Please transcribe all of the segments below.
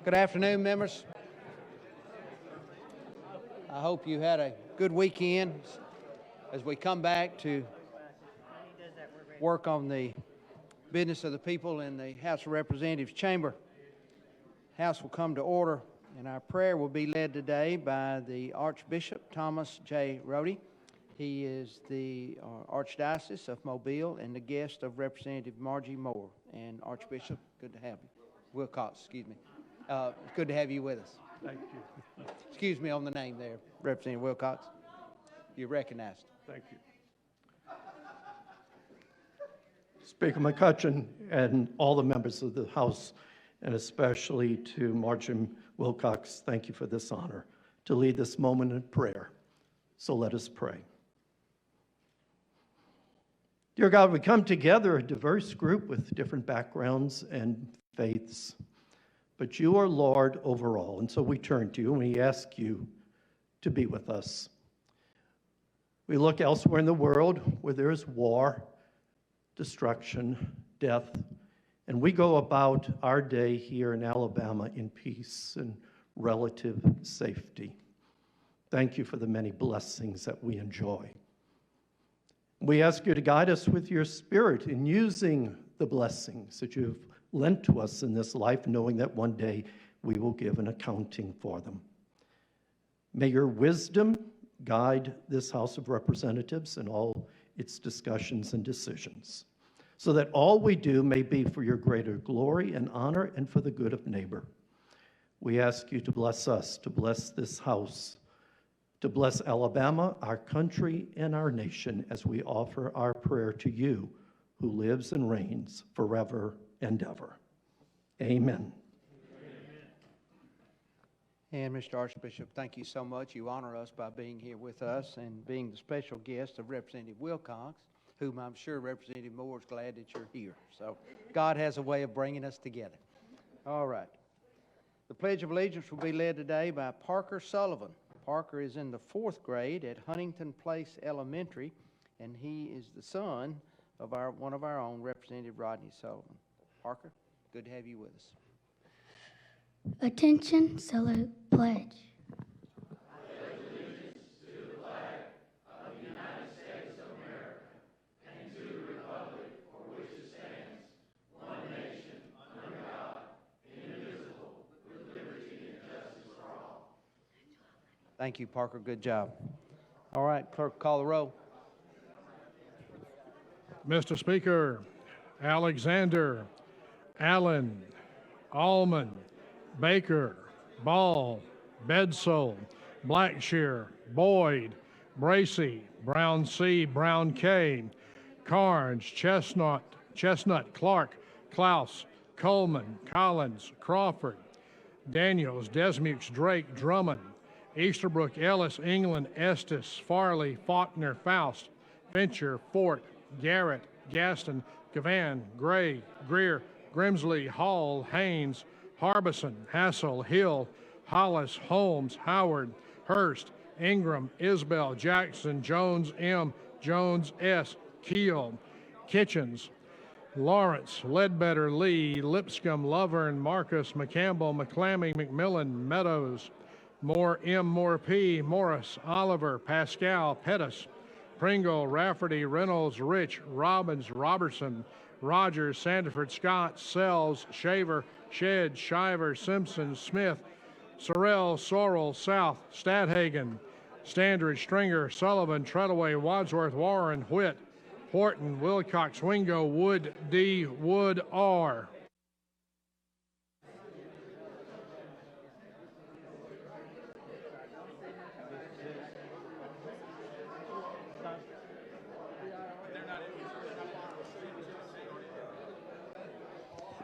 Good afternoon, members. I hope you had a good weekend as we come back to work on the business of the people in the House of Representatives chamber. House will come to order, and our prayer will be led today by the Archbishop Thomas J. Rhodey. He is the Archdiocese of Mobile and the guest of Representative Margie Moore. And Archbishop, good to have you. Wilcox, excuse me. Good to have you with us. Thank you. Excuse me on the name there, Representative Wilcox. You're recognized. Thank you. Speaker McCutcheon and all the members of the House, and especially to Margie Wilcox, thank you for this honor to lead this moment in prayer. So let us pray. Dear God, we come together, a diverse group with different backgrounds and faiths, but you are Lord over all, and so we turn to you and we ask you to be with us. We look elsewhere in the world where there is war, destruction, death, and we go about our day here in Alabama in peace and relative safety. Thank you for the many blessings that we enjoy. We ask you to guide us with your Spirit in using the blessings that you've lent to us in this life, knowing that one day we will give an accounting for them. May your wisdom guide this House of Representatives in all its discussions and decisions, so that all we do may be for your greater glory and honor and for the good of neighbor. We ask you to bless us, to bless this House, to bless Alabama, our country, and our nation as we offer our prayer to you, who lives and reigns forever and ever. Amen. And Mr. Archbishop, thank you so much. You honor us by being here with us and being the special guest of Representative Wilcox, whom I'm sure Representative Moore is glad that you're here. So God has a way of bringing us together. All right. The Pledge of Allegiance will be led today by Parker Sullivan. Parker is in the 4th grade at Huntington Place Elementary, and he is the son of one of our own, Representative Rodney Sullivan. Parker, good to have you with us. Attention, salute, pledge. Thank you, Parker. Good job. All right, clerk, call the roll. Mr. Speaker, Alexander, Allen, Allman, Baker, Ball, Bedsole, Blackshear, Boyd, Bracy, Brown C., Brown K., Carnes, Chestnut, Clark, Klaus, Coleman, Collins, Crawford, Daniels, Desmukes, Drake, Drummond, Easterbrook, Ellis, England, Estes, Farley, Faulkner, Faust, Fincher, Fort, Garrett, Gaston, Gavan, Gray, Greer, Grimsley, Hall, Haynes, Harbison, Hassel, Hill, Hollis, Holmes, Howard, Hurst, Ingram, Isbell, Jackson, Jones M., Jones S., Keel, Kitchens, Lawrence, Ledbetter, Lee, Lipscomb, Lovern, Marcus, McCampbell, McClammy, McMillan, Meadows, Moore M., Moore P., Morris, Oliver, Pascal, Pettis, Pringle, Rafferty, Reynolds, Rich, Robbins, Robertson, Rogers, Sandiford, Scott, Sells, Shaver, Shedd, Shiver, Simpson, Smith, Sorrell, Sorrell, South, Stadhagen, Standridge, Stringer, Sullivan, Treadaway, Wadsworth, Warren, Whit, Horton, Wilcox, Wingo, Wood D., Wood R.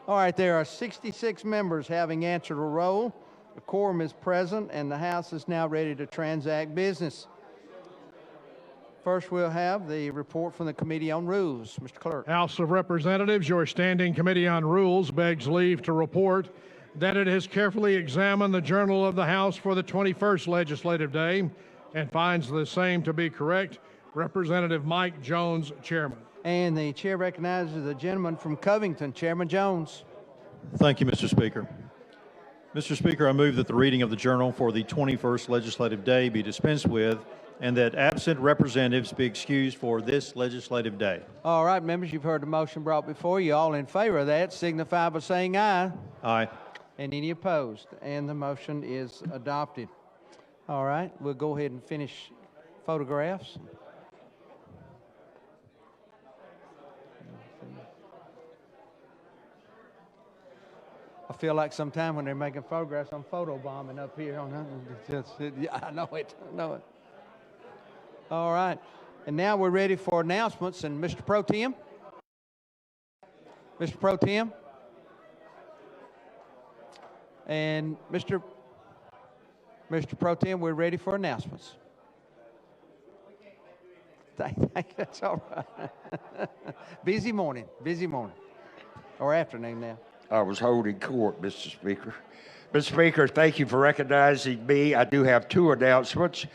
All right, there are 66 members having answered a roll. The quorum is present, and the House is now ready to transact business. First, we'll have the report from the Committee on Rules. Mr. Clerk. House of Representatives, your Standing Committee on Rules begs leave to report that it has carefully examined the Journal of the House for the 21st legislative day and finds the same to be correct. Representative Mike Jones, Chairman. And the chair recognizes the gentleman from Covington, Chairman Jones. Thank you, Mr. Speaker. Mr. Speaker, I move that the reading of the journal for the 21st legislative day be dispensed with and that absent representatives be excused for this legislative day. All right, members, you've heard the motion brought before you. All in favor of that signify by saying aye. Aye. And any opposed? And the motion is adopted. All right, we'll go ahead and finish photographs. I feel like sometime when they're making photographs, I'm photobombing up here on yeah, I know it. All right, and now we're ready for announcements. And Mr. Pro Tem, and Mr. Pro Tem, we're ready for announcements. That's all right. Busy morning, or afternoon now. I was holding court, Mr. Speaker. Mr. Speaker, thank you for recognizing me. I do have two announcements.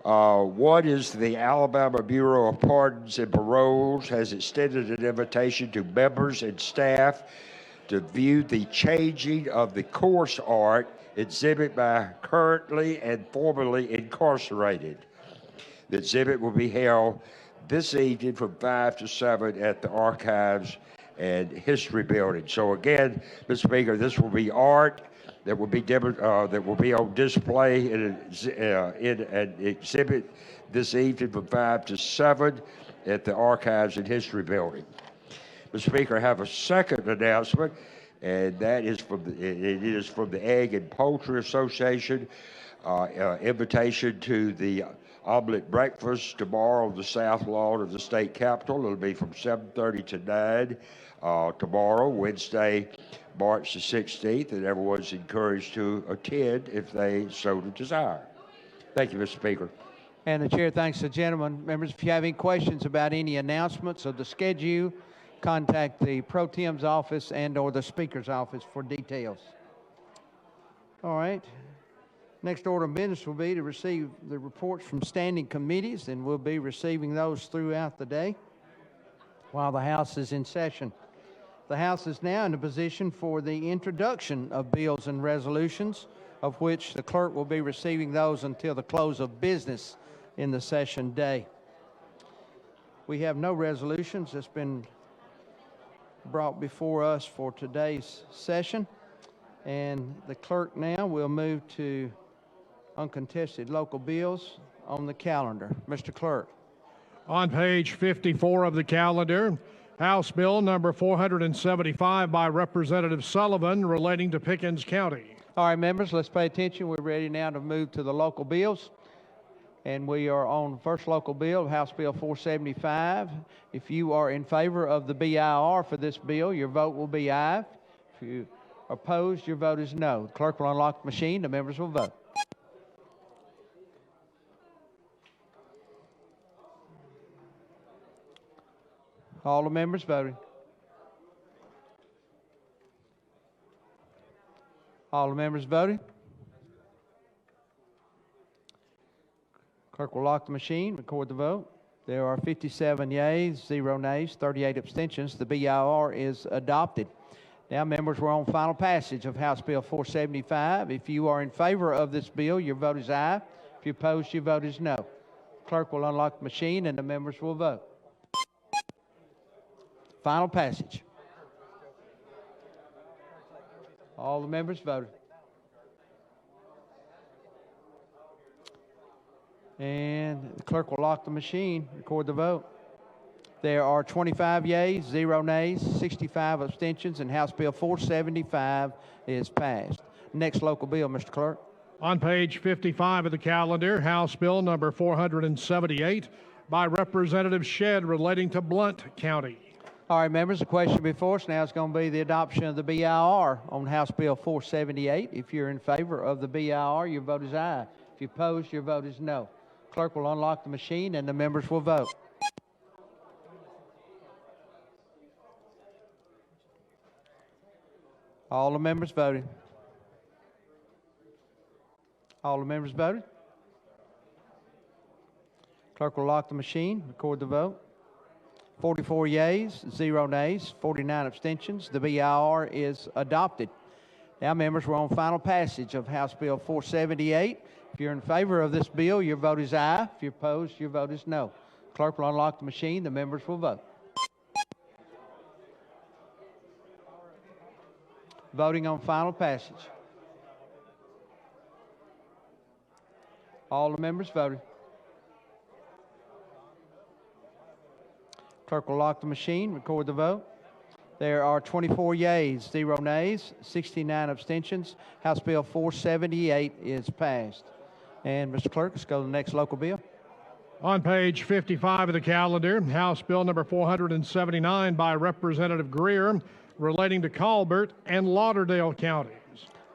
One is the Alabama Bureau of Pardons and Paroles has extended an invitation to members and staff to view the changing of the course art exhibit by currently and formerly incarcerated. The exhibit will be held this evening from 5 to 7 at the Archives and History Building. So again, Mr. Speaker, this will be art that will be on display in an exhibit this evening from 5 to 7 at the Archives and History Building. Mr. Speaker, I have a second announcement, and that is from the Egg and Poultry Association. Invitation to the omelet breakfast tomorrow on the south lawn of the state capitol. It'll be from 7:30 to 9 tomorrow, Wednesday, March the 16th, and everyone's encouraged to attend if they so desire. Thank you, Mr. Speaker. And the chair thanks the gentleman. Members, if you have any questions about any announcements or the schedule, contact the Pro Tem's office and or the Speaker's office for details. All right. Next order of business will be to receive the reports from standing committees, and we'll be receiving those throughout the day while the House is in session. The House is now in a position for the introduction of bills and resolutions, of which the clerk will be receiving those until the close of business in the session day. We have no resolutions that's been brought before us for today's session, and the clerk now will move to uncontested local bills on the calendar. Mr. Clerk. On page 54 of the calendar, House Bill number 475 by Representative Sullivan relating to Pickens County. All right, members, let's pay attention. We're ready now to move to the local bills. And we are on the first local bill, House Bill 475. If you are in favor of the BIR for this bill, your vote will be aye. If you are opposed, your vote is no. The clerk will unlock the machine. The members will vote. All the members voting. All the members voting. Clerk will lock the machine, record the vote. There are 57 yeas, 0 nays, 38 abstentions. The BIR is adopted. Now, members, we're on final passage of House Bill 475. If you are in favor of this bill, your vote is aye. If you're opposed, your vote is no. Clerk will unlock the machine and the members will vote. Final passage. All the members voted. And the clerk will lock the machine, record the vote. There are 25 yeas, 0 nays, 65 abstentions, and House Bill 475 is passed. Next local bill, Mr. Clerk. On page 55 of the calendar, House Bill number 478 by Representative Shedd relating to Blount County. All right, members, the question before us now is going to be the adoption of the BIR on House Bill 478. If you're in favor of the BIR, your vote is aye. If you're opposed, your vote is no. Clerk will unlock the machine and the members will vote. All the members voted. All the members voted. Clerk will lock the machine, record the vote. 44 yeas, 0 nays, 49 abstentions. The BIR is adopted. Now, members, we're on final passage of House Bill 478. If you're in favor of this bill, your vote is aye. If you're opposed, your vote is no. Clerk will unlock the machine. The members will vote. Voting on final passage. All the members voted. Clerk will lock the machine, record the vote. There are 24 yeas, 0 nays, 69 abstentions. House Bill 478 is passed. And Mr. Clerk, let's go to the next local bill. On page 55 of the calendar, House Bill number 479 by Representative Greer relating to Colbert and Lauderdale counties.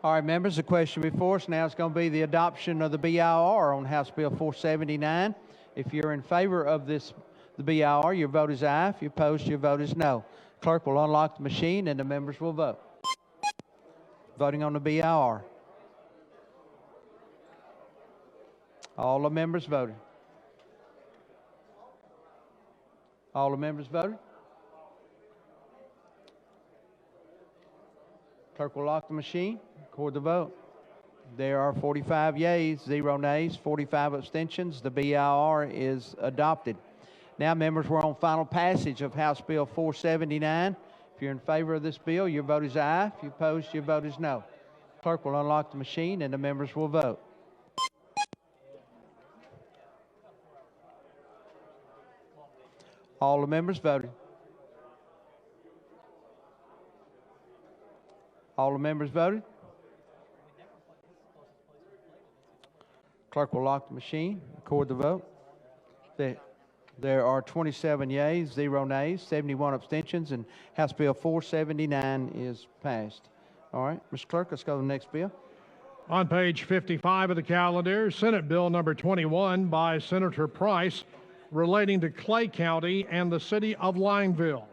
All right, members, the question before us now is going to be the adoption of the BIR on House Bill 479. If you're in favor of the BIR, your vote is aye. If you're opposed, your vote is no. Clerk will unlock the machine and the members will vote. Voting on the BIR. All the members voted. All the members voted. Clerk will lock the machine, record the vote. There are 45 yeas, 0 nays, 45 abstentions. The BIR is adopted. Now, members, we're on final passage of House Bill 479. If you're in favor of this bill, your vote is aye. If you're opposed, your vote is no. Clerk will unlock the machine and the members will vote. All the members voted. All the members voted. Clerk will lock the machine, record the vote. There are 27 yeas, 0 nays, 71 abstentions, and House Bill 479 is passed. All right, Mr. Clerk, let's go to the next bill. On page 55 of the calendar, Senate Bill number 21 by Senator Price relating to Clay County and the city of Lineville.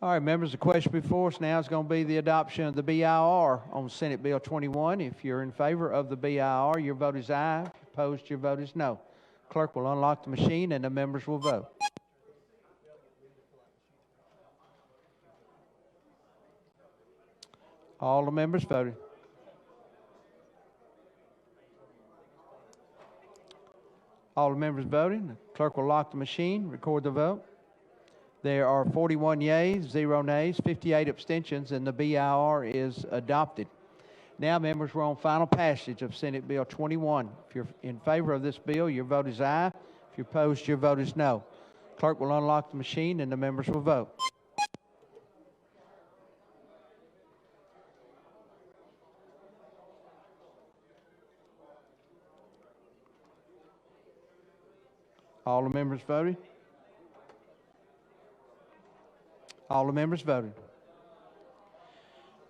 All right, members, the question before us now is going to be the adoption of the BIR on Senate Bill 21. If you're in favor of the BIR, your vote is aye. If you're opposed, your vote is no. Clerk will unlock the machine and the members will vote. All the members voted. All the members voted. The clerk will lock the machine, record the vote. There are 41 yeas, 0 nays, 58 abstentions, and the BIR is adopted. Now, members, we're on final passage of Senate Bill 21. If you're in favor of this bill, your vote is aye. If you're opposed, your vote is no. Clerk will unlock the machine and the members will vote. All the members voted. All the members voted.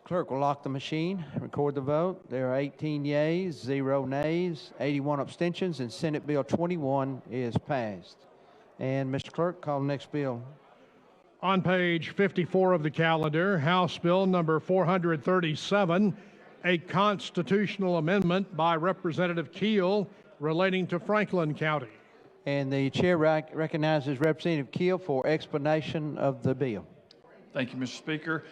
Clerk will lock the machine, record the vote. There are 18 yeas, 0 nays, 81 abstentions, and Senate Bill 21 is passed. And Mr. Clerk, call the next bill. On page 54 of the calendar, House Bill number 437, a constitutional amendment by Representative Keel relating to Franklin County. And the chair recognizes Representative Keel for explanation of the bill. Thank you, Mr. Speaker.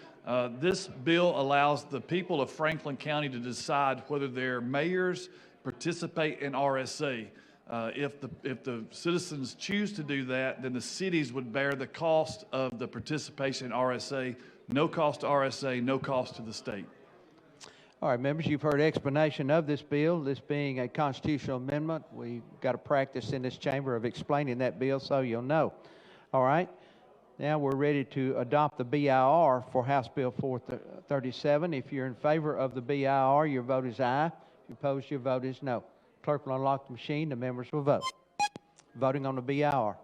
This bill allows the people of Franklin County to decide whether their mayors participate in RSA. If the citizens choose to do that, then the cities would bear the cost of the participation in RSA. No cost to RSA, no cost to the state. All right, members, you've heard explanation of this bill. This being a constitutional amendment, we've got to practice in this chamber of explaining that bill so you'll know. All right. Now we're ready to adopt the BIR for House Bill 437. If you're in favor of the BIR, your vote is aye. If you oppose, your vote is no. Clerk will unlock the machine. The members will vote. Voting on the BIR.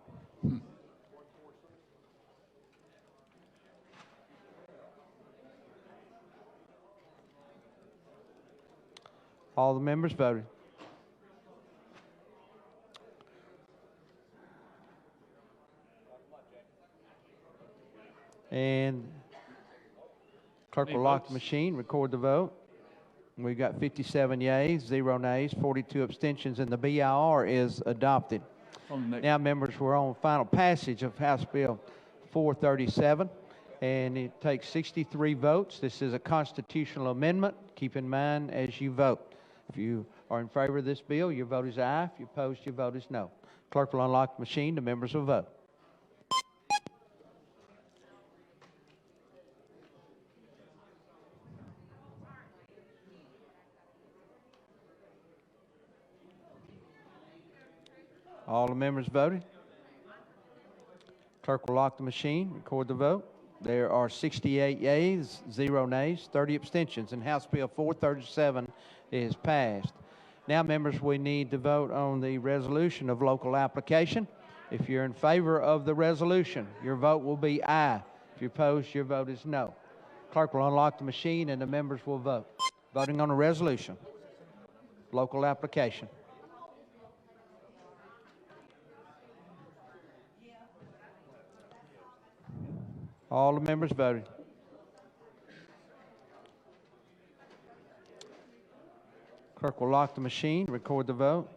All the members voted. And clerk will lock the machine, record the vote. We've got 57 yeas, 0 nays, 42 abstentions, and the BIR is adopted. Now, members, we're on final passage of House Bill 437. and it takes 63 votes. This is a constitutional amendment. Keep in mind as you vote. If you are in favor of this bill, your vote is aye. If you're opposed, your vote is no. Clerk will unlock the machine. The members will vote. All the members voted. Clerk will lock the machine, record the vote. There are 68 yeas, 0 nays, 30 abstentions, and House Bill 437 is passed. Now, members, we need to vote on the resolution of local application. If you're in favor of the resolution, your vote will be aye. If you're opposed, your vote is no. Clerk will unlock the machine and the members will vote. Voting on a resolution, local application. All the members voted. Clerk will lock the machine, record the vote.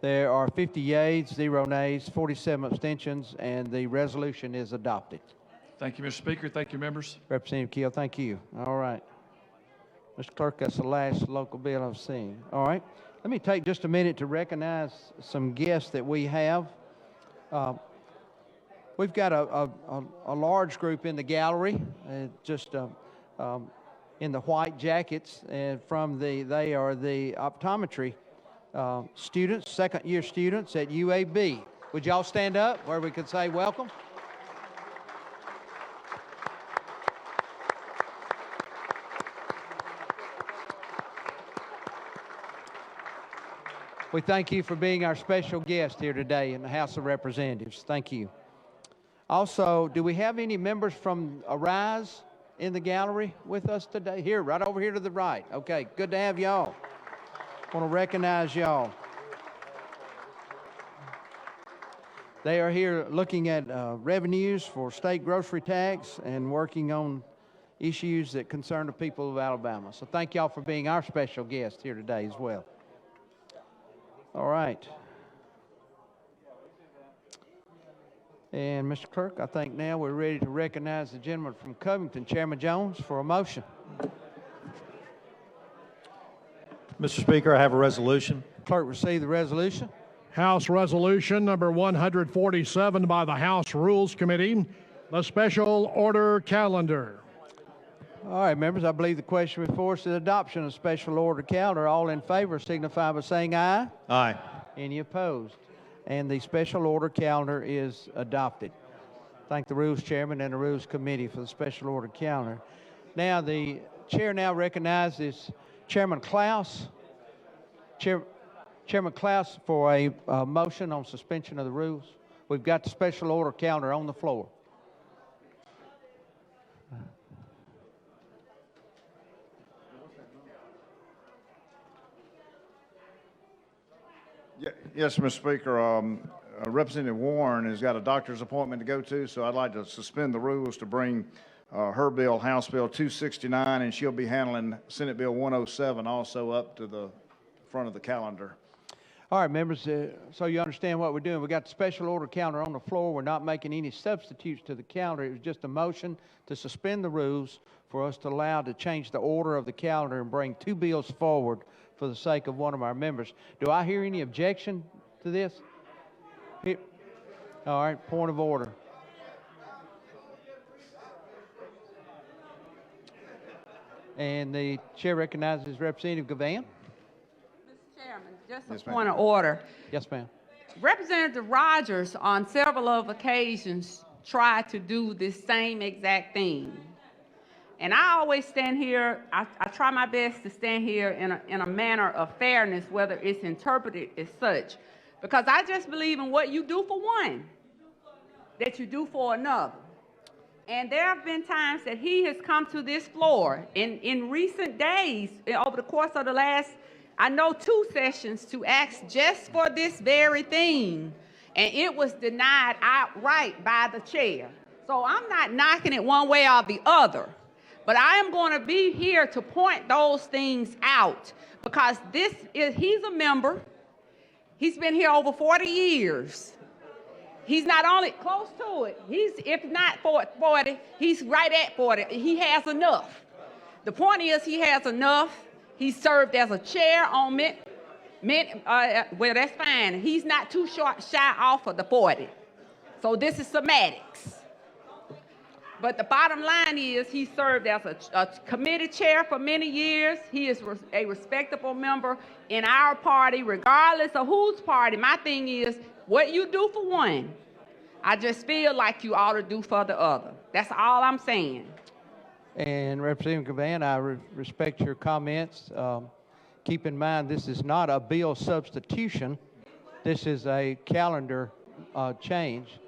There are 50 yeas, 0 nays, 47 abstentions, and the resolution is adopted. Thank you, Mr. Speaker. Thank you, members. Representative Keel, thank you. All right. Mr. Clerk, that's the last local bill I've seen. All right. Let me take just a minute to recognize some guests that we have. We've got a large group in the gallery, just in the white jackets, and they are the optometry students, second-year students at UAB. Would y'all stand up where we could say welcome? We thank you for being our special guest here today in the House of Representatives. Thank you. Also, do we have any members from Arise in the gallery with us today? Here, right over here to the right. Okay, good to have y'all. Want to recognize y'all. They are here looking at revenues for state grocery tax and working on issues that concern the people of Alabama. So thank y'all for being our special guest here today as well. All right. And Mr. Clerk, I think now we're ready to recognize the gentleman from Covington, Chairman Jones, for a motion. Mr. Speaker, I have a resolution. Clerk, receive the resolution. House Resolution number 147 by the House Rules Committee, the special order calendar. All right, members, I believe the question before us is adoption of special order calendar. All in favor signify by saying aye. Aye. Any opposed? And the special order calendar is adopted. Thank the Rules Chairman and the Rules Committee for the special order calendar. Now, the Chair now recognizes Chairman Klaus. Chairman Klaus for a motion on suspension of the rules. We've got the special order calendar on the floor. Yes, Mr. Speaker. Representative Warren has got a doctor's appointment to go to, so I'd like to suspend the rules to bring her bill, House Bill 269, and she'll be handling Senate Bill 107 also up to the front of the calendar. All right, members, so you understand what we're doing. We got the special order calendar on the floor. We're not making any substitutes to the calendar. It was just a motion to suspend the rules for us to allow to change the order of the calendar and bring two bills forward for the sake of one of our members. Do I hear any objection to this? Here. All right, point of order. And the chair recognizes Representative Gavan. Mr. Chairman, just a point of order. Yes, ma'am. Representative Rogers, on several of occasions, tried to do this same exact thing. And I always stand here, I try my best to stand here in a manner of fairness, whether it's interpreted as such. Because I just believe in what you do for one, that you do for another. And there have been times that he has come to this floor in recent days, over the course of the last, I know 2 sessions, to ask just for this very thing. And it was denied outright by the chair. So I'm not knocking it one way or the other. But I am going to be here to point those things out, because he's a member. He's been here over 40 years. He's not only close to it, he's, if not 40, he's right at 40. He has enough. The point is, he has enough. He served as a chair on well, that's fine. He's not too shy off of the 40. So this is semantics. But the bottom line is he served as a committee chair for many years. He is a respectable member in our party, regardless of whose party. My thing is, what you do for one, I just feel like you ought to do for the other. That's all I'm saying. And Representative Cavan, I respect your comments. Keep in mind, this is not a bill substitution. This is a calendar change.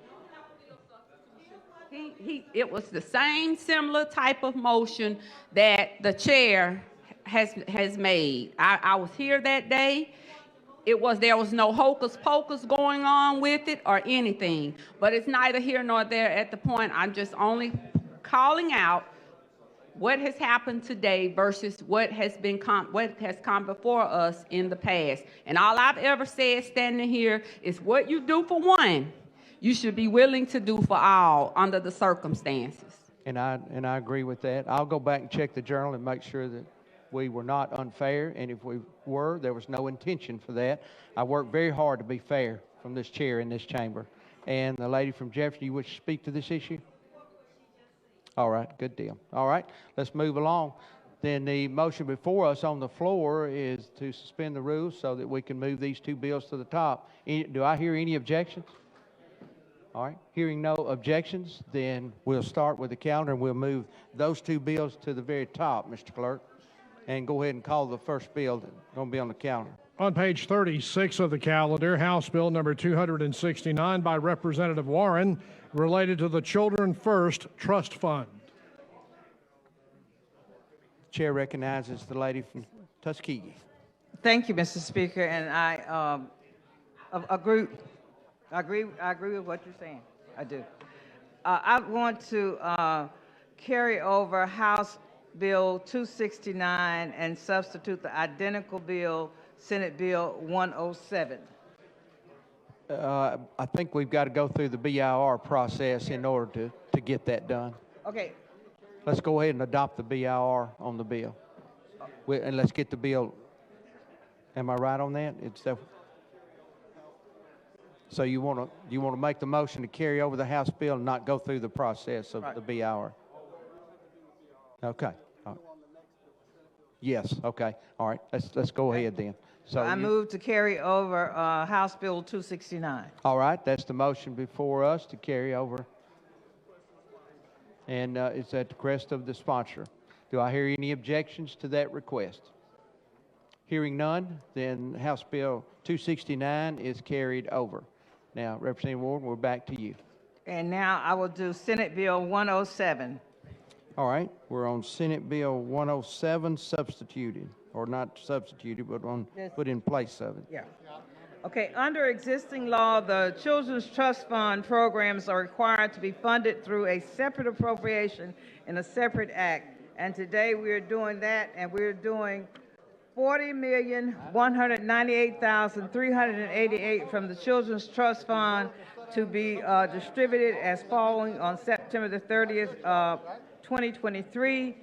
It was the same similar type of motion that the chair has made. I was here that day. There was no hocus pocus going on with it or anything. But it's neither here nor there at the point. I'm just only calling out what has happened today versus what has come before us in the past. And all I've ever said standing here is what you do for one, you should be willing to do for all under the circumstances. And I agree with that. I'll go back and check the journal and make sure that we were not unfair, and if we were, there was no intention for that. I worked very hard to be fair from this chair in this chamber. And the lady from Jefferson, you wish to speak to this issue? All right, good deal. All right, let's move along. Then the motion before us on the floor is to suspend the rules so that we can move these two bills to the top. Do I hear any objections? All right, hearing no objections, then we'll start with the calendar and we'll move those two bills to the very top, Mr. Clerk, and go ahead and call the first bill that's going to be on the calendar. On page 36 of the calendar, House Bill number 269 by Representative Warren, related to the Children First Trust Fund. Chair recognizes the lady from Tuskegee. Thank you, Mr. Speaker, and I agree with what you're saying. I do. I want to carry over House Bill 269 and substitute the identical bill, Senate Bill 107. I think we've got to go through the BIR process in order to get that done. Okay. Let's go ahead and adopt the BIR on the bill. And let's get the bill. Am I right on that? So you want to make the motion to carry over the House bill and not go through the process of the BIR? Okay. All right. Yes. Okay. All right. Let's go ahead then. So I move to carry over House Bill 269. All right. That's the motion before us to carry over. And it's at the request of the sponsor. Do I hear any objections to that request? Hearing none, then House Bill 269 is carried over. Now, Representative Warren, we're back to you. And now I will do Senate Bill 107. All right, we're on Senate Bill 107 substituted, or not substituted, but put in place of it. Yeah. Okay, under existing law, the Children's Trust Fund programs are required to be funded through a separate appropriation in a separate act. And today we're doing that, and we're doing $40,198,388 from the Children's Trust Fund to be distributed as following on September the 30th, 2023.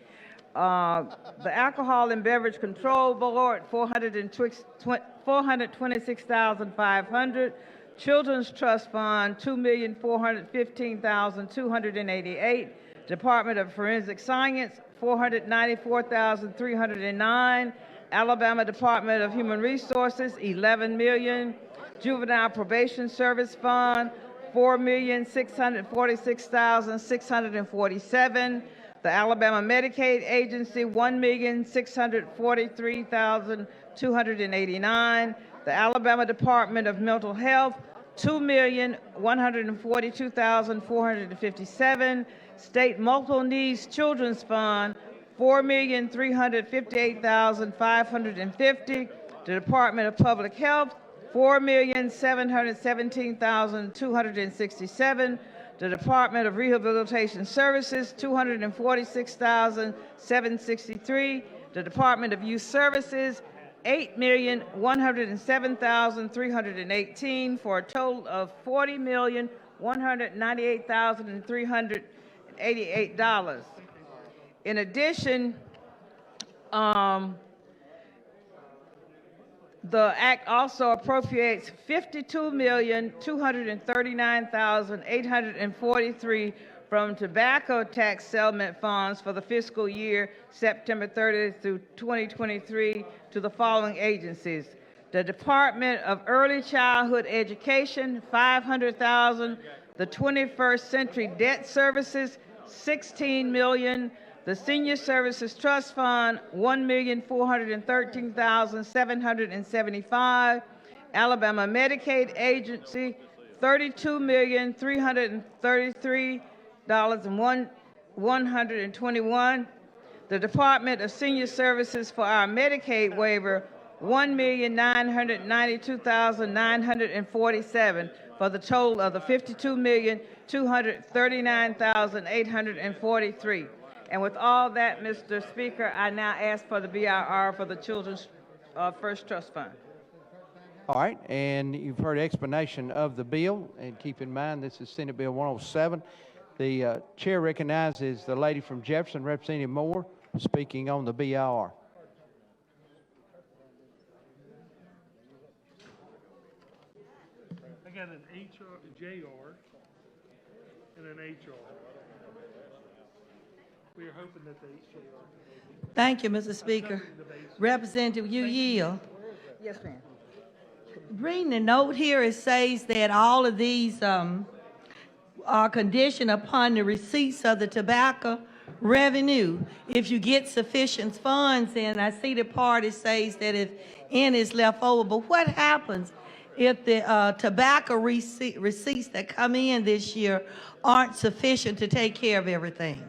The Alcohol and Beverage Control Board, $426,500. Children's Trust Fund, $2,415,288. Department of Forensic Science, $494,309. Alabama Department of Human Resources, $11 million. Juvenile Probation Service Fund, $4,646,647. The Alabama Medicaid Agency, $1,643,289. The Alabama Department of Mental Health, $2,142,457. State Multiple Needs Children's Fund, $4,358,550. The Department of Public Health, $4,717,267. The Department of Rehabilitation Services, $246,763. The Department of Youth Services, $8,107,318, for a total of $40,192,000. $198,388. In addition, the act also appropriates $52,239,843 from tobacco tax settlement funds for the fiscal year September 30th through 2023 to the following agencies: the Department of Early Childhood Education, $500,000; the 21st Century Debt Services, $16 million; the Senior Services Trust Fund, $1,413,775; Alabama Medicaid Agency, $32,333,121; the Department of Senior Services for our Medicaid waiver, $1,992,947, for the total of the $52,239,843. And with all that, Mr. Speaker, I now ask for the BIR for the Children's First Trust Fund. All right, and you've heard explanation of the bill, and keep in mind this is Senate Bill 107. The chair recognizes the lady from Jefferson, Representative Moore, speaking on the BIR. I got an JR and an HR. We are hoping that the HR. Thank you, Mr. Speaker. Representative Yu Yield. Yes, ma'am. Reading the note here, it says that all of these are conditioned upon the receipts of the tobacco revenue. If you get sufficient funds, and I see the part it says that if any is left over, but what happens if the tobacco receipts that come in this year aren't sufficient to take care of everything?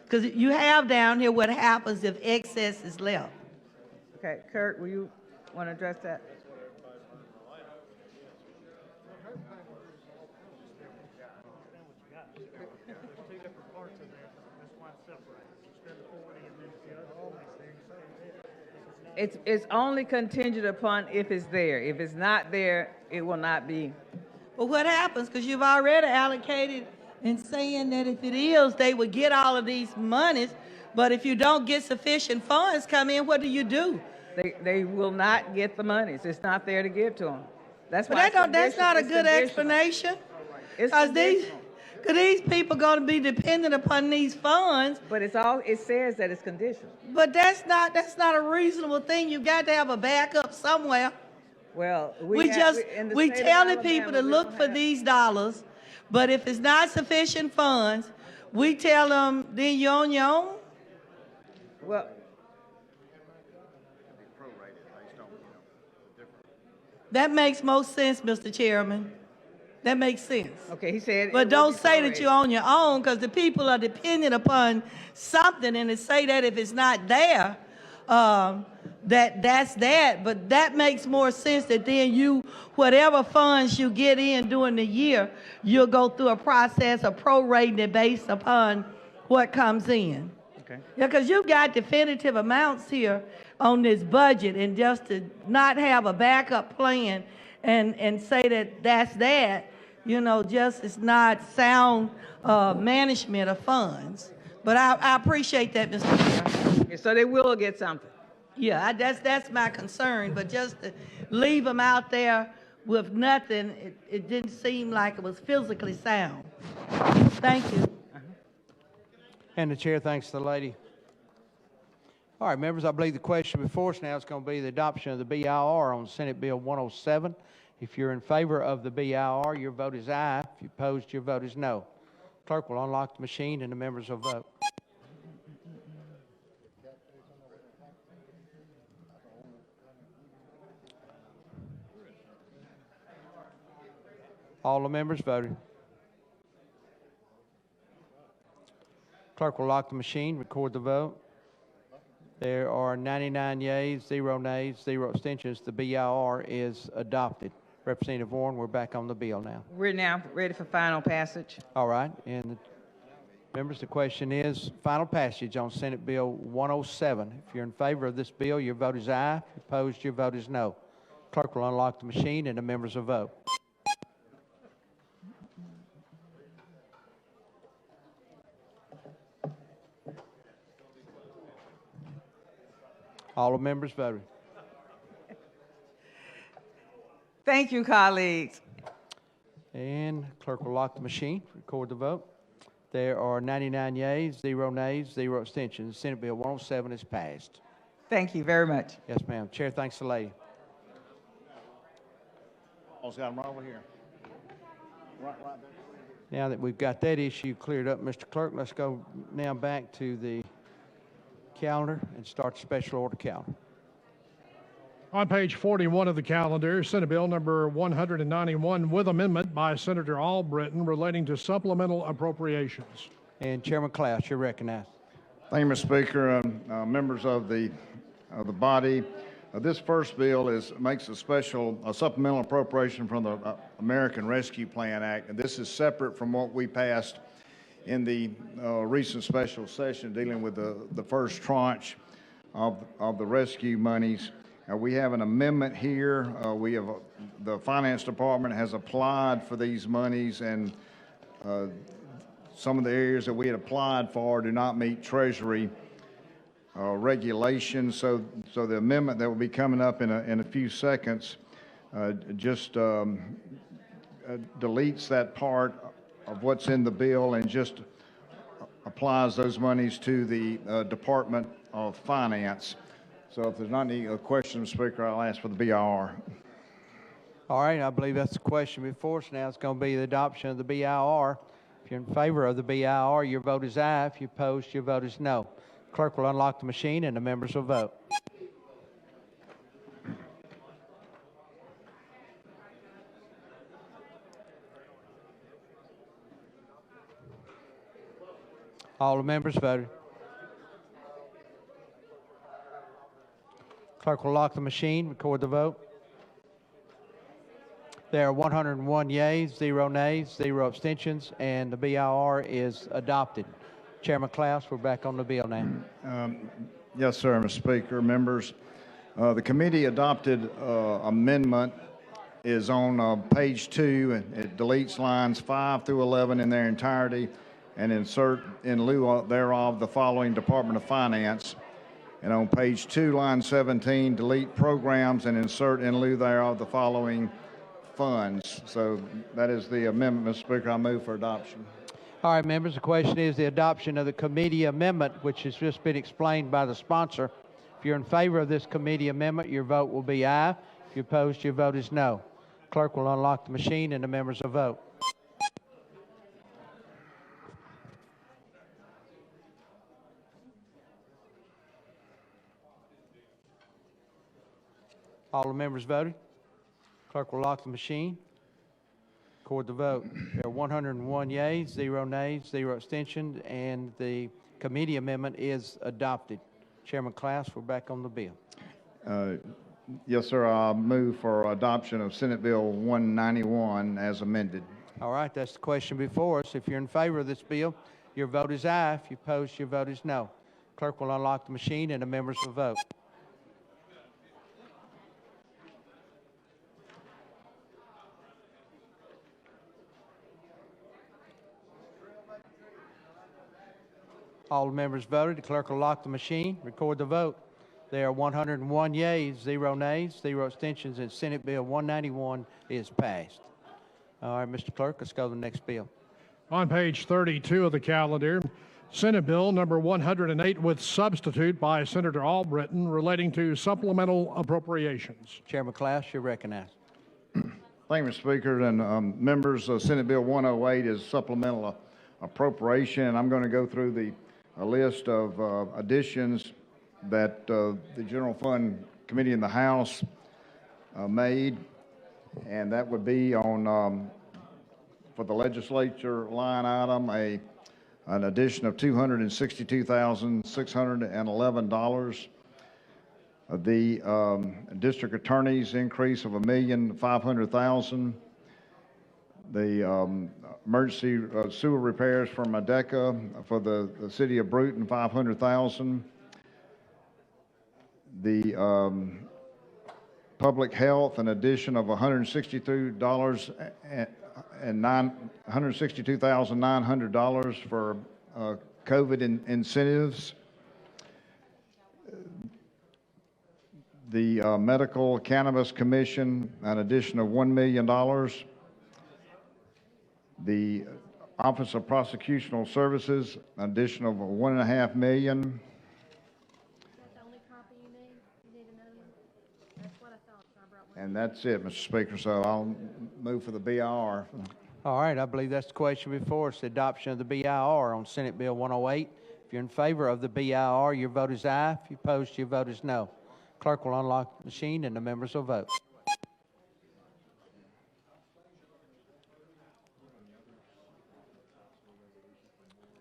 Because you have down here what happens if excess is left. Okay, Kurt, will you want to address that? It's only contingent upon if it's there. If it's not there, it will not be. But what happens? Because you've already allocated and saying that if it is, they would get all of these monies. But if you don't get sufficient funds come in, what do? They will not get the monies. It's not there to give to them. That's But why that's not a good explanation. Because these people going to be dependent upon these funds. But it says that it's conditional. But that's not a reasonable thing. You got to have a backup somewhere. Well, we telling people to look for these dollars, but if it's not sufficient funds, we tell them then you're on your own. Well, that makes most sense, Mr. Chairman. That makes sense. Okay, he said. But don't say that you're on your own, because the people are dependent upon something, and to say that if it's not there, that's that. But that makes more sense that then whatever funds you get in during the year, you'll go through a process of prorating it based upon what comes in. Okay. Yeah, because you've got definitive amounts here on this budget, and just to not have a backup plan and say that that's that, just it's not sound management of funds. But I appreciate that, Mr. Chair. Okay, so they will get something. Yeah, that's my concern. But just to leave them out there with nothing, it didn't seem like it was physically sound. Thank you. And the chair thanks the lady. All right, members, I believe the question before us now is going to be the adoption of the BIR on Senate Bill 107. If you're in favor of the BIR, your vote is aye. If you're opposed, your vote is no. Clerk will unlock the machine and the members will vote. All the members voted. Clerk will lock the machine, record the vote. There are 99 yeas, 0 nays, 0 abstentions. The BIR is adopted. Representative Warren, we're back on the bill now. We're now ready for final passage. All right, and members, the question is final passage on Senate Bill 107. If you're in favor of this bill, your vote is aye. If you're opposed, your vote is no. Clerk will unlock the machine and the members will vote. All the members voted. Thank you, colleagues. And clerk will lock the machine, record the vote. There are 99 yeas, 0 nays, 0 abstentions. Senate Bill 107 is passed. Thank you very much. Yes, ma'am. Chair thanks the lady. Paul's got them right over here. Right there. Now that we've got that issue cleared up, Mr. Clerk, let's go now back to the calendar and start the special order calendar. On page 41 of the calendar, Senate Bill number 191 with amendment by Senator Albritton relating to supplemental appropriations. And Chairman Klaus, you're recognized. Thank you, Mr. Speaker. Members of the body, this first bill makes a supplemental appropriation from the American Rescue Plan Act, and this is separate from what we passed in the recent special session dealing with the first tranche of the rescue monies. We have an amendment here. The Finance Department has applied for these monies, and some of the areas that we had applied for do not meet Treasury regulations. So the amendment that will be coming up in a few seconds just deletes that part of what's in the bill and just applies those monies to the Department of Finance. So if there's not any questions, Speaker, I'll ask for the BIR. All right, I believe that's the question before us. Now it's going to be the adoption of the BIR. If you're in favor of the BIR, your vote is aye. If you're opposed, your vote is no. Clerk will unlock the machine and the members will vote. All the members voted. Clerk will lock the machine, record the vote. There are 101 yeas, 0 nays, 0 abstentions, and the BIR is adopted. Chairman Klaus, we're back on the bill now. Yes, sir, Mr. Speaker, members. The committee adopted amendment is on page 2, and it deletes lines 5 through 11 in their entirety and insert in lieu thereof the following Department of Finance. And on page 2, line 17, delete programs and insert in lieu thereof the following funds. So that is the amendment, Mr. Speaker. I move for adoption. All right, members, the question is the adoption of the committee amendment, which has just been explained by the sponsor. If you're in favor of this committee amendment, your vote will be aye. If you're opposed, your vote is no. Clerk will unlock the machine and the members will vote. All the members voted. Clerk will lock the machine. Record the vote. There are 101 yeas, 0 nays, 0 abstentions, and the committee amendment is adopted. Chairman Klaus, we're back on the bill. Yes, sir. I'll move for adoption of Senate Bill 191 as amended. All right, that's the question before us. If you're in favor of this bill, your vote is aye. If you're opposed, your vote is no. Clerk will unlock the machine and the members will vote. All the members voted. The clerk will lock the machine, record the vote. There are 101 yeas, 0 nays, 0 abstentions, and Senate Bill 191 is passed. All right, Mr. Clerk, let's go to the next bill. On page 32 of the calendar, Senate Bill number 108 with substitute by Senator Albritton relating to supplemental appropriations. Chairman Klaus, you're recognized. Thank you, Mr. Speaker. And members, Senate Bill 108 is supplemental appropriation. And I'm going to go through a list of additions that the General Fund Committee in the House made, and that would be on, for the legislature line item, an addition of $262,611. The district attorney's increase of $1,500,000. The emergency sewer repairs from ADECA for the city of Bruton, $500,000. The public health, an addition of $162,900 for COVID incentives. The Medical Cannabis Commission, an addition of $1 million. The Office of Prosecutional Services, an addition of $1.5 million. And that's it, Mr. Speaker, so I'll move for the BIR. All right, I believe that's the question before us, the adoption of the BIR on Senate Bill 108. If you're in favor of the BIR, your vote is aye. If you're opposed, your vote is no. Clerk will unlock the machine and the members will vote.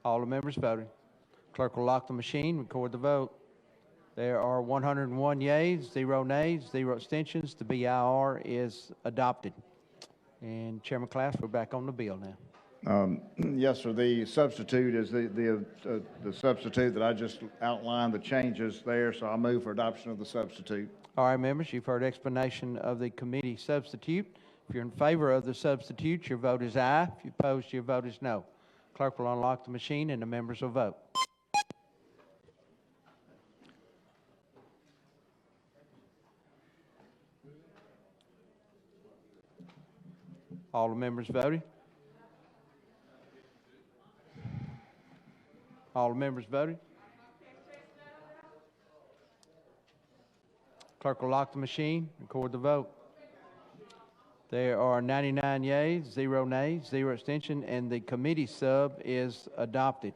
All the members voting. Clerk will lock the machine, record the vote. There are 101 yeas, 0 nays, 0 abstentions. The BIR is adopted. And Chairman Klaus, we're back on the bill now. Yes, sir. The substitute is the substitute that I just outlined, the changes there, so I move for adoption of the substitute. All right, members, you've heard explanation of the committee substitute. If you're in favor of the substitute, your vote is aye. If you're opposed, your vote is no. Clerk will unlock the machine and the members will vote. All the members voted? All the members voted? Clerk will lock the machine, record the vote. There are 99 yeas, 0 nays, 0 abstention, and the committee sub is adopted.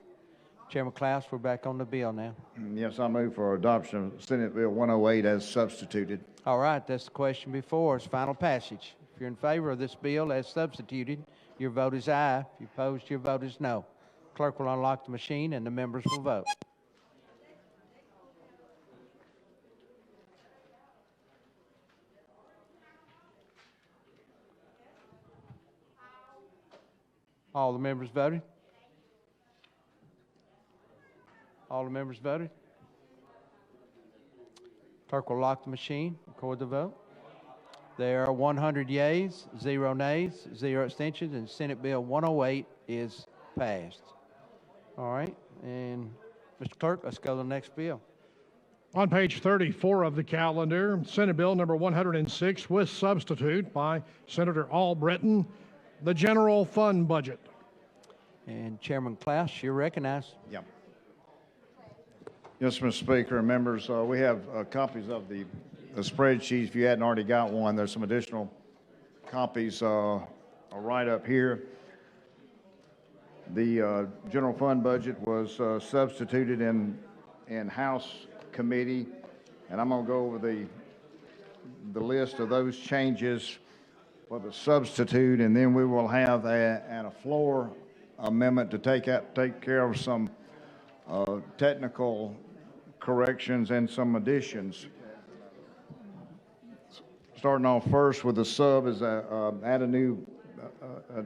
Chairman Klaus, we're back on the bill now. Yes, I move for adoption of Senate Bill 108 as substituted. All right, that's the question before us, final passage. If you're in favor of this bill as substituted, your vote is aye. If you're opposed, your vote is no. Clerk will unlock the machine and the members will vote. All the members voted? All the members voted? Clerk will lock the machine, record the vote. There are 100 yeas, 0 nays, 0 abstentions, and Senate Bill 108 is passed. All right, and Mr. Clerk, let's go to the next bill. On page 34 of the calendar, Senate Bill number 106 with substitute by Senator Albritton, the general fund budget. And Chairman Klaus, you're recognized. Yeah. Yes, Mr. Speaker and members, we have copies of the spreadsheet. If you hadn't already got one, there's some additional copies right up here. The general fund budget was substituted in House committee, and I'm going to go over the list of those changes for the substitute, and then we will have a floor amendment to take care of some technical corrections and some additions. Starting off first with the sub is add a new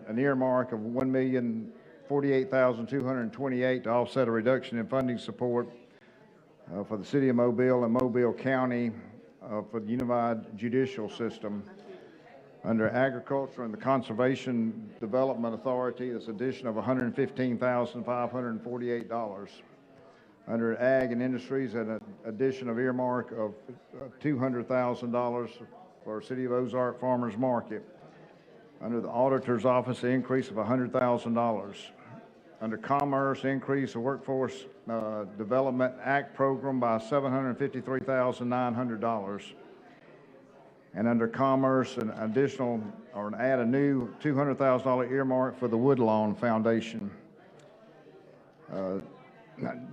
an earmark of $1,048,228 to offset a reduction in funding support for the City of Mobile and Mobile County for the Unified Judicial System. Under Agriculture and the Conservation Development Authority, this addition of $115,548. Under Ag and Industries, an addition of earmark of $200,000 for City of Ozark Farmers Market. Under the Auditor's Office, an increase of $100,000. Under Commerce, increase of Workforce Development Act program by $753,900. And under Commerce, an additional, or add a new $200,000 earmark for the Woodlawn Foundation.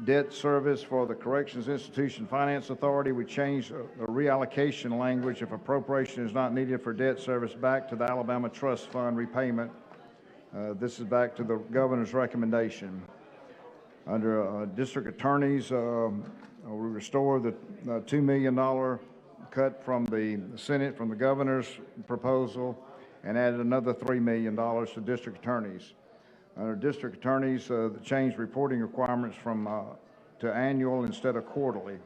Debt service for the Corrections Institution Finance Authority, we changed the reallocation language if appropriation is not needed for debt service back to the Alabama Trust Fund repayment. This is back to the governor's recommendation. Under district attorneys, we restore the $2 million cut from the Senate, from the governor's proposal, and added another $3 million to district attorneys. Under district attorneys, the changed reporting requirements from to annual instead of quarterly.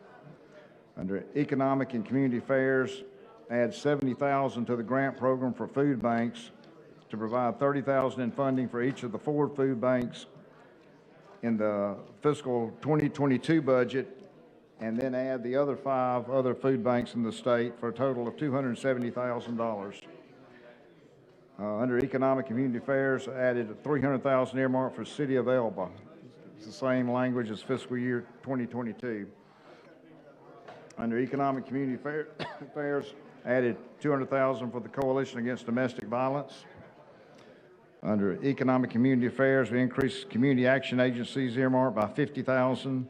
Under economic and community affairs, add $70,000 to the grant program for food banks to provide $30,000 in funding for each of the 4 food banks in the fiscal 2022 budget, and then add the other 5 other food banks in the state for a total of $270,000. Under Economic Community Affairs, added a $300,000 earmark for City of Elba. It's the same language as fiscal year 2022. Under Economic Community Affairs, added $200,000 for the Coalition Against Domestic Violence. Under Economic Community Affairs, we increased Community Action Agency's earmark by $50,000.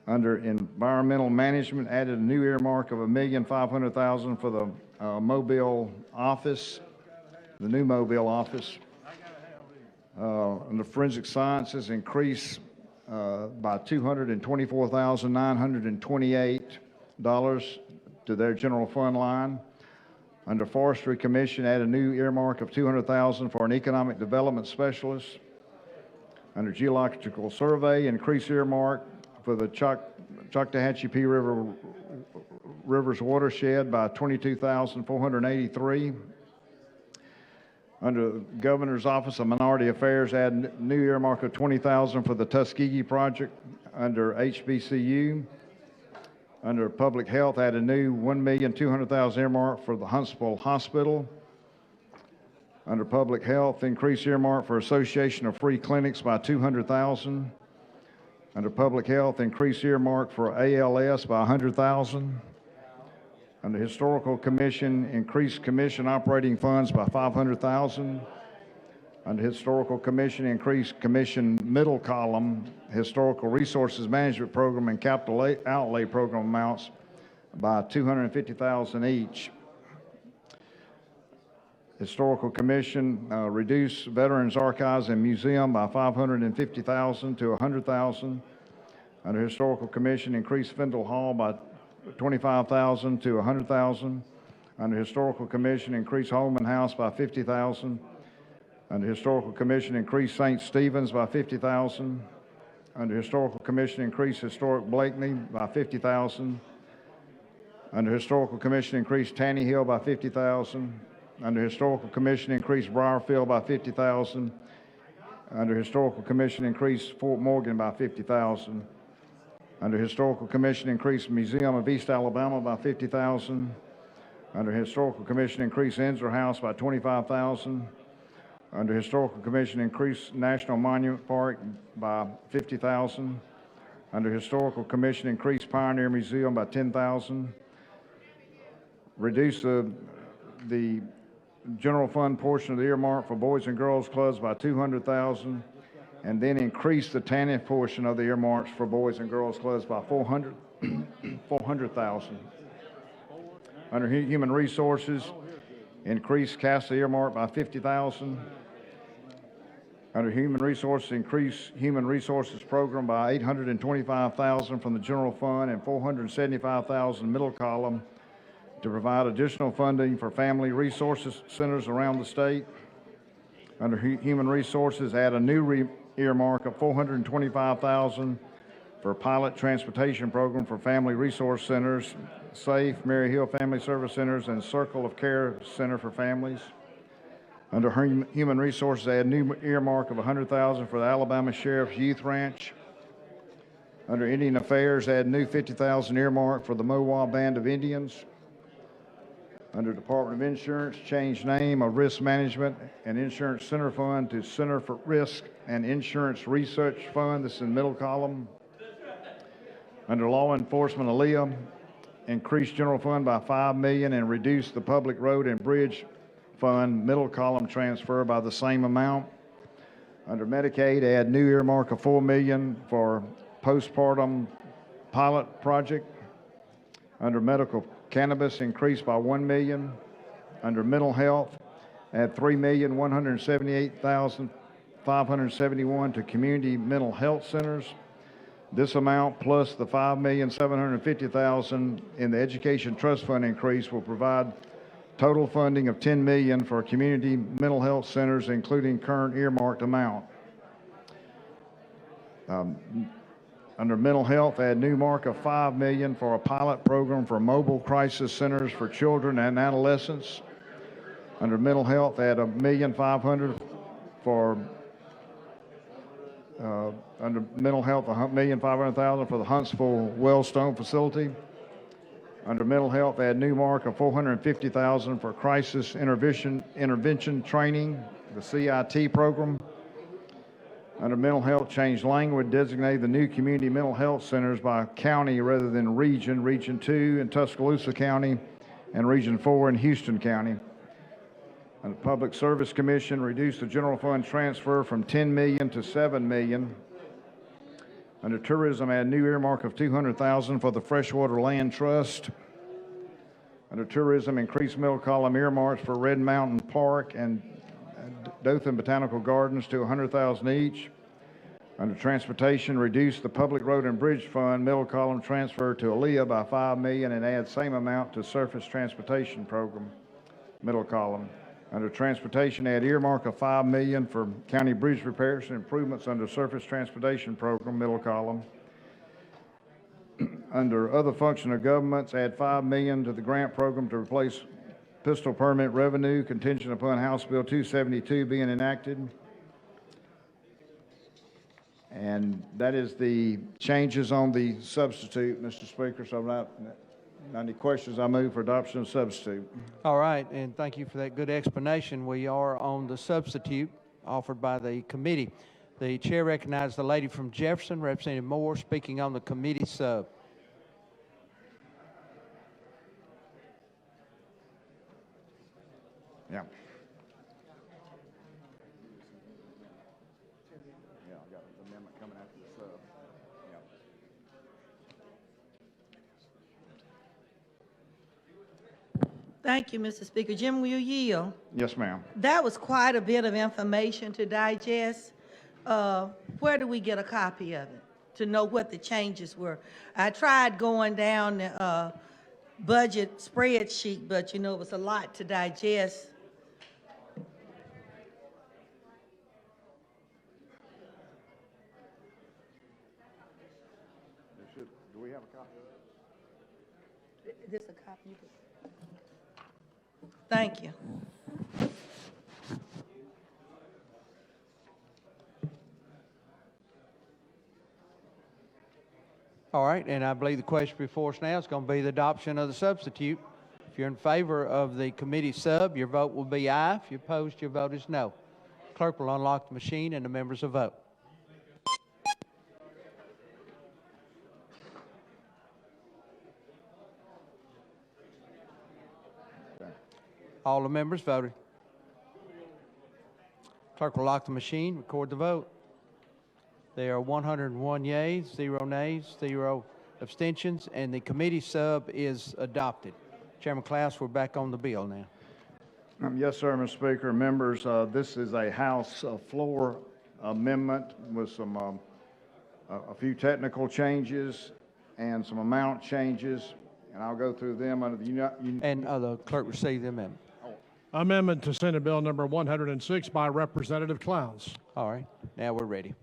Under Environmental Management, added a new earmark of $1,500,000 for the Mobile office, the new Mobile office. Under Forensic Sciences, increased by $224,928 to their general fund line. Under Forestry Commission, add a new earmark of $200,000 for an economic development specialist. Under Geological Survey, increase earmark for the Choctawhatchee River's watershed by $22,483. Under the Governor's Office of Minority Affairs, add new earmark of $20,000 for the Tuskegee project. Under HBCU, under Public Health, add a new $1,200,000 earmark for the Huntsville Hospital. Under Public Health, increase earmark for Association of Free Clinics by $200,000. Under Public Health, increase earmark for ALS by $100,000. Under Historical Commission, increase commission operating funds by $500,000. Under Historical Commission, increase commission middle column Historical Resources Management Program and Capital Outlay Program amounts by $250,000 each. Historical Commission, reduce Veterans Archives and Museum by $550,000 to $100,000. Under Historical Commission, increase Findle Hall by $25,000 to $100,000. Under Historical Commission, increase Holman House by $50,000. Under Historical Commission, increase St. Stephen's by $50,000. Under Historical Commission, increase Historic Blakeney by $50,000. Under Historical Commission, increase Tanny Hill by $50,000. Under Historical Commission, increase Briarfield by $50,000. Under Historical Commission, increase Fort Morgan by $50,000. Under Historical Commission, increase Museum of East Alabama by $50,000. Under Historical Commission, increase Ensor House by $25,000. Under Historical Commission, increase National Monument Park by $50,000. Under Historical Commission, increase Pioneer Museum by $10,000. Reduce the general fund portion of the earmark for Boys and Girls Clubs by $200,000, and then increase the TANF portion of the earmarks for Boys and Girls Clubs by $400,000. Under Human Resources, increase CASA earmark by $50,000. Under Human Resources, increase Human Resources Program by $825,000 from the general fund and $475,000 middle column to provide additional funding for family resources centers around the state. Under Human Resources, add a new earmark of $425,000 for a pilot transportation program for family resource centers, SAFE, Mary Hill Family Service Centers, and Circle of Care Center for Families. Under Human Resources, add new earmark of $100,000 for the Alabama Sheriff's Youth Ranch. Under Indian Affairs, add new $50,000 earmark for the Mowa Band of Indians. Under Department of Insurance, change name of Risk Management and Insurance Center Fund to Center for Risk and Insurance Research Fund. This is in the middle column. Under Law Enforcement, ALEA, increase general fund by $5 million and reduce the Public Road and Bridge Fund middle column transfer by the same amount. Under Medicaid, add new earmark of $4 million for postpartum pilot project. Under Medical Cannabis, increased by $1 million. Under Mental Health, add $3,178,571 to community mental health centers. This amount plus the $5,750,000 in the Education Trust Fund increase will provide total funding of $10 million for community mental health centers, including current earmarked amount. Under Mental Health, add new mark of $5 million for a pilot program for mobile crisis centers for children and adolescents. Under Mental Health, add $1,500,000 for Under mental health, $1,500,000 for the Huntsville Wellstone facility. Under mental health, add new mark of $450,000 for crisis intervention training, the CIT program. Under mental health, change language, designate the new community mental health centers by county rather than region, Region 2 in Tuscaloosa County and Region 4 in Houston County. Under Public Service Commission, reduce the general fund transfer from $10 million to $7 million. Under tourism, add new earmark of $200,000 for the Freshwater Land Trust. Under tourism, increase middle column earmarks for Red Mountain Park and Dothan Botanical Gardens to $100,000 each. Under transportation, reduce the Public Road and Bridge Fund middle column transfer to Aaliyah by $5 million and add same amount to Surface Transportation Program middle column. Under transportation, add earmark of $5 million for county bridge repairs and improvements under Surface Transportation Program middle column. Under other function of governments, add $5 million to the grant program to replace pistol permit revenue contingent upon House Bill 272 being enacted. And that is the changes on the substitute, Mr. Speaker. So not any questions, I move for adoption of substitute. All right, and thank you for that good explanation. We are on the substitute offered by the committee. The chair recognizes the lady from Jefferson, Representative Moore, speaking on the committee sub. Yeah. Yeah, I got an amendment coming after the sub. Yeah. Thank you, Mr. Speaker. Jim, will you yield? Yes, ma'am. That was quite a bit of information to digest. Where do we get a copy of it to know what the changes were? I tried going down the budget spreadsheet, but you know, it was a lot to digest. Do we have a copy? Is this a copy? Thank you. All right, and I believe the question before us now is going to be the adoption of the substitute. If you're in favor of the committee sub, your vote will be aye. If you're opposed, your vote is no. Clerk will unlock the machine and the members will vote. All the members voted. Clerk will lock the machine, record the vote. There are 101 yeas, 0 nays, 0 abstentions, and the committee sub is adopted. Chairman Klaus, we're back on the bill now. Yes, sir, Mr. Speaker. Members, this is a House floor amendment with some a few technical changes and some amount changes, and I'll go through them under the And the clerk received the amendment. Amendment to Senate Bill number 106 by Representative Klaus. All right, now we're ready.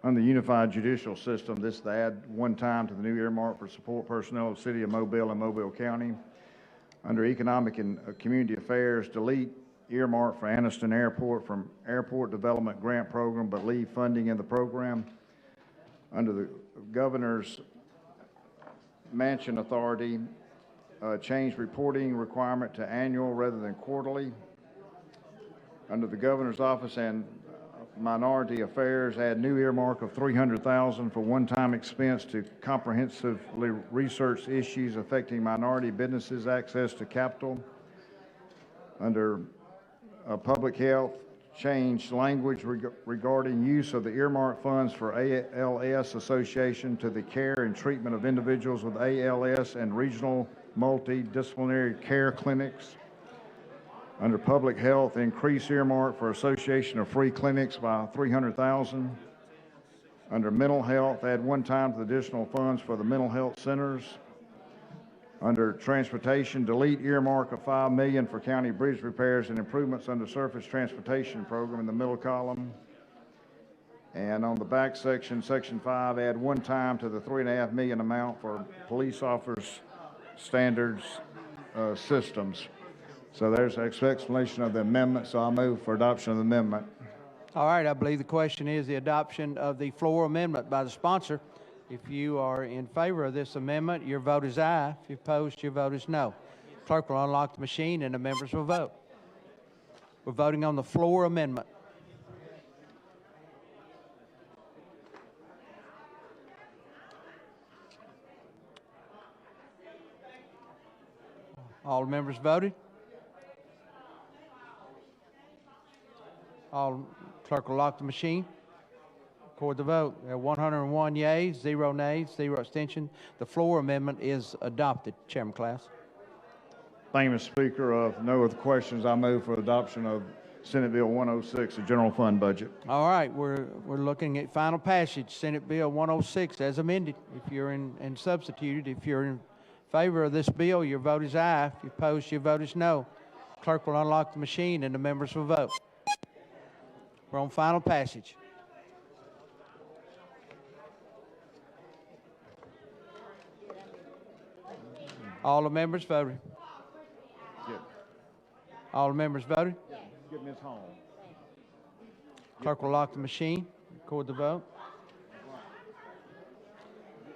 On the unified judicial system, this is to add one time to the new earmark for support personnel of the City of Mobile and Mobile County. Under economic and community affairs, delete earmark for Anniston Airport from Airport Development Grant Program, but leave funding in the program. Under the Governor's Mansion Authority, change reporting requirement to annual rather than quarterly. Under the Governor's Office and Minority Affairs, add new earmark of $300,000 for one-time expense to comprehensively research issues affecting minority businesses' access to capital. Under public health, change language regarding use of the earmark funds for ALS Association to the care and treatment of individuals with ALS and regional multidisciplinary care clinics. Under public health, increase earmark for Association of Free Clinics by $300,000. Under mental health, add one time to the additional funds for the mental health centers. Under transportation, delete earmark of $5 million for county bridge repairs and improvements under Surface Transportation Program in the middle column. And on the back section, Section 5, add one time to the $3.5 million amount for police officers' standards systems. So there's an explanation of the amendment, so I'll move for adoption of the amendment. All right, I believe the question is the adoption of the floor amendment by the sponsor. If you are in favor of this amendment, your vote is aye. If you're opposed, your vote is no. Clerk will unlock the machine and the members will vote. We're voting on the floor amendment. All members voted? All clerk will lock the machine. Record the vote. There are 101 yeas, 0 nays, 0 abstention. The floor amendment is adopted. Chairman Klaus. Thank you, Mr. Speaker. No other questions. I move for adoption of Senate Bill 106, the general fund budget. All right, we're looking at final passage, Senate Bill 106 as amended. If you're and substituted, if you're in favor of this bill, your vote is aye. If you're opposed, your vote is no. Clerk will unlock the machine and the members will vote. We're on final passage. All the members voted. All the members voted. Get Ms. Hall. Clerk will lock the machine. Record the vote.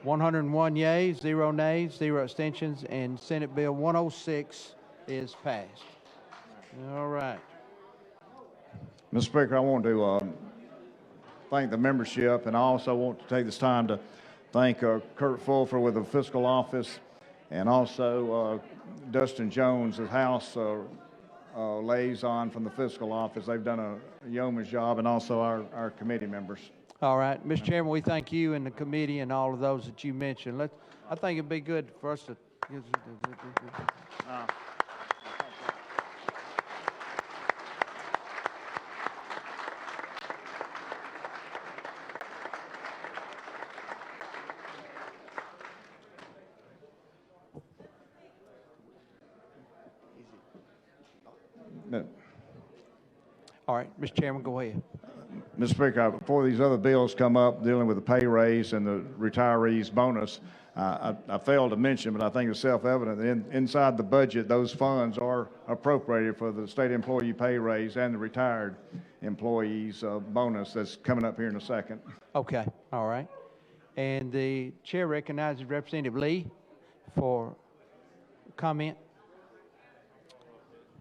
101 yeas, 0 nays, 0 abstentions, and Senate Bill 106 is passed. All right. Mr. Speaker, I want to thank the membership, and I also want to take this time to thank Kurt Fulfer with the Fiscal Office, and also Dustin Jones, the House liaison from the Fiscal Office. They've done a yeoman's job, and also our committee members. All right, Mr. Chairman, we thank you and the committee and all of those that you mentioned. I think it'd be good for us to. No. All right, Mr. Chairman, go ahead. Mr. Speaker, before these other bills come up dealing with the pay raise and the retirees bonus, I failed to mention, but I think it's self-evident that inside the budget, those funds are appropriated for the state employee pay raise and the retired employees bonus that's coming up here in a second. Okay, all right. And the chair recognizes Representative Lee for comment.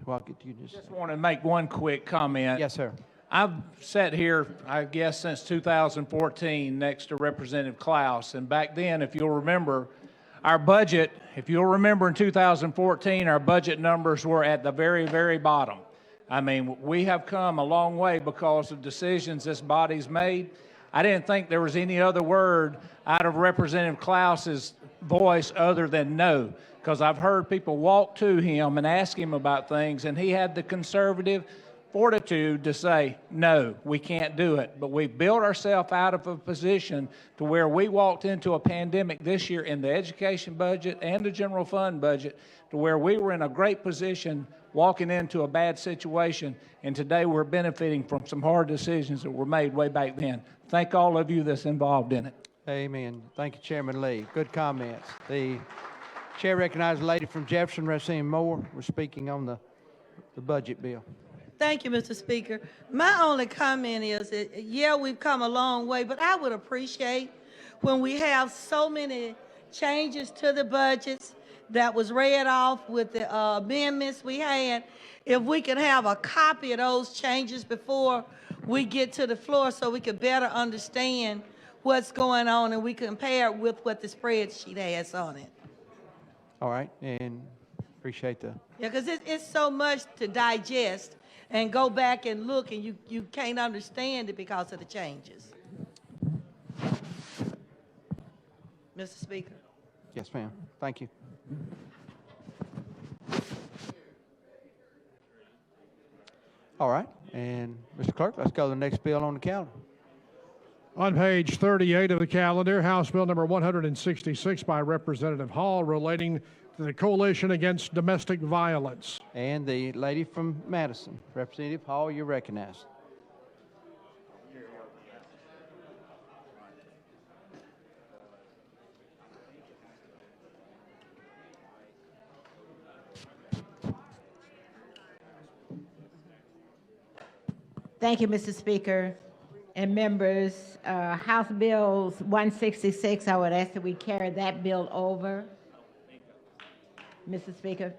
Well, I'll get to you in just a Just second. want to make one quick comment. Yes, sir. I've sat here, I guess, since 2014 next to Representative Klaus. And back then, if you'll remember, our budget, if you'll remember in 2014, our budget numbers were at the very, very bottom. I mean, we have come a long way because of decisions this body's made. I didn't think there was any other word out of Representative Klaus's voice other than no, because I've heard people walk to him and ask him about things, and he had the conservative fortitude to say, no, we can't do it. But we built ourselves out of a position to where we walked into a pandemic this year in the education budget and the general fund budget to where we were in a great position walking into a bad situation, and today we're benefiting from some hard decisions that were made way back then. Thank all of you that's involved in it. Amen. Thank you, Chairman Lee. Good comments. The chair recognizes the lady from Jefferson, Representative Moore. We're speaking on the budget bill. Thank you, Mr. Speaker. My only comment is, yeah, we've come a long way, but I would appreciate when we have so many changes to the budgets that was read off with the amendments we had, if we could have a copy of those changes before we get to the floor so we could better understand what's going on and we compare it with what the spreadsheet has on it. All right, and appreciate the. Yeah, because it's so much to digest and go back and look, and you can't understand it because of the changes. Mr. Speaker. Yes, ma'am. Thank you. All right, and Mr. Clerk, let's go to the next bill on the calendar. On page 38 of the calendar, House Bill number 166 by Representative Hall relating to the Coalition Against Domestic Violence. And the lady from Madison, Representative Hall, you're recognized. Thank you, Mr. Speaker and members. House Bills 166, I would ask that we carry that bill over. Mr. Speaker.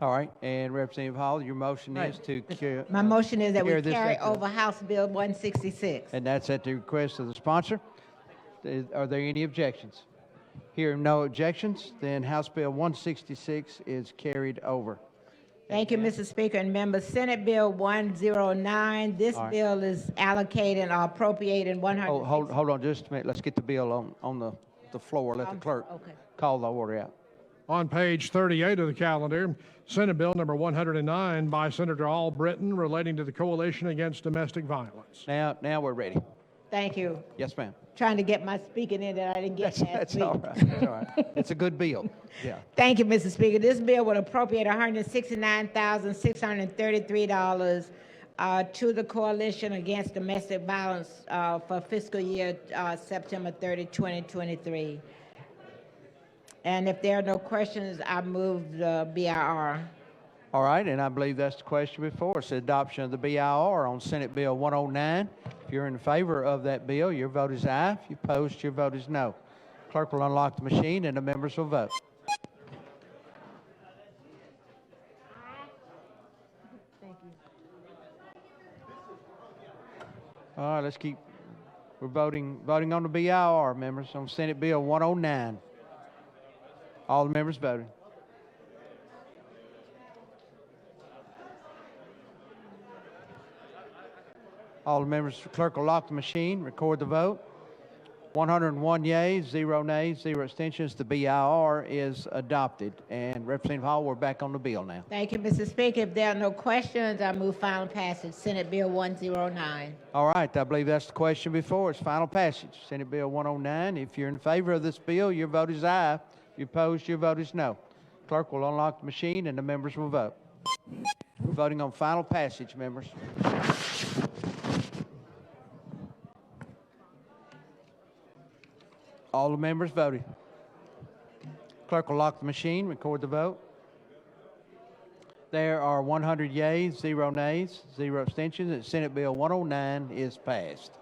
All right, and Representative Hall, your motion is to My motion is that we carry this carry at the- over House Bill 166. and that's at the request of the sponsor. Are there any objections? Hearing no objections, then House Bill 166 is carried over. Thank you, Mr. Speaker and members. Senate Bill 109, this All right. bill is allocating or appropriating 100. Hold on just a minute. Let's get the bill on the floor. Let the clerk Okay. call the order out. On page 38 of the calendar, Senate Bill number 109 by Senator Albritton relating to the Coalition Against Domestic Violence. Now we're ready. Thank you. Yes, ma'am. Trying to get my speaking in that I didn't get last That's week. all right. That's all right. It's a good bill. Yeah. Thank you, Mr. Speaker. This bill would appropriate $169,633 to the Coalition Against Domestic Violence for fiscal year September 30, 2023. And if there are no questions, I move the BIR. All right, and I believe that's the question before us, the adoption of the BIR on Senate Bill 109. If you're in favor of that bill, your vote is aye. If you oppose, your vote is no. Clerk will unlock the machine and the members will vote. All right, let's keep, we're voting on the BIR, members, on Senate Bill 109. All the members voting. All the members, clerk will lock the machine, record the vote. 101 yeas, 0 nays, 0 abstentions. The BIR is adopted. And Representative Hall, we're back on the bill now. Thank you, Mr. Speaker. If there are no questions, I move final passage, Senate Bill 109. All right, I believe that's the question before us. Final passage, Senate Bill 109. If you're in favor of this bill, your vote is aye. If you oppose, your vote is no. Clerk will unlock the machine and the members will vote. We're voting on final passage, members. All the members voted. Clerk will lock the machine, record the vote. There are 100 yeas, 0 nays, 0 abstentions, and Senate Bill 109 is passed.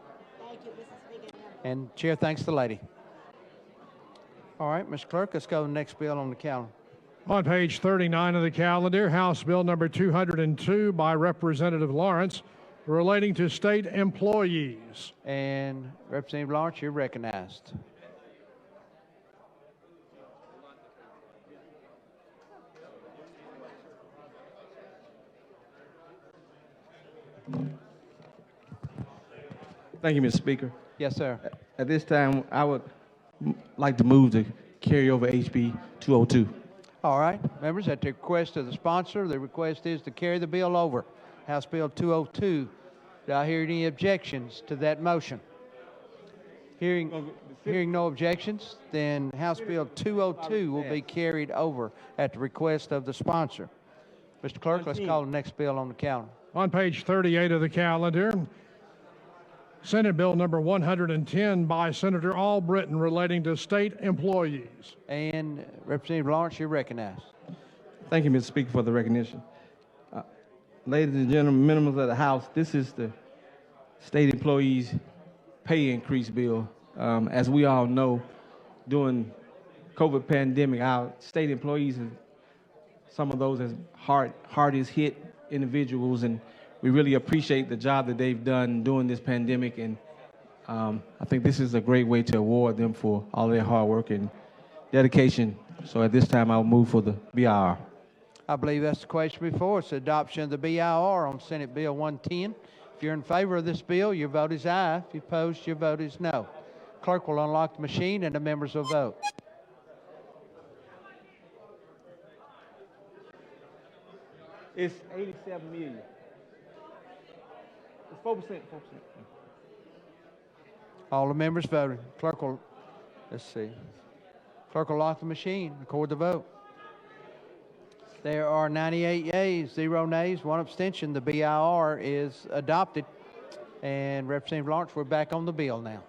Thank you, Mr. Speaker. And Chair thanks the lady. All right, Mr. Clerk, let's go to the next bill on the calendar. On page 39 of the calendar, House Bill number 202 by Representative Lawrence relating to state employees. And Representative Lawrence, you're recognized. Thank you, Mr. Speaker. Yes, sir. At this time, I would like to move to carry over HB 202. All right, members, at the request of the sponsor, the request is to carry the bill over. House Bill 202. Do I hear any objections to that motion? Hearing no objections, then House Bill 202 will be carried over at the request of the sponsor. Mr. Clerk, let's call the next bill on the calendar. On page 38 of the calendar, Senate Bill number 110 by Senator Albritton relating to state employees. And Representative Lawrence, you're recognized. Thank you, Mr. Speaker, for the recognition. Ladies and gentlemen, members of the House, this is the state employees pay increase bill. As we all know, during COVID pandemic, our state employees, some of those as hardest hit individuals, and we really appreciate the job that they've done during this pandemic, and I think this is a great way to award them for all their hard work and dedication. So at this time, I'll move for the BIR. I believe that's the question before us, adoption of the BIR on Senate Bill 110. If you're in favor of this bill, your vote is aye. If you oppose, your vote is no. Clerk will unlock the machine and the members will vote. It's 87 million. It's 4%. All the members voted. Clerk will, let's see. Clerk will lock the machine, record the vote. There are 98 yeas, 0 nays, 1 abstention. The BIR is adopted. And Representative Lawrence, we're back on the bill now.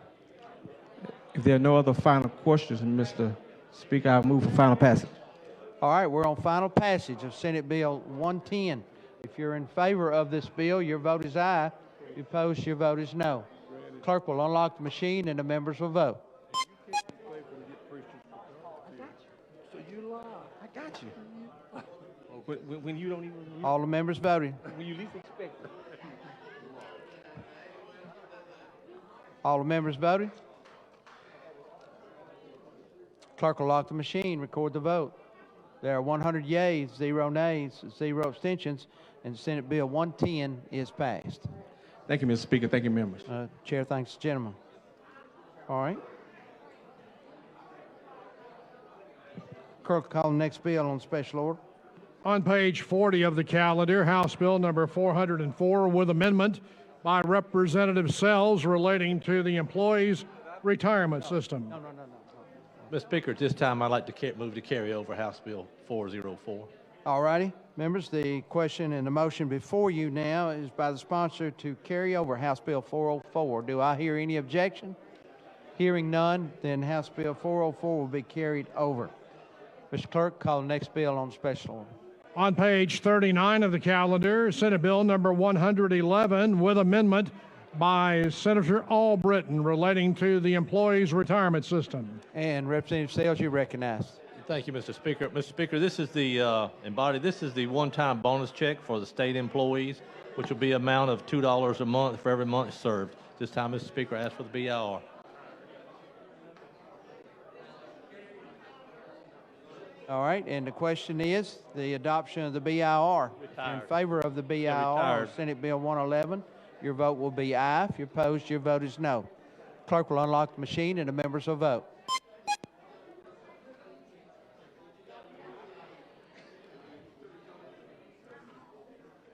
If there are no other final questions, Mr. Speaker, I'll move for final passage. All right, we're on final passage of Senate Bill 110. If you're in favor of this bill, your vote is aye. If you oppose, your vote is no. Clerk will unlock the machine and the members will vote. So you lie. I got you. When you don't even. All the members voting. When you least expect it. All the members voting. Clerk will lock the machine, record the vote. There are 100 yeas, 0 nays, 0 abstentions, and Senate Bill 110 is passed. Thank you, Mr. Speaker. Thank you, members. Chair thanks the gentleman. All right. Clerk will call the next bill on special order. On page 40 of the calendar, House Bill number 404 with amendment by Representative Sells relating to the employees' retirement system. Mr. Speaker, at this time, I'd like to move to carry over House Bill 404. All righty. Members, the question and the motion before you now is by the sponsor to carry over House Bill 404. Do I hear any objection? Hearing none, then House Bill 404 will be carried over. Mr. Clerk, call the next bill on special order. On page 39 of the calendar, Senate Bill number 111 with amendment by Senator Albritton relating to the employees' retirement system. And Representative Sells, you recognized. Thank you, Mr. Speaker. Mr. Speaker, this is the this is the one-time bonus check for the state employees, which will be an amount of $2 a month for every month served. This time, Mr. Speaker, I ask for the BIR. All right, and the question is the adoption of the BIR. If you're in favor of the BIR on Senate Bill 111, your vote will be aye. If you're opposed, your vote is no. Clerk will unlock the machine and the members will vote.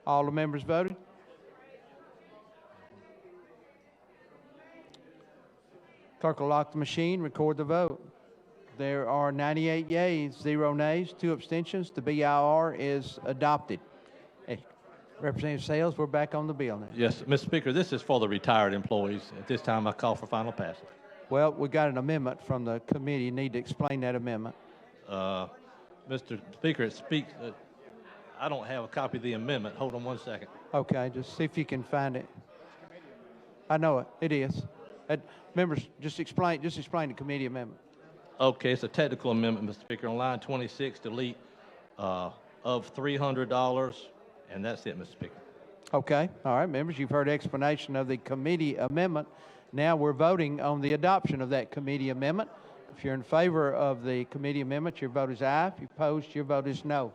All the members voted? Clerk will lock the machine, record the vote. There are 98 yeas, 0 nays, 2 abstentions. The BIR is adopted. Hey, Representative Sells, we're back on the bill now. Yes, Mr. Speaker, this is for the retired employees. At this time, I call for final passage. Well, we got an amendment from the committee. You need to explain that amendment. Mr. Speaker, it speaks. I don't have a copy of the amendment. Hold on one second. Okay, just see if you can find it. I know it. It is. Members, just explain the committee amendment. Okay, it's a technical amendment, Mr. Speaker. On line 26, delete of $300, and that's it, Mr. Speaker. Okay, all right, members, you've heard explanation of the committee amendment. Now we're voting on the adoption of that committee amendment. If you're in favor of the committee amendment, your vote is aye. If you're opposed, your vote is no.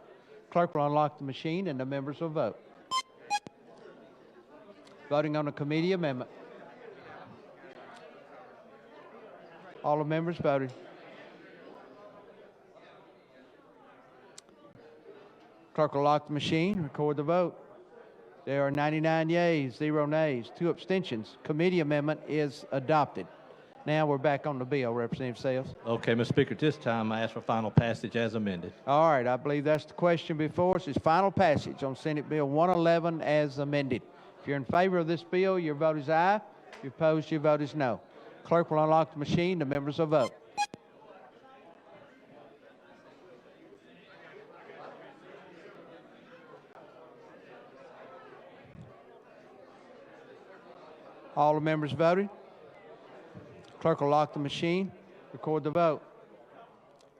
Clerk will unlock the machine and the members will vote. Voting on the committee amendment. All the members voted. Clerk will lock the machine, record the vote. There are 99 yeas, 0 nays, 2 abstentions. Committee amendment is adopted. Now we're back on the bill, Representative Sells. Okay, Mr. Speaker, at this time, I ask for final passage as amended. All right, I believe that's the question before us is final passage on Senate Bill 111 as amended. If you're in favor of this bill, your vote is aye. If you're opposed, your vote is no. Clerk will unlock the machine. The members will vote. All the members voted. Clerk will lock the machine. Record the vote.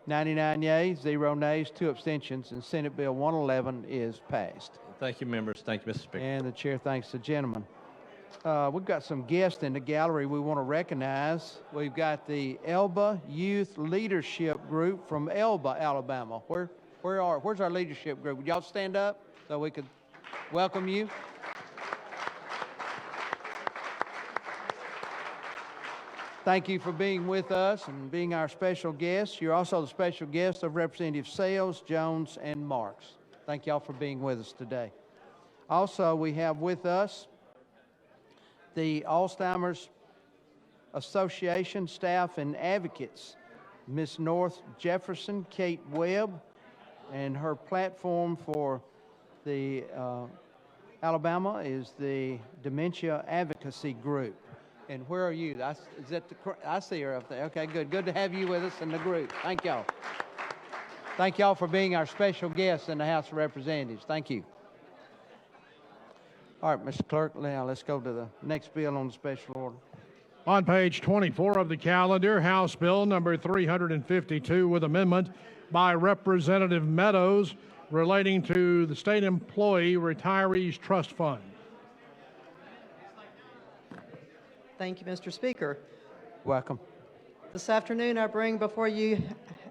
99 yeas, 0 nays, 2 abstentions, and Senate Bill 111 is passed. Thank you, members. Thank you, Mr. Speaker. And the chair thanks the gentleman. We've got some guests in the gallery we want to recognize. We've got the Elba Youth Leadership Group from Elba, Alabama. Where's our leadership group? Would y'all stand up so we could welcome you? Thank you for being with us and being our special guests. You're also the special guest of Representative Sells, Jones, and Marks. Thank y'all for being with us today. Also, we have with us the Alzheimer's Association staff and advocates, Ms. North Jefferson, Kate Webb, and her platform for the Alabama is the Dementia Advocacy Group. And where are you? I see her up there. Okay, good. Good to have you with us in the group. Thank y'all. Thank y'all for being our special guests in the House of Representatives. Thank you. All right, Mr. Clerk, now let's go to the next bill on the special order. On page 24 of the calendar, House Bill number 352 with amendment by Representative Meadows relating to the State Employee Retirees Trust Fund. Thank you, Mr. Speaker. Welcome. This afternoon, I bring before you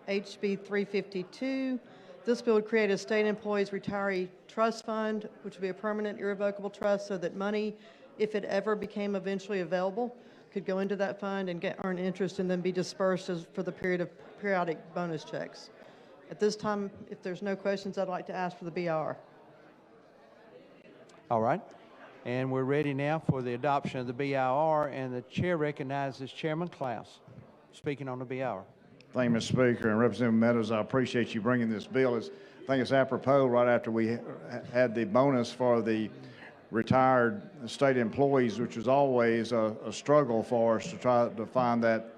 HB 352. This bill would create a State Employees Retiree Trust Fund, which would be a permanent irrevocable trust so that money, if it ever became eventually available, could go into that fund and earn interest and then be dispersed for the period of periodic bonus checks. At this time, if there's no questions, I'd like to ask for the BR. All right. And we're ready now for the adoption of the BIR, and the chair recognizes Chairman Klaus speaking on the BIR. Thank you, Mr. Speaker. And Representative Meadows, I appreciate you bringing this bill. I think it's apropos right after we had the bonus for the retired state employees, which was always a struggle for us to try to find that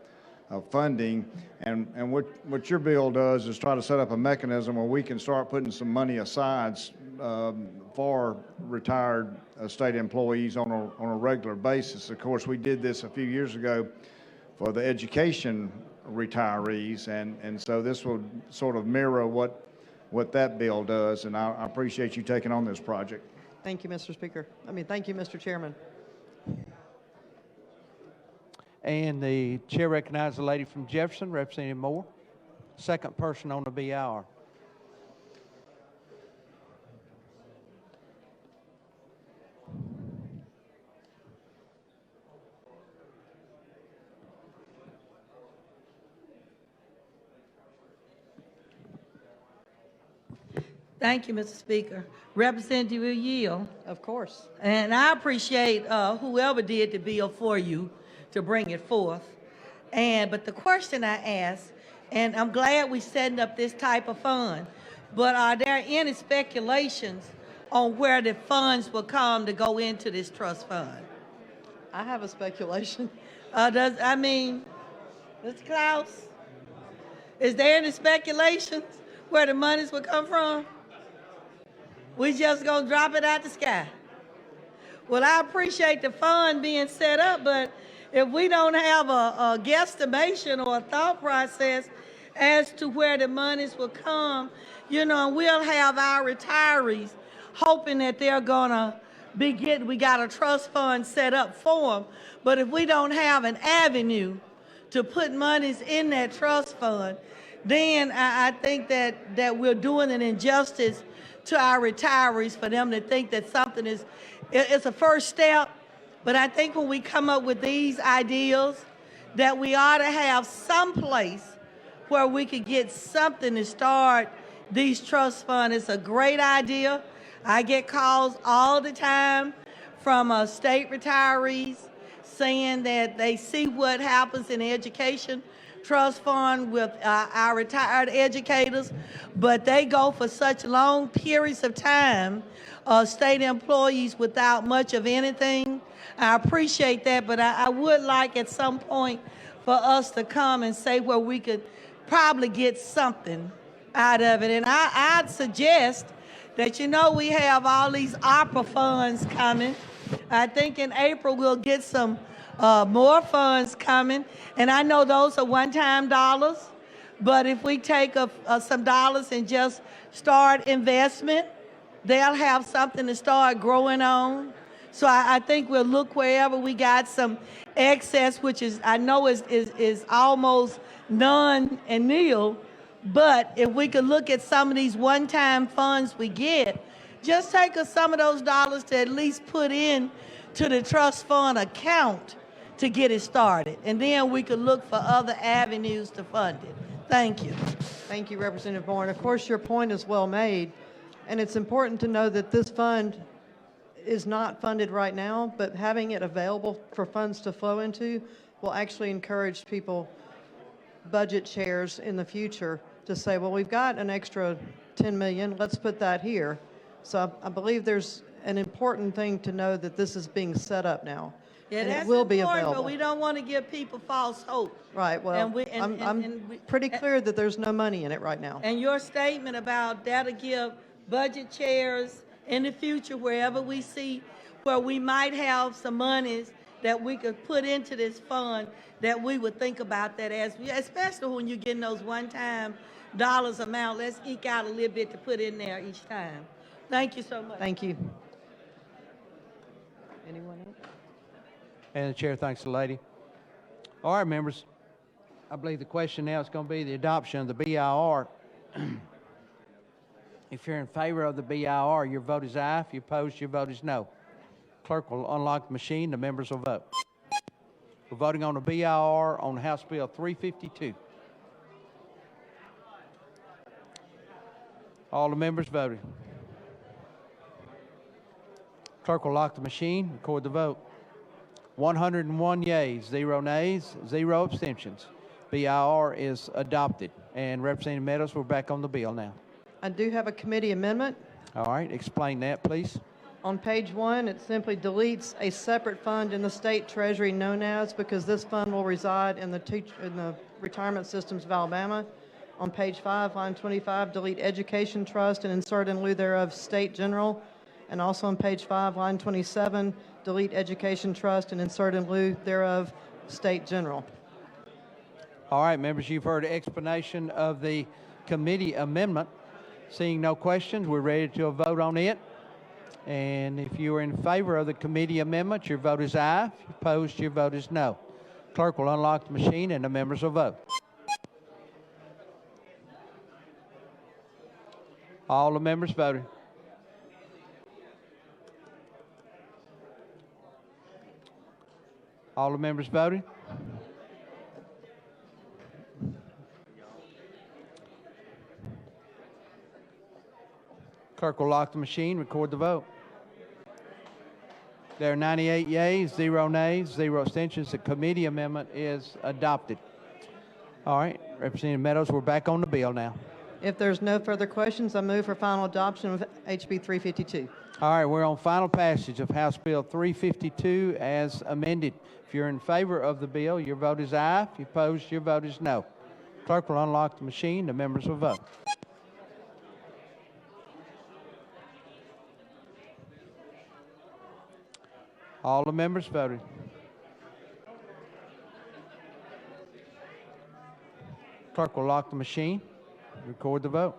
funding. And what your bill does is try to set up a mechanism where we can start putting some money aside for retired state employees on a regular basis. Of course, we did this a few years ago for the education retirees, and so this will sort of mirror what that bill does, and I appreciate you taking on this project. Thank you, Mr. Speaker. Thank you, Mr. Chairman. And the chair recognizes the lady from Jefferson, Representative Moore, second person on the BIR. Thank you, Mr. Speaker. Representative Yield. Of course. And I appreciate whoever did the bill for you to bring it forth. But the question I ask, and I'm glad we're setting up this type of fund, but are there any speculations on where the funds will come to go into this trust fund? I have a speculation. Mr. Klaus, is there any speculations where the monies will come from? We just gonna drop it out the sky? Well, I appreciate the fund being set up, but if we don't have a guesstimation or a thought process as to where the monies will come, we'll have our retirees hoping that they're gonna we got a trust fund set up for them. But if we don't have an avenue to put monies in that trust fund, then I think that we're doing an injustice to our retirees for them to think that something it's a first step. But I think when we come up with these ideas, that we ought to have some place where we could get something to start these trust funds. It's a great idea. I get calls all the time from state retirees saying that they see what happens in the education trust fund with our retired educators, but they go for such long periods of time, state employees without much of anything. I appreciate that, but I would like at some point for us to come and say where we could probably get something out of it. And I'd suggest that, we have all these ARPA funds coming. I think in April we'll get some more funds coming, and I know those are one-time dollars, but if we take some dollars and just start investment, they'll have something to start growing on. So I think we'll look wherever we got some excess, which I know is almost none and nil, but if we could look at some of these one-time funds we get, just take some of those dollars to at least put in to the trust fund account to get it started. And then we could look for other avenues to fund it. Thank you. Thank you, Representative Moore. And of course, your point is well made. And it's important to know that this fund is not funded right now, but having it available for funds to flow into will actually encourage people, budget chairs in the future, to say, well, we've got an extra $10 million, let's put that here. So I believe there's an important thing to know that this is being set up now. Yeah, and it that's will be important, but available. we don't want to give people false hope. Right, well, And we- and- I'm and we- pretty clear that there's no money in it right now. And your statement about that'll give budget chairs in the future, wherever we see where we might have some monies that we could put into this fund, that we would think about that especially when you're getting those one-time dollars amount, let's eke out a little bit to put in there each time. Thank you so much. Thank you. Anyone else? And the chair thanks the lady. All right, members. I believe the question now is going to be the adoption of the BIR. If you're in favor of the BIR, your vote is aye. If you're opposed, your vote is no. Clerk will unlock the machine. The members will vote. We're voting on the BIR on House Bill 352. All the members voted. Clerk will lock the machine, record the vote. 101 yeas, 0 nays, 0 abstentions. BIR is adopted. And Representative Meadows, we're back on the bill now. I do have a committee amendment. All right, explain that, please. On page 1, it simply deletes a separate fund in the state treasury known as, because this fund will reside in the retirement systems of Alabama. On page 5, line 25, delete education trust and insert in lieu thereof state general. And also on page 5, line 27, delete education trust and insert in lieu thereof state general. All right, members, you've heard an explanation of the committee amendment. Seeing no questions, we're ready to vote on it. And if you are in favor of the committee amendment, your vote is aye. If you're opposed, your vote is no. Clerk will unlock the machine and the members will vote. All the members voted. All the members voted. Clerk will lock the machine, record the vote. There are 98 yeas, 0 nays, 0 abstentions. The committee amendment is adopted. All right, Representative Meadows, we're back on the bill now. If there's no further questions, I move for final adoption of HB 352. All right, we're on final passage of House Bill 352 as amended. If you're in favor of the bill, your vote is aye. If you're opposed, your vote is no. Clerk will unlock the machine. The members will vote. All the members voted. Clerk will lock the machine. Record the vote.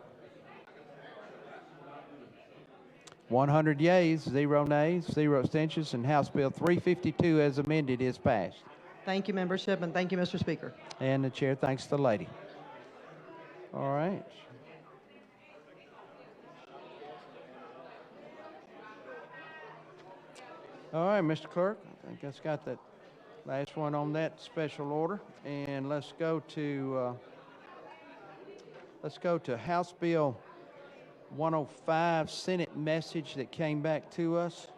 100 yeas, 0 nays, 0 abstentions, and House Bill 352 as amended is passed. Thank you, membership, and thank you, Mr. Speaker. And the chair thanks the lady. All right. All right, Mr. Clerk, I think that's got that last one on that special order. And let's go to House Bill 105, Senate message that came back to us.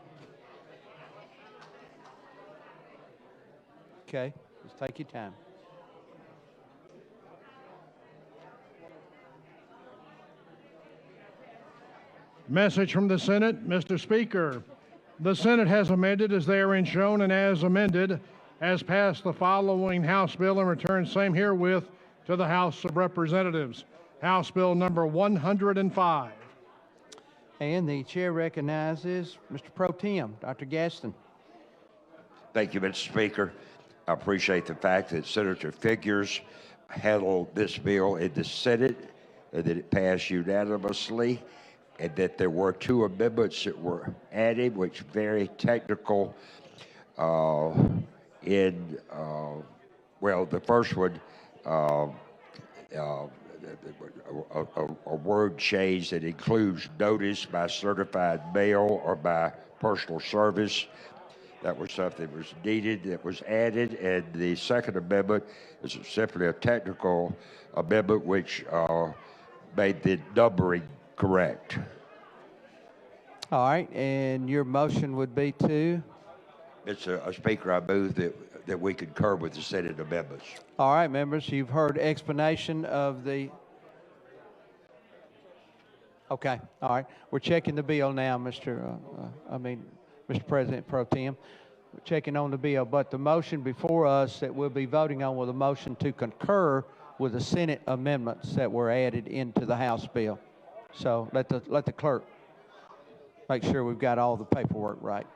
Okay, just take your time. Message from the Senate. Mr. Speaker, the Senate has amended as therein shown and as amended has passed the following House bill and returned same herewith to the House of Representatives. House Bill number 105. And the chair recognizes Mr. Pro Tem, Dr. Gaston. Thank you, Mr. Speaker. I appreciate the fact that Senator Figures handled this bill in the Senate and that it passed unanimously, and that there were 2 amendments that were added, which very technical well, the first one, a word change that includes notice by certified mail or by personal service. That was something that was needed, that was added. And the second amendment is simply a technical amendment which made the numbering correct. All right, and your motion would be to? Mr. Speaker, I move that we concur with the Senate amendments. All right, members, you've heard explanation of the... Okay, all right. We're checking the bill now, Mr. President Pro Tem. checking on the bill, but the motion before us that we'll be voting on was a motion to concur with the Senate amendments that were added into the House bill. So let the clerk make sure we've got all the paperwork right.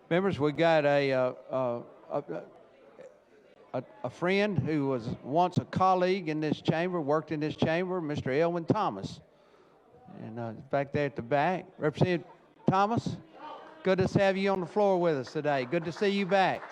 Members, we got a friend who was once a colleague in this chamber, worked in this chamber, Mr. Elwin Thomas. And back there at the back, Representative Thomas, good to have you on the floor with us today. Good to see you back.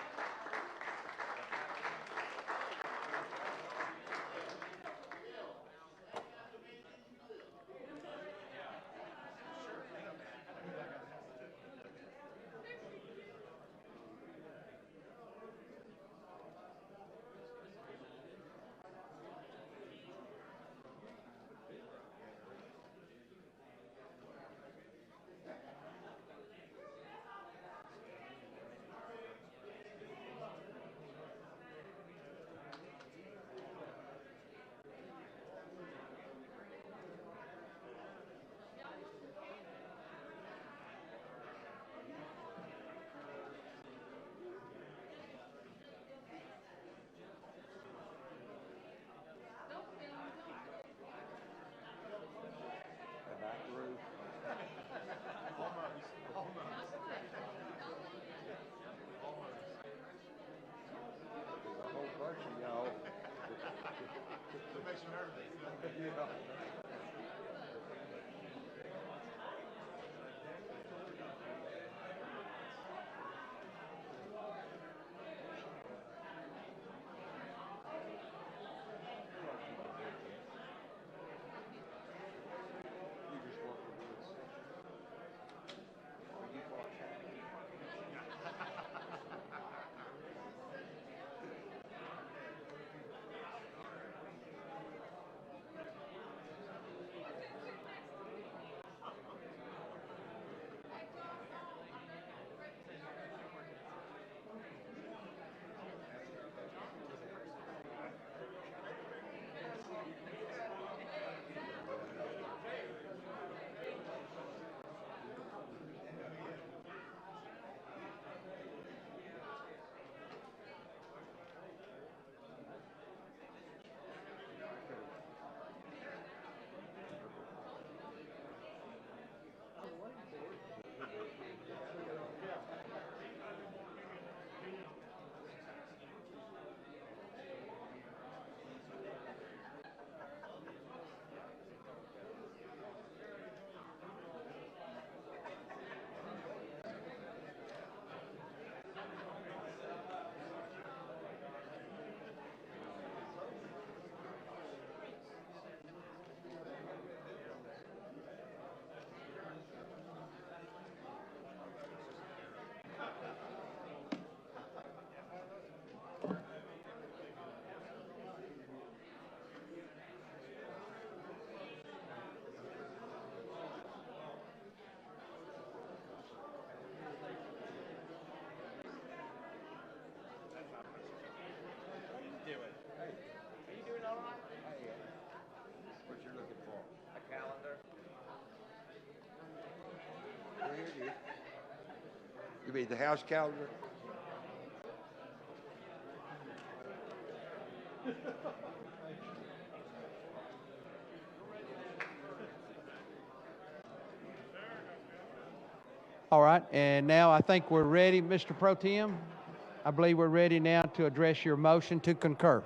You mean the House calendar? All right, and now I think we're ready, Mr. Pro Tem. I believe we're ready now to address your motion to concur.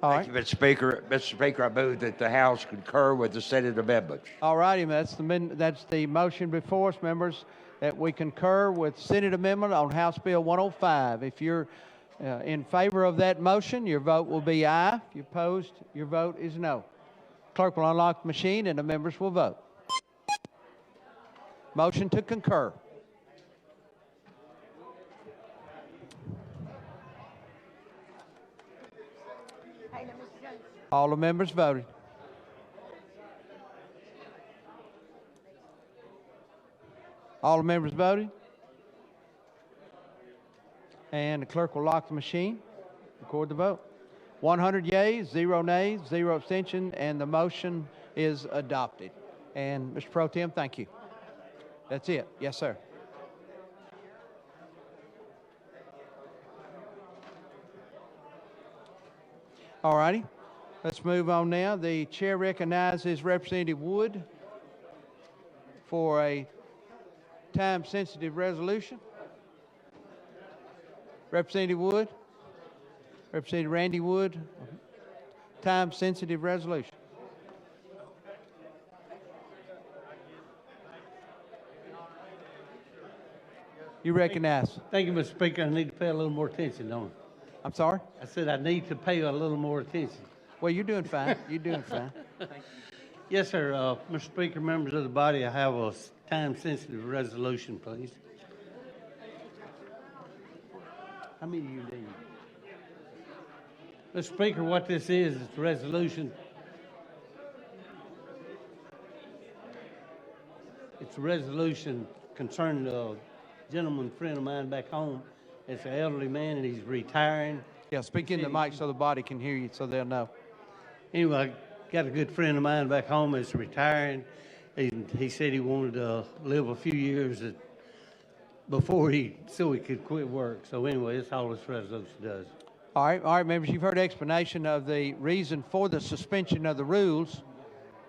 All right. Thank you, Mr. Speaker. Mr. Speaker, I move that the House concur with the Senate amendments. All righty, that's the motion before us, members, that we concur with Senate amendment on House Bill 105. If you're in favor of that motion, your vote will be aye. If you're opposed, your vote is no. Clerk will unlock the machine and the members will vote. Motion to concur. All the members voted. All the members voted. And the clerk will lock the machine, record the vote. 100 yeas, 0 nays, 0 abstention, and the motion is adopted. And Mr. Pro Tem, thank you. That's it. Yes, sir. All righty. Let's move on now. The chair recognizes Representative Wood for a time-sensitive resolution. Representative Wood. Representative Randy Wood. Time-sensitive resolution. You recognize. Thank you, Mr. Speaker. I need to pay a little more attention, don't I? I'm sorry? I said I need to pay a little more attention. Well, you're doing fine. You're doing fine. Yes, sir. Mr. Speaker, members of the body, I have a time-sensitive resolution, please. How many do you need? Mr. Speaker, what this is a resolution. It's a resolution concerning a gentleman friend of mine back home. It's an elderly man, and he's retiring. Yeah, speak in the mic so the body can hear you so they'll know. Anyway, I got a good friend of mine back home that's retiring. He said he wanted to live a few years before so he could quit work. So anyway, that's all this resolution does. All right, members, you've heard explanation of the reason for the suspension of the rules.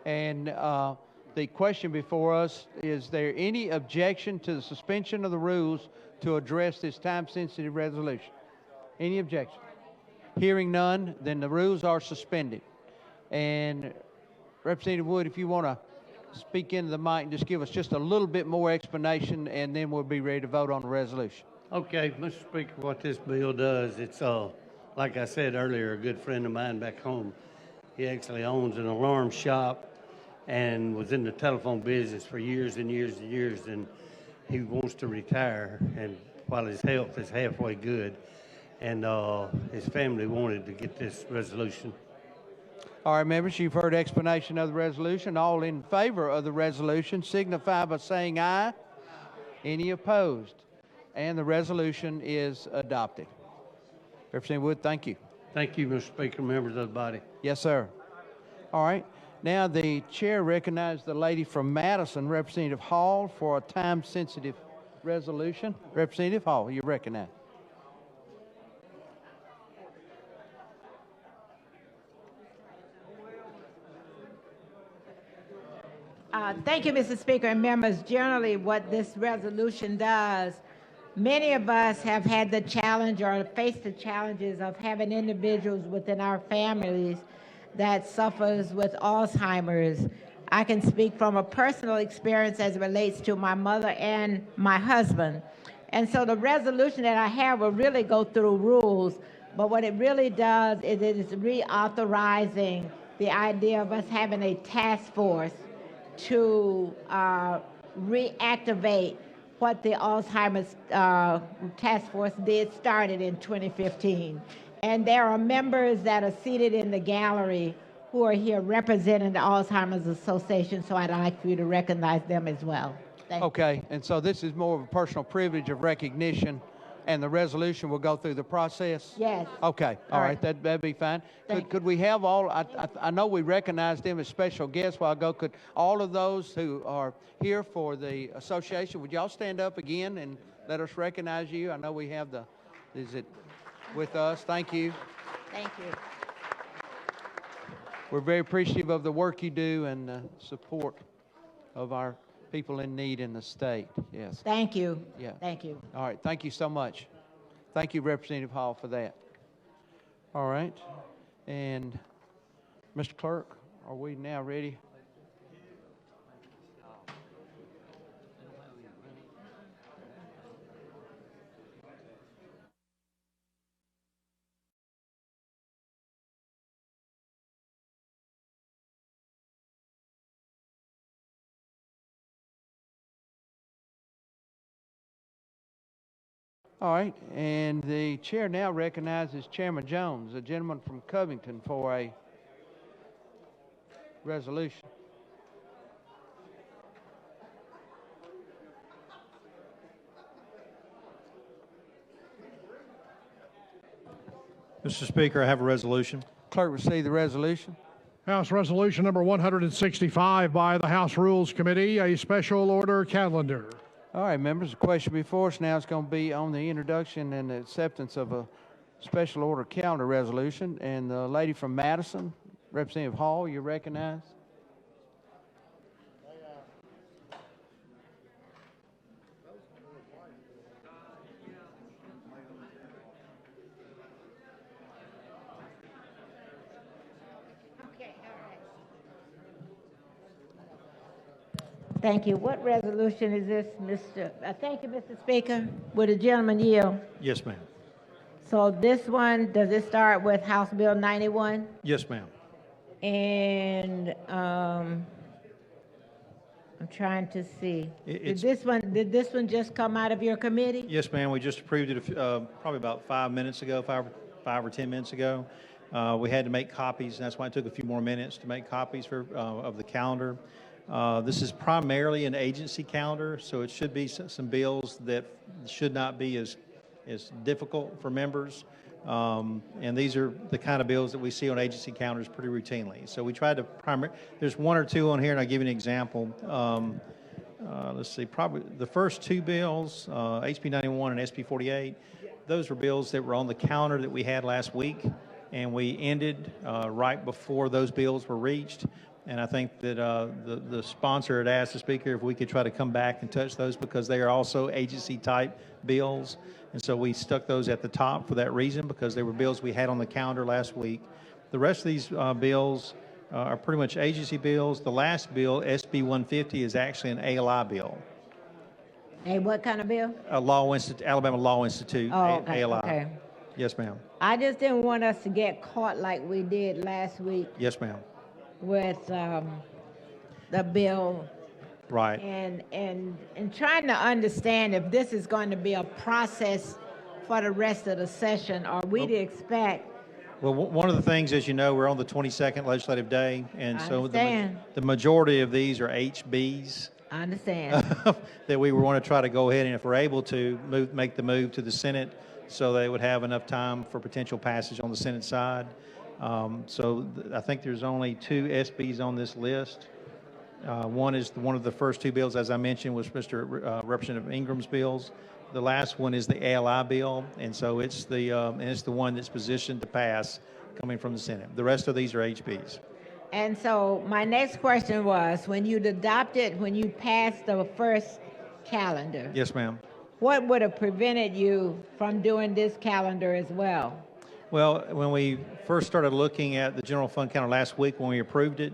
And the question before us, is there any objection to the suspension of the rules to address this time-sensitive resolution? Any objection? Hearing none, then the rules are suspended. And Representative Wood, if you want to speak into the mic and just give us just a little bit more explanation, and then we'll be ready to vote on the resolution. Okay, Mr. Speaker, what this bill does, it's like I said earlier, a good friend of mine back home. He actually owns an alarm shop and was in the telephone business for years and years and years, and he wants to retire, and while his health is halfway good, and his family wanted to get this resolution. All right, members, you've heard explanation of the resolution. All in favor of the resolution signify by saying aye. Any opposed? And the resolution is adopted. Representative Wood, thank you. Thank you, Mr. Speaker, members of the body. Yes, sir. All right. Now the chair recognizes the lady from Madison, Representative Hall, for a time-sensitive resolution. Representative Hall, you recognize. Thank you, Mr. Speaker and members. Generally, what this resolution does, many of us have had the challenge or faced the challenges of having individuals within our families that suffers with Alzheimer's. I can speak from a personal experience as it relates to my mother and my husband. And so the resolution that I have will really go through rules, but what it really does is it is reauthorizing the idea of us having a task force to reactivate what the Alzheimer's task force started in 2015. And there are members that are seated in the gallery who are here representing the Alzheimer's Association, so I'd like for you to recognize them as well. Thank you. Okay, and so this is more of a personal privilege of recognition, and the resolution will go through the process? Yes. Okay, all right, that'd be fine. Could we have all, I know we recognized them as special guests a while ago, could all of those who are here for the association, would y'all stand up again and let us recognize you? I know we have is it with us? Thank you. Thank you. we're very appreciative of the work you do and the support of our people in need in the state. Yes. Thank you. Yeah. Thank you. All right. Thank you so much. Thank you, Representative Hall, for that. All right. And Mr. Clerk, are we now ready? All right, and the chair now recognizes Chairman Jones, a gentleman from Covington, for a resolution. Mr. Speaker, I have a resolution. Clerk, receive the resolution. House Resolution number 165 by the House Rules Committee, a special order calendar. All right, members, the question before us now is going to be on the introduction and the acceptance of a special order calendar resolution. And the lady from Madison, Representative Hall, you're recognized. Thank you. What resolution is this, Mr.? Thank you, Mr. Speaker. Would the gentleman yield? Yes, ma'am. So this one, does it start with House Bill 91? Yes, ma'am. And I'm trying to see. It's- Did this one just come out of your committee? Yes, ma'am. We just approved it probably about 5 minutes ago, five or 10 minutes ago. We had to make copies, and that's why it took a few more minutes to make copies of the calendar. This is primarily an agency calendar, so it should be some bills that should not be as difficult for members. And these are the kind of bills that we see on agency calendars pretty routinely. So we tried to there's one or two on here, and I'll give you an example. Let's see, probably the first two bills, HB 91 and SB 48, those were bills that were on the calendar that we had last week, and we ended right before those bills were reached. And I think that the sponsor had asked the Speaker if we could try to come back and touch those because they are also agency-type bills. And so we stuck those at the top for that reason, because they were bills we had on the calendar last week. The rest of these bills are pretty much agency bills. The last bill, SB 150, is actually an ALI bill. Hey, what kind of bill? Alabama Law Institute, Oh, okay, ALI. okay. Yes, ma'am. I just didn't want us to get caught like we did last week Yes, ma'am. with the bill Right. and trying to understand if this is going to be a process for the rest of the session, or we to expect. Well, one of the things, as you know, we're on the 22nd legislative day, and I so understand. the majority of these are HBs I understand. that we want to try to go ahead and, if we're able to, make the move to the Senate so they would have enough time for potential passage on the Senate side. I think there's only two SBs on this list. One is one of the first two bills, as I mentioned, was Representative Ingram's bills. The last one is the ALI bill, and so it's the one that's positioned to pass coming from the Senate. The rest of these are HBs. And so my next question was, when you passed the first calendar, Yes, ma'am. what would have prevented you from doing this calendar as well? Well, when we first started looking at the general fund calendar last week when we approved it,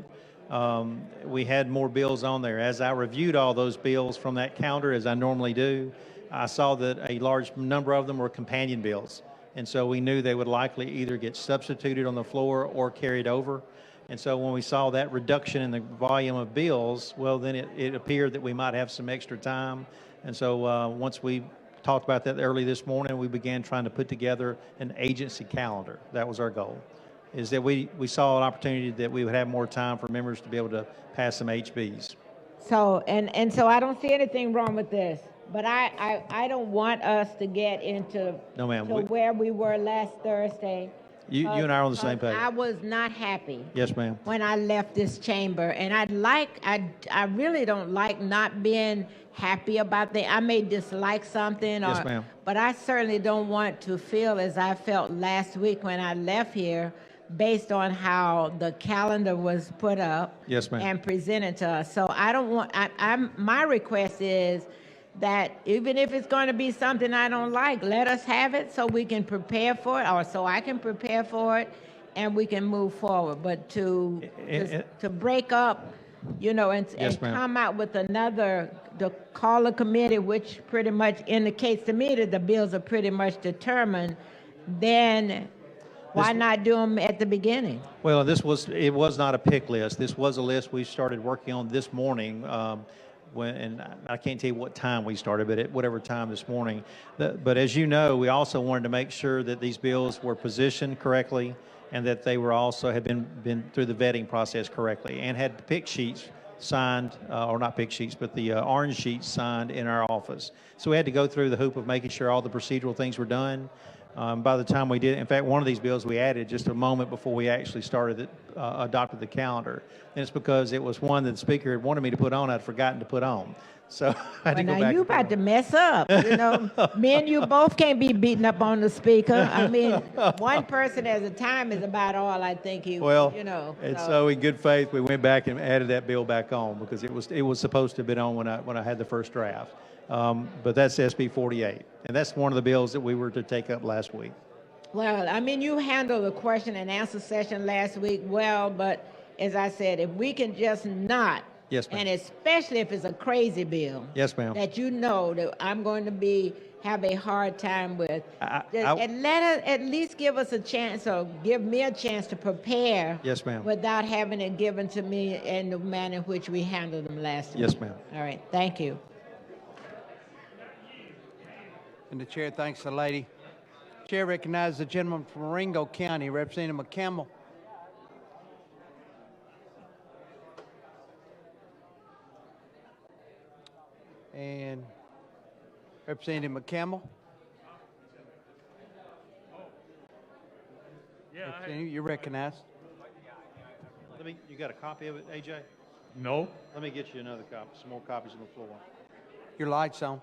we had more bills on there. As I reviewed all those bills from that calendar, as I normally do, I saw that a large number of them were companion bills. And so we knew they would likely either get substituted on the floor or carried over. And so when we saw that reduction in the volume of bills, well, then it appeared that we might have some extra time. And so once we talked about that early this morning, we began trying to put together an agency calendar. That was our goal, is that we saw an opportunity that we would have more time for members to be able to pass some HBs. So, and so I don't see anything wrong with this, but I don't want us to get into No, ma'am. to where we were last Thursday. You and I are on the same page. I was not happy Yes, ma'am. when I left this chamber, and I really don't like not being happy about things. I may dislike something, Yes, ma'am. but I certainly don't want to feel as I felt last week when I left here, based on how the calendar was put up. Yes, ma'am. And presented to us. So I don't want, my request is that even if it's going to be something I don't like, let us have it so we can prepare for it, or so I can prepare for it, and we can move forward. But to break up, you know, and Yes, ma'am. come out with another, to call a committee, which pretty much indicates to me that the bills are pretty much determined, then why not do them at the beginning? Well, it was not a pick list. This was a list we started working on this morning. And I can't tell you what time we started, but at whatever time this morning. But as you know, we also wanted to make sure that these bills were positioned correctly and that they were also had been through the vetting process correctly and had the pick sheets signed, or not pick sheets, but the orange sheets signed in our office. So we had to go through the hoop of making sure all the procedural things were done. By the time we did, in fact, one of these bills we added just a moment before we actually started adopted the calendar. And it's because it was one that the speaker had wanted me to put on, I'd forgotten to put on. So I had to go Now back. you about to mess up, you know. Me and you both can't be beating up on the speaker. I mean, one person at a time is about all I think he, Well, you know. and so in good faith, we went back and added that bill back on because it was supposed to have been on when I had the first draft. But that's SB 48, and that's one of the bills that we were to take up last week. Well, I mean, you handled the question and answer session last week well, but as I said, if we can just not, Yes, ma'am. and especially if it's a crazy bill, Yes, ma'am. that you know that I'm going to have a hard time with, I- and let us at least give us a chance, or give me a chance to prepare. Yes, ma'am. Without having it given to me in the manner in which we handled them last week. Yes, ma'am. All right, thank you. And the chair thanks the lady. Chair recognizes the gentleman from Marengo County, Representative McCampbell. And Representative McCampbell. Yeah, Representative, you're recognized. You got a copy of it, AJ? No, Let me get you another copy, some more copies on the floor. Your light's on.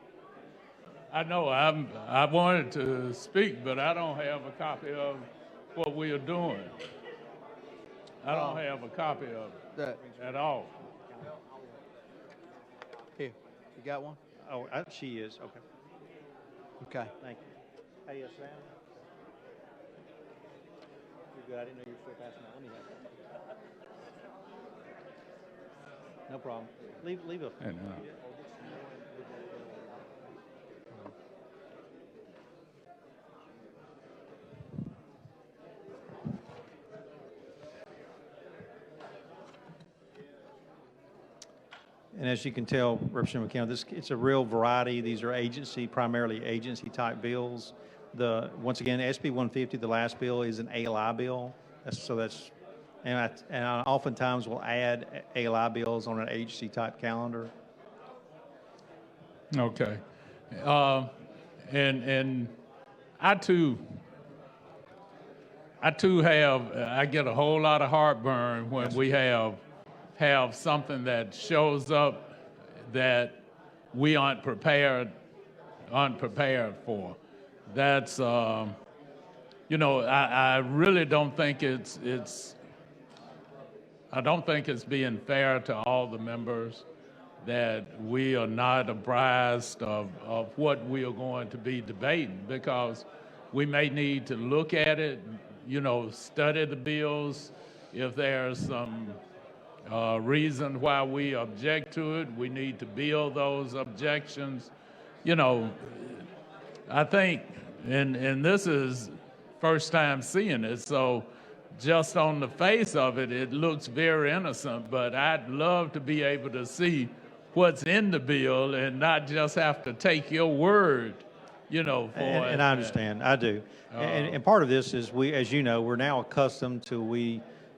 I know. I wanted to speak, but I don't have a copy of what we are doing. I don't have a copy of it at all. Here, you got one? Oh, she is, okay. Okay. Thank you. Hey, Sam. You're good. I didn't know you were still passing out. Let me have that. No problem. Leave a. And, And as you can tell, Representative McCain, it's a real variety. These are primarily agency type bills. Once again, SB 150, the last bill, is an ALI bill. And I oftentimes will add ALI bills on an agency type calendar. Okay. And I too I get a whole lot of heartburn when we have something that shows up that we aren't prepared for. That's you know, I really don't think it's being fair to all the members that we are not apprised of what we are going to be debating, because we may need to look at it, you know, study the bills. If there's some reason why we object to it, we need to build those objections. You know, I think, and this is first time seeing it, so just on the face of it, it looks very innocent, but I'd love to be able to see what's in the bill and not just have to take your word, you know, for it. And I understand, I do. And part of this is as you know, we're now accustomed to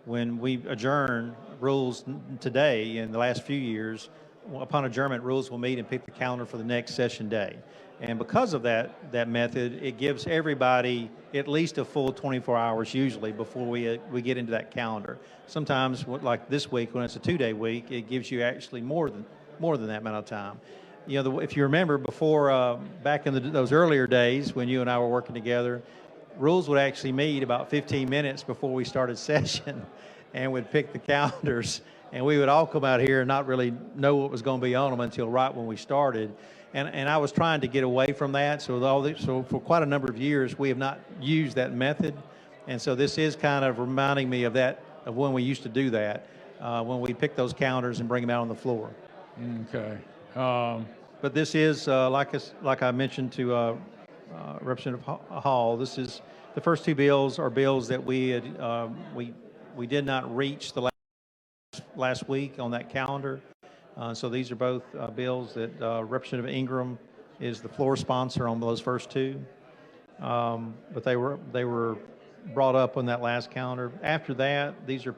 when we adjourn rules today in the last few years, upon adjournment, rules will meet and pick the calendar for the next session day. And because of that method, it gives everybody at least a full 24 hours usually before we get into that calendar. Sometimes, like this week, when it's a 2-day week, it gives you actually more than that amount of time. You know, if you remember before, back in those earlier days when you and I were working together, Rules would actually meet about 15 minutes before we started session and would pick the calendars. And we would all come out here and not really know what was going to be on them until right when we started. And I was trying to get away from that. So for quite a number of years, we have not used that method. And so this is kind of reminding me of that, of when we used to do that, when we pick those calendars and bring them out on the floor. Okay. But this is, like I mentioned to Representative Hall, this is, the first two bills are bills that we had, we did not reach the last week on that calendar. So these are both bills that Representative Ingram is the floor sponsor on those first two. But they were brought up on that last calendar. After that, these are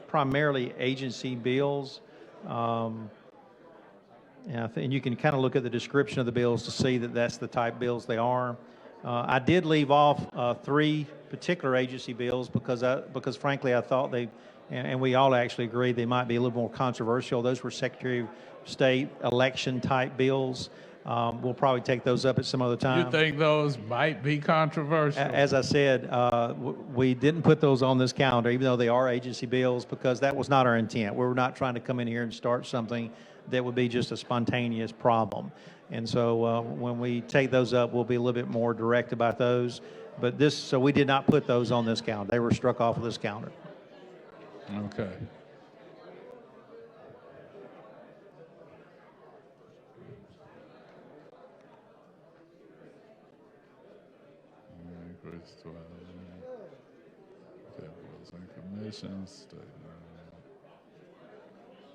primarily agency bills. And you can kind of look at the description of the bills to see that that's the type bills they are. I did leave off three particular agency bills because frankly I thought they, and we all actually agreed they might be a little more controversial. Those were Secretary of State election type bills. We'll probably take those up at some other time. You think those might be controversial? As I said, we didn't put those on this calendar, even though they are agency bills, because that was not our intent. We were not trying to come in here and start something that would be just a spontaneous problem. And so when we take those up, we'll be a little bit more direct about those. But so we did not put those on this calendar. They were struck off of this calendar. Okay.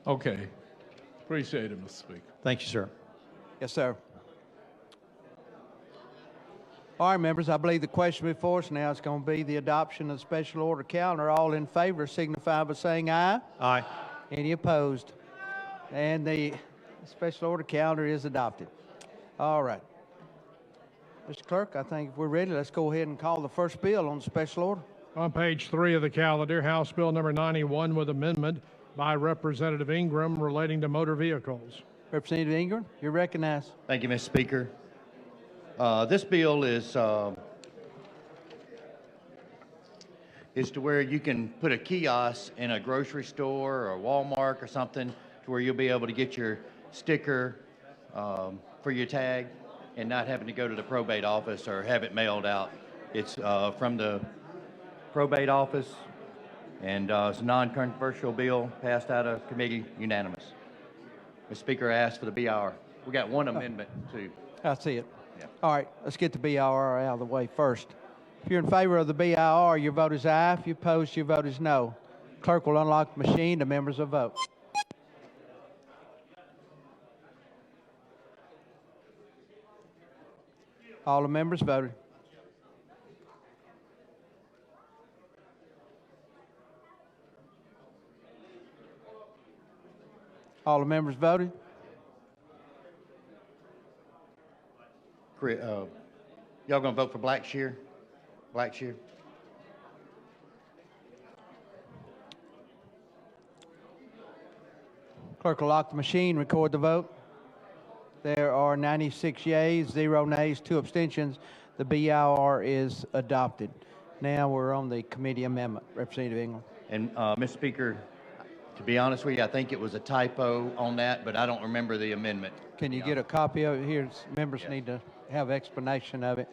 Okay. Appreciate it, Mr. Speaker. Thank you, sir. Yes, sir. All right, members, I believe the question before us now is going to be the adoption of the special order calendar. All in favor signify by saying aye. Aye. Any opposed? And the special order calendar is adopted. All right. Mr. Clerk, I think if we're ready, let's go ahead and call the first bill on the special order. On page 3 of the calendar, House Bill number 91 with amendment by Representative Ingram relating to motor vehicles. Representative Ingram, you're recognized. Thank you, Mr. Speaker. This bill is to where you can put a kiosk in a grocery store or Walmart or something to where you'll be able to get your sticker for your tag and not having to go to the probate office or have it mailed out. It's from the probate office, and it's a non-controversial bill passed out of committee unanimous. Mr. Speaker, I asked for the BR. We got one amendment too. I see it. Yeah. All right, let's get the BIR out of the way first. If you're in favor of the BIR, your vote is aye. If you're opposed, your vote is no. Clerk will unlock the machine. The members will vote. All the members voted. All the members voted. Y'all gonna vote for Blackshear? Blackshear? Clerk will lock the machine, record the vote. There are 96 yeas, 0 nays, 2 abstentions. The BIR is adopted. Now we're on the committee amendment. Representative Ingram. And, Mr. Speaker, to be honest with you, I think it was a typo on that, but I don't remember the amendment. Can you get a copy of it here? Members need to have explanation of it.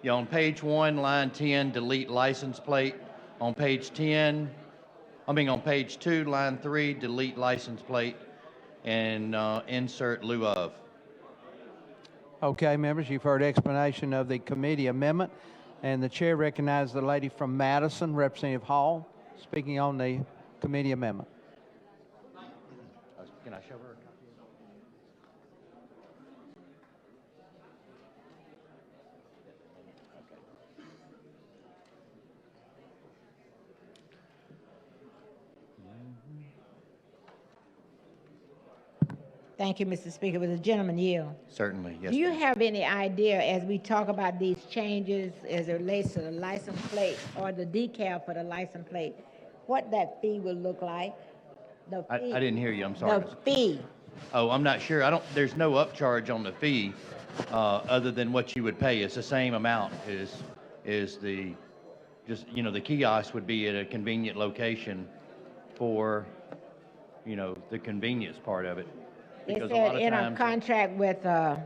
Yeah, on page 1, line 10, delete license plate. On page 2, line 3, delete license plate and insert lieu of. Okay, members, you've heard explanation of the committee amendment, and the chair recognizes the lady from Madison, Representative Hall, speaking on the committee amendment. Can I show her? Thank you, Mr. Speaker. Will the gentleman yield? Certainly, yes. Do you ma'am. have any idea, as we talk about these changes as it relates to the license plate or the decal for the license plate, what that fee will look like? The fee, I didn't hear you. I'm sorry. the fee. Oh, I'm not sure. There's no upcharge on the fee. other than what you would pay. It's the same amount is the, just, the kiosk would be at a convenient location for, the convenience part of it. They Because said a lot of in a times, contract with a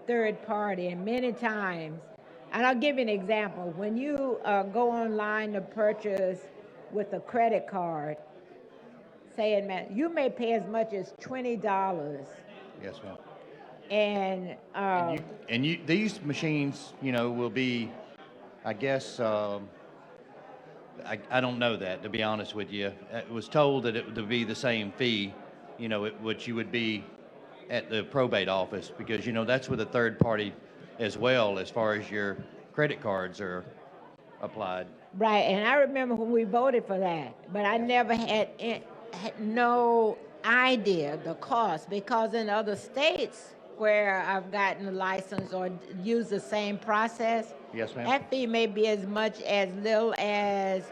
third party, and many times, and I'll give you an example. When you go online to purchase with a credit card, saying, man, you may pay as much as $20. yes, ma'am. And These machines, will be, I guess, I don't know that, to be honest with you. It was told that it would be the same fee, which you would be at the probate office, because, that's with a third party as well, as far as your credit cards are applied. right, and I remember when we voted for that, but I never had no idea the cost, because in other states where I've gotten a license or used the same process, Yes, ma'am. that fee may be as much as little as,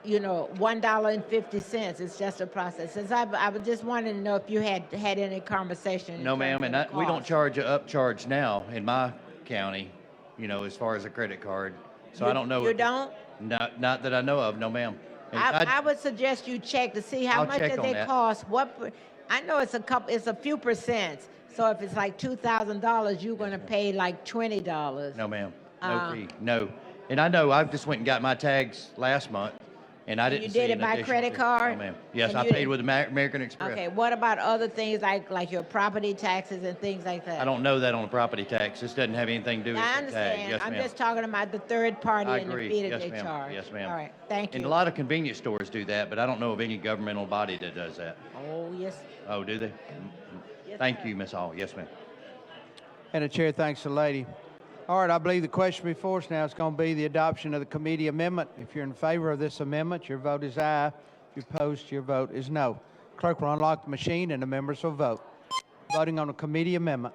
$1.50. It's just a process. Since I was just wanting to know if you had any conversation. in No, terms ma'am, of and the we don't cost. charge an upcharge now in my county, as far as a credit card. So I don't know. You don't? Not that I know of, no, ma'am. And I would suggest you check to see how I'll much check does on it that. cost. I know it's a few percents. So if it's like $2,000, you're going to pay like $20. No, ma'am. No Uh, fee. No. And I know I just went and got my tags last month, and I didn't You see did it an by additional credit fee. card? No, ma'am. Yes, And I you paid didn't- with American Express. Okay, what about other things like your property taxes and things like that? I don't know that on the property tax. This doesn't have anything to do with I the tag. understand. Yes, I'm ma'am. just talking about the third party I and the agree. fee that Yes, they ma'am. charge. Yes, ma'am. All right, thank And you. a lot of convenience stores do that, but I don't know of any governmental body that does that. Oh, yes. Oh, do they? Thank you, Ms. Hall. Yes, ma'am. And the chair thanks the lady. All right, I believe the question before us now is going to be the adoption of the committee amendment. If you're in favor of this amendment, your vote is aye. If you're opposed, your vote is no. Clerk will unlock the machine and the members will vote. Voting on the committee amendment.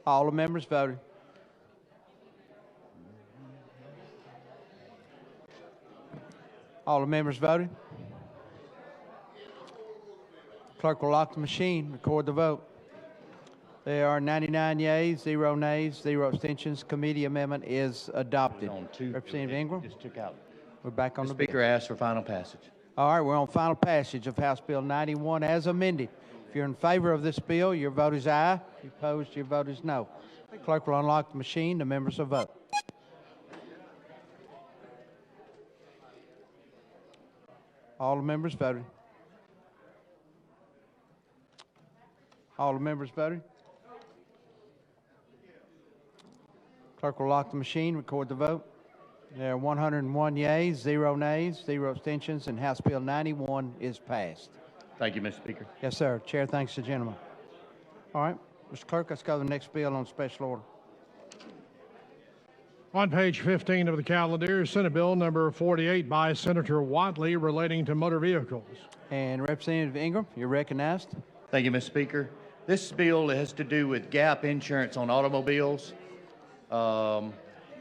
All the members voted. All the members voted. Clerk will lock the machine, record the vote. There are 99 yeas, 0 nays, 0 abstentions. Committee amendment is adopted. Representative Ingram, Just took out. we're back on The the bill. speaker asked for final passage. All right, we're on final passage of House Bill 91 as amended. If you're in favor of this bill, your vote is aye. If you're opposed, your vote is no. Clerk will unlock the machine. The members will vote. All the members voted. All the members voted. Clerk will lock the machine, record the vote. There are 101 yeas, 0 nays, 0 abstentions, and House Bill 91 is passed. Thank you, Mr. Speaker. Yes, sir. Chair thanks the gentleman. All right, Mr. Clerk, let's go to the next bill on special order. On page 15 of the calendar, Senate Bill number 48 by Senator Watley relating to motor vehicles. And Representative Ingram, you're recognized. Thank you, Mr. Speaker. This bill has to do with gap insurance on automobiles.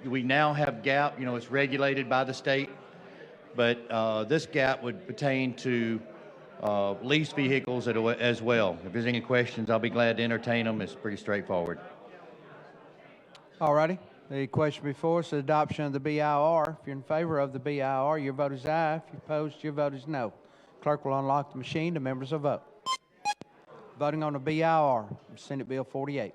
We now have gap, it's regulated by the state, but this gap would pertain to leased vehicles as well. If there's any questions, I'll be glad to entertain them. It's pretty straightforward. All righty. The question before us, the adoption of the BIR. If you're in favor of the BIR, your vote is aye. If you're opposed, your vote is no. Clerk will unlock the machine. The members will vote. Voting on the BIR, Senate Bill 48.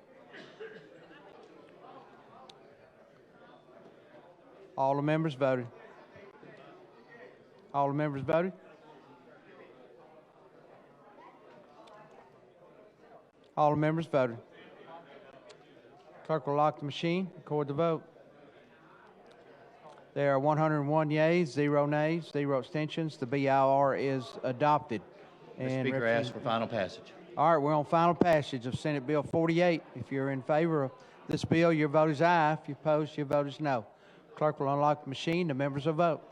All the members voted. All the members voted. All the members voted. Clerk will lock the machine, record the vote. There are 101 yeas, 0 nays, 0 abstentions. The BIR is adopted. Mr. Speaker, ask for final passage. All right, we're on final passage of Senate Bill 48. If you're in favor of this bill, your vote is aye. If you're opposed, your vote is no. Clerk will unlock the machine. The members will vote.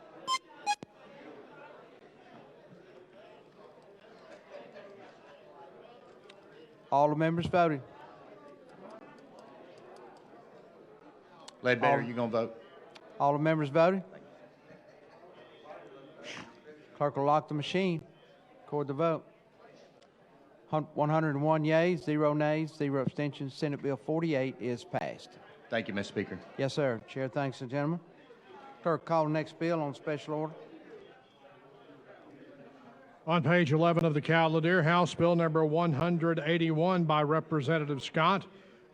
All the members voted. Ledbetter, you going to vote? All the members voted. Clerk will lock the machine. Record the vote. 101 yeas, 0 nays, 0 abstentions. Senate Bill 48 is passed. Thank you, Mr. Speaker. Yes, sir. Chair thanks the gentleman. Clerk, call the next bill on special order. On page 11 of the calendar, House Bill number 181 by Representative Scott,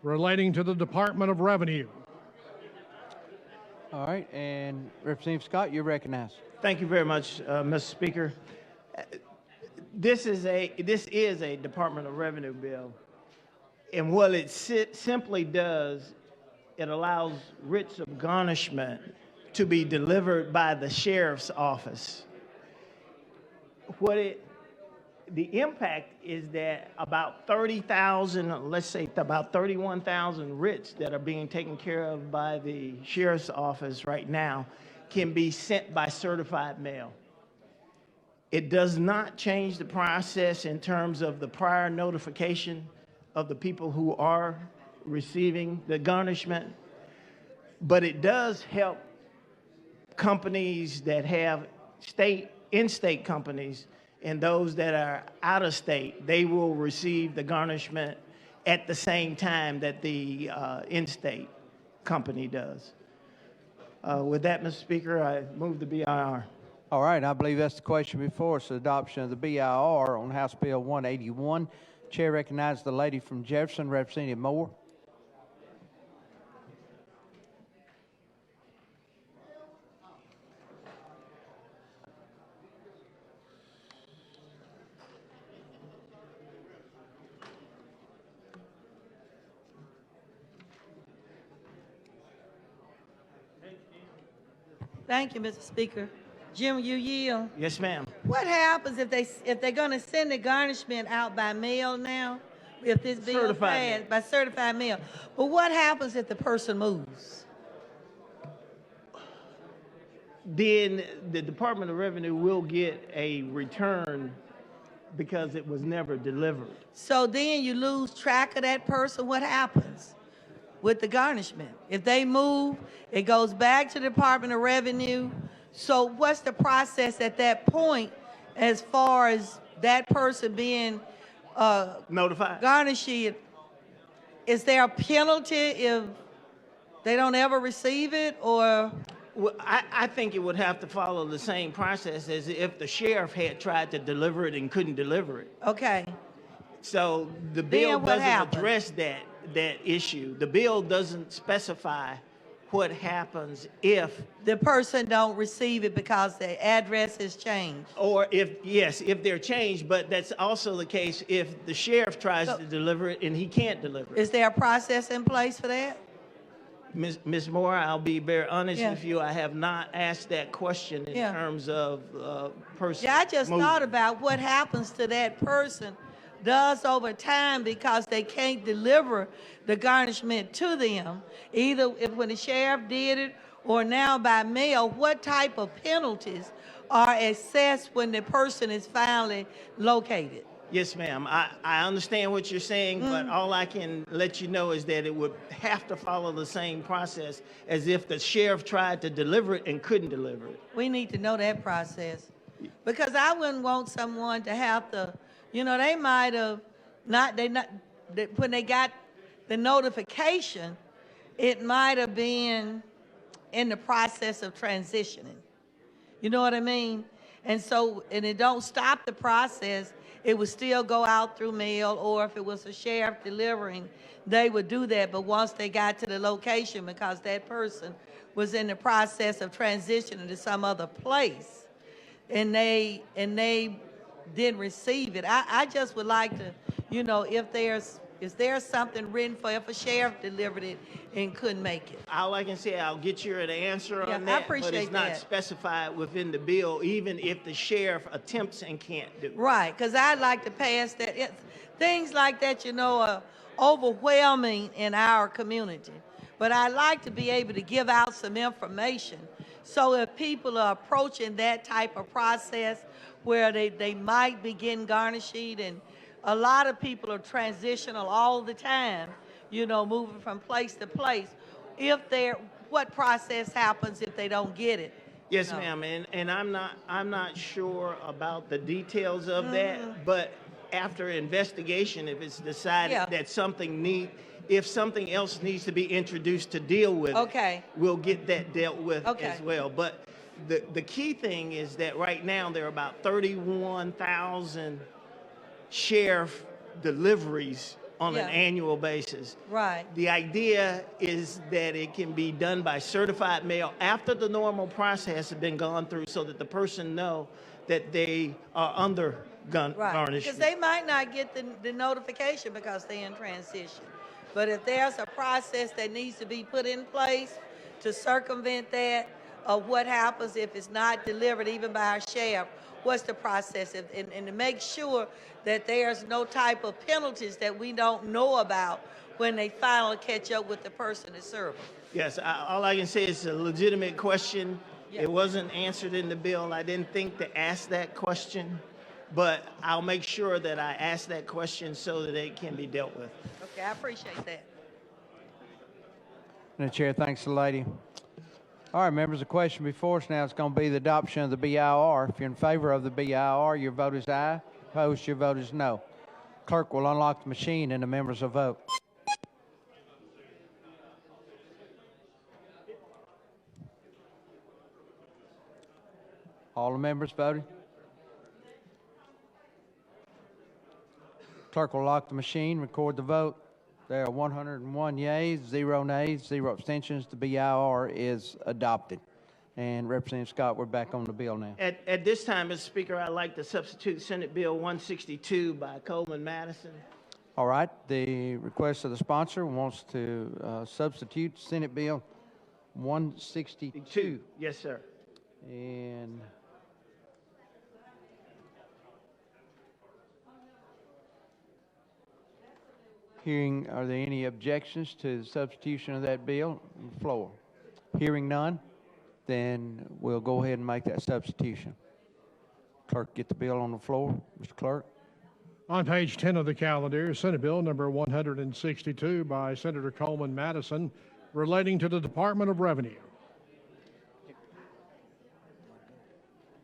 relating to the Department of Revenue. All right, and Representative Scott, you're recognized. Thank you very much, Mr. Speaker. This is a Department of Revenue bill, and what it simply does, it allows writs of garnishment to be delivered by the sheriff's office. The impact is that about 30,000, let's say about 31,000 writs that are being taken care of by the sheriff's office right now can be sent by certified mail. It does not change the process in terms of the prior notification of the people who are receiving the garnishment, but it does help companies that have in-state companies, and those that are out of state, they will receive the garnishment at the same time that the in-state company does. With that, Mr. Speaker, I move the BIR. All right, I believe that's the question before us, the adoption of the BIR on House Bill 181. Chair recognizes the lady from Jefferson, Representative Moore. Thank you, Mr. Speaker. Jim, you yield. Yes, ma'am. What happens if they're going to send the garnishment out by mail now? If this bill Certified passed by certified mail. But what happens if the person moves? Then the Department of Revenue will get a return because it was never delivered. So then you lose track of that person. What happens with the garnishment? If they move, it goes back to the Department of Revenue. So what's the process at that point as far as that person being notified? Garnished? Is there a penalty if they don't ever receive it, or? Well, I think it would have to follow the same process as if the sheriff had tried to deliver it and couldn't deliver it. Okay. So the bill what doesn't happens? address that issue. The bill doesn't specify what happens if the person don't receive it because the address has changed. Or if they're changed, but that's also the case if the sheriff tries to deliver it and he can't deliver it. Is there a process in place for that? Ms. Moore, I'll be very honest Yeah. with you. I have not asked that question in Yeah. terms of person. Yeah, I just movement. thought about what happens to that person does over time because they can't deliver the garnishment to them, either when the sheriff did it or now by mail. What type of penalties are assessed when the person is finally located? Yes, ma'am. I understand what you're saying, but all I can let you know is that it would have to follow the same process as if the sheriff tried to deliver it and couldn't deliver it. We need to know that process because I wouldn't want someone to have to, they might have when they got the notification, it might have been in the process of transitioning. You know what I mean? And it don't stop the process. It would still go out through mail, or if it was a sheriff delivering, they would do that. But once they got to the location, because that person was in the process of transitioning to some other place, and they didn't receive it. I just would like to, is there something written for if a sheriff delivered it and couldn't make it? All I can say, I'll get you an answer Yeah, on I that, but appreciate it's not that. specified within the bill, even if the sheriff attempts and can't do it. Right, because I'd like to pass that. Things like that, are overwhelming in our community. But I'd like to be able to give out some information. So if people are approaching that type of process where they might be getting garnished, and a lot of people are transitional all the time, moving from place to place. What process happens if they don't get it? Yes, ma'am, and I'm not sure about the details of that, but after investigation, if it's decided Yeah. that if something else needs to be introduced to deal with it, Okay. we'll get that dealt with Okay. as well. But the key thing is that right now there are about 31,000 sheriff deliveries on an Yeah. annual basis. Right. The idea is that it can be done by certified mail after the normal process has been gone through, so that the person know that they are under Right, garnishment. because they might not get the notification because they're in transition. But if there's a process that needs to be put in place to circumvent that, of what happens if it's not delivered even by our sheriff, what's the process? And to make sure that there's no type of penalties that we don't know about when they finally catch up with the person that's serving. Yes, all I can say is it's a legitimate question. Yeah. It wasn't answered in the bill. I didn't think to ask that question, but I'll make sure that I ask that question so that it can be dealt with. Okay, I appreciate that. And the chair thanks the lady. All right, members, the question before us now is going to be the adoption of the BIR. If you're in favor of the BIR, your vote is aye. Opposed, your vote is no. Clerk will unlock the machine and the members will vote. All the members voted? Clerk will lock the machine, record the vote. There are 101 yeas, 0 nays, 0 abstentions. The BIR is adopted. And Representative Scott, we're back on the bill now. At this time, Mr. Speaker, I'd like to substitute Senate Bill 162 by Coleman Madison. All right, the request of the sponsor wants to substitute Senate Bill 162. Yes, sir. And hearing, are there any objections to the substitution of that bill on the floor? Hearing none, then we'll go ahead and make that substitution. Clerk, get the bill on the floor. Mr. Clerk. On page 10 of the calendar, Senate Bill number 162 by Senator Coleman Madison, relating to the Department of Revenue.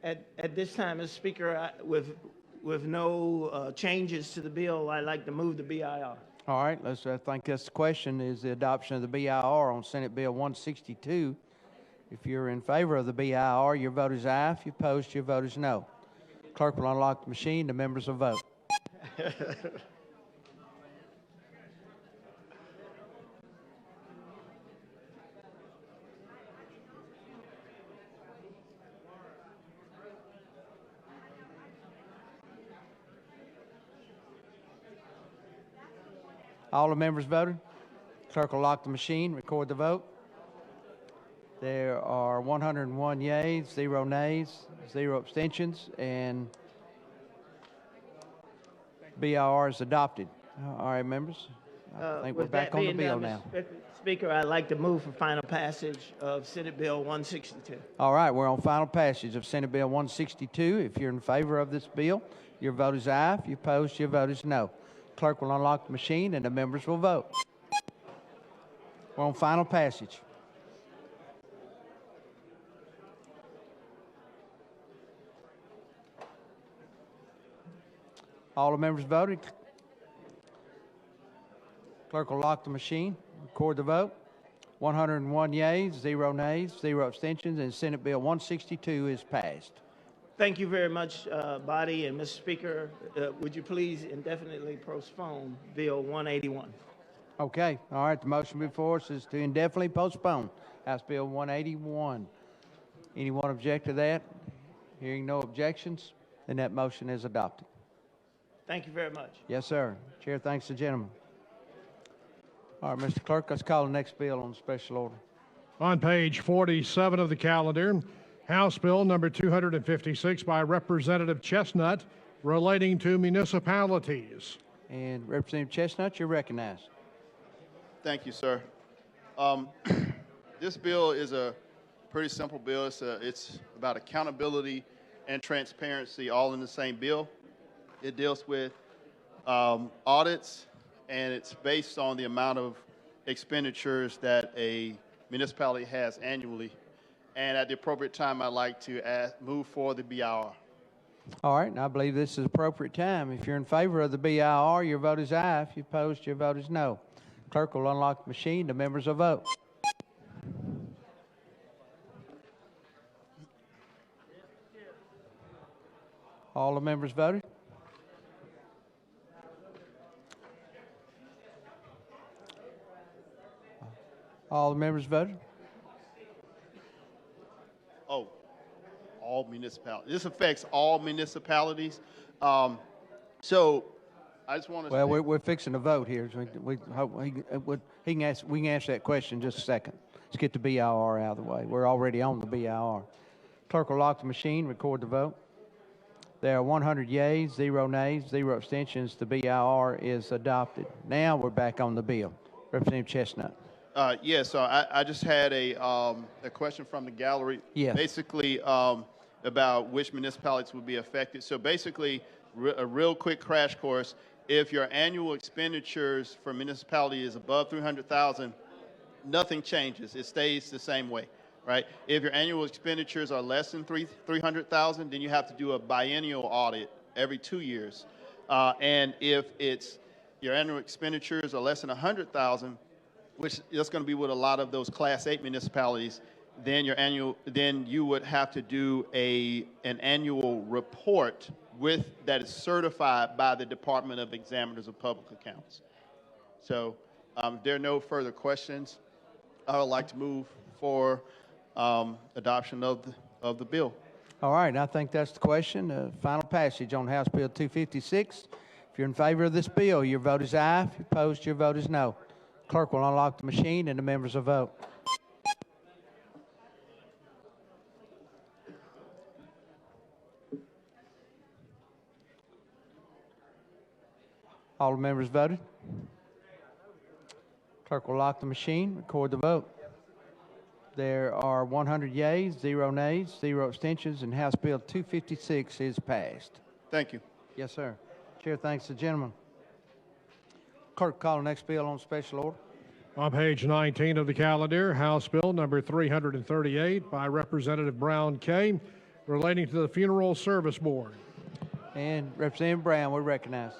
At this time, Mr. Speaker, with no changes to the bill, I'd like to move the BIR. All right, I think that's the question, is the adoption of the BIR on Senate Bill 162. If you're in favor of the BIR, your vote is aye. If you're opposed, your vote is no. Clerk will unlock the machine. The members will vote. All the members voted. Clerk will lock the machine, record the vote. There are 101 yeas, 0 nays, 0 abstentions, and BIR is adopted. All right, members. I think we're With back that on the being bill done, now. Mr. Speaker, I'd like to move for final passage of Senate Bill 162. All right, we're on final passage of Senate Bill 162. If you're in favor of this bill, your vote is aye. If you're opposed, your vote is no. Clerk will unlock the machine and the members will vote. We're on final passage. All the members voted. Clerk will lock the machine, record the vote. 101 yeas, 0 nays, 0 abstentions, and Senate Bill 162 is passed. Thank you very much, body, and Mr. Speaker, would you please indefinitely postpone Bill 181? Okay, all right, the motion before us is to indefinitely postpone House Bill 181. Anyone object to that? Hearing no objections, then that motion is adopted. Thank you very much. Yes, sir. Chair thanks the gentleman. All right, Mr. Clerk, let's call the next bill on special order. On page 47 of the calendar, House Bill number 256 by Representative Chestnut, relating to municipalities. And Representative Chestnut, you're recognized. Thank you, sir. This bill is a pretty simple bill. It's about accountability and transparency all in the same bill. It deals with audits, and it's based on the amount of expenditures that a municipality has annually. And at the appropriate time, I'd like to move for the BIR. All right, and I believe this is appropriate time. If you're in favor of the BIR, your vote is aye. If you're opposed, your vote is no. Clerk will unlock the machine. The members will vote. All the members voted? All the members voted? Oh, all municipalities. This affects all municipalities. So I just want to. Well, we're fixing to vote here. So we can answer that question in just a second. Let's get the BIR out of the way. We're already on the BIR. Clerk will lock the machine, record the vote. There are 100 yeas, 0 nays, 0 abstentions. The BIR is adopted. Now we're back on the bill. Representative Chestnut. Yes, so I just had a question from the gallery. Yes. Basically, about which municipalities would be affected. So basically, a real quick crash course. If your annual expenditures for municipality is above 300,000, nothing changes. It stays the same way, right? If your annual expenditures are less than 300,000, then you have to do a biennial audit every 2 years. And if your annual expenditures are less than 100,000, which is going to be with a lot of those Class 8 municipalities, then you would have to do an annual report that is certified by the Department of Examiners of Public Accounts. So if there are no further questions, I would like to move for adoption of the bill. All right, I think that's the question. Final passage on House Bill 256. If you're in favor of this bill, your vote is aye. If you're opposed, your vote is no. Clerk will unlock the machine and the members will vote. All the members voted. Clerk will lock the machine, record the vote. There are 100 yeas, 0 nays, 0 abstentions, and House Bill 256 is passed. Thank you. Yes, sir. Chair thanks the gentleman. Clerk, call the next bill on special order. On page 19 of the calendar, House Bill number 338 by Representative Brown K., relating to the Funeral Service Board. And Representative Brown, we recognize.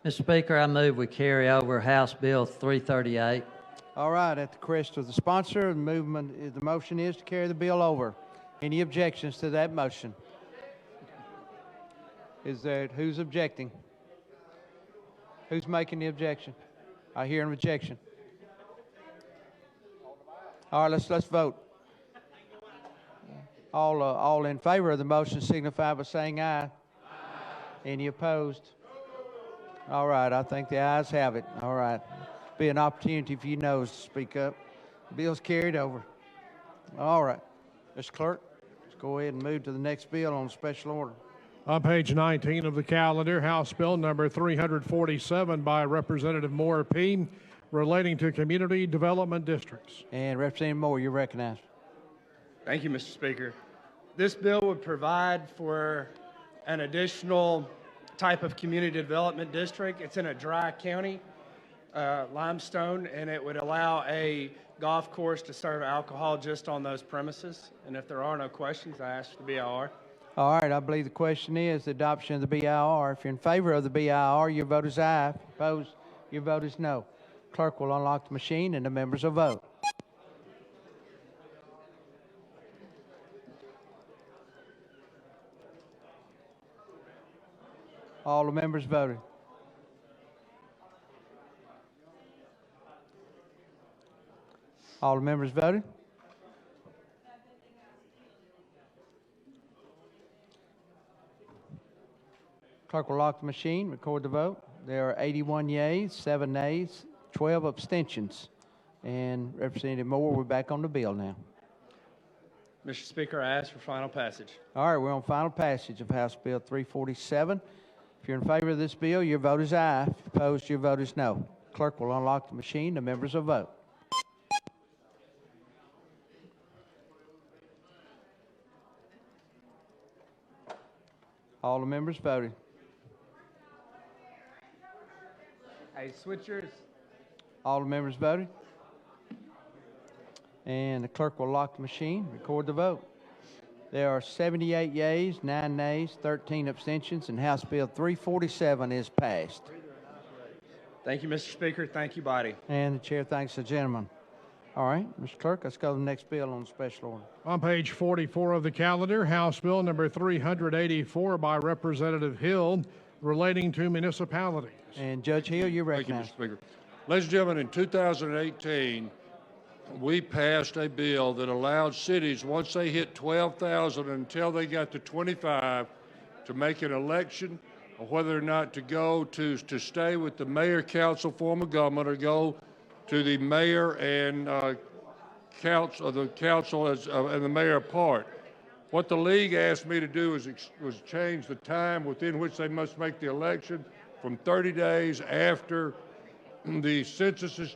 Mr. Speaker, I move we carry over House Bill 338. All right, at the request of the sponsor, the motion is to carry the bill over. Any objections to that motion? Who's objecting? Who's making the objection? I hear an objection. All right, let's vote. All in favor of the motion signify by saying aye. Aye. Any opposed? All right, I think the ayes have it. All right. Be an opportunity for you noes to speak up. Bill's carried over. All right. Mr. Clerk, let's go ahead and move to the next bill on special order. On page 19 of the calendar, House Bill number 347 by Representative Moore P., relating to community development districts. And Representative Moore, you're recognized. Thank you, Mr. Speaker. This bill would provide for an additional type of community development district. It's in a dry county, limestone, and it would allow a golf course to serve alcohol just on those premises. And if there are no questions, I ask for the BIR. All right, I believe the question is the adoption of the BIR. If you're in favor of the BIR, your vote is aye. If you're opposed, your vote is no. Clerk will unlock the machine and the members will vote. All the members voted. All the members voted. Clerk will lock the machine, record the vote. There are 81 yeas, 7 nays, 12 abstentions. And Representative Moore, we're back on the bill now. Mr. Speaker, I ask for final passage. All right, we're on final passage of House Bill 347. If you're in favor of this bill, your vote is aye. If opposed, your vote is no. Clerk will unlock the machine. The members will vote. All the members voted. Hey, switchers. All the members voted. And the clerk will lock the machine, record the vote. There are 78 yeas, 9 nays, 13 abstentions, and House Bill 347 is passed. Thank you, Mr. Speaker. Thank you, body. And the chair thanks the gentleman. All right, Mr. Clerk, let's go to the next bill on special order. On page 44 of the calendar, House Bill number 384 by Representative Hill relating to municipalities. And Judge Hill, you're Thank you, recognized. Mr. Speaker. Ladies and gentlemen, in 2018, we passed a bill that allowed cities, once they hit 12,000 until they got to 25, to make an election of whether or not to go to stay with the mayor-council form of government or go to the mayor and council, the council and the mayor apart. What the league asked me to do was change the time within which they must make the election from 30 days after the census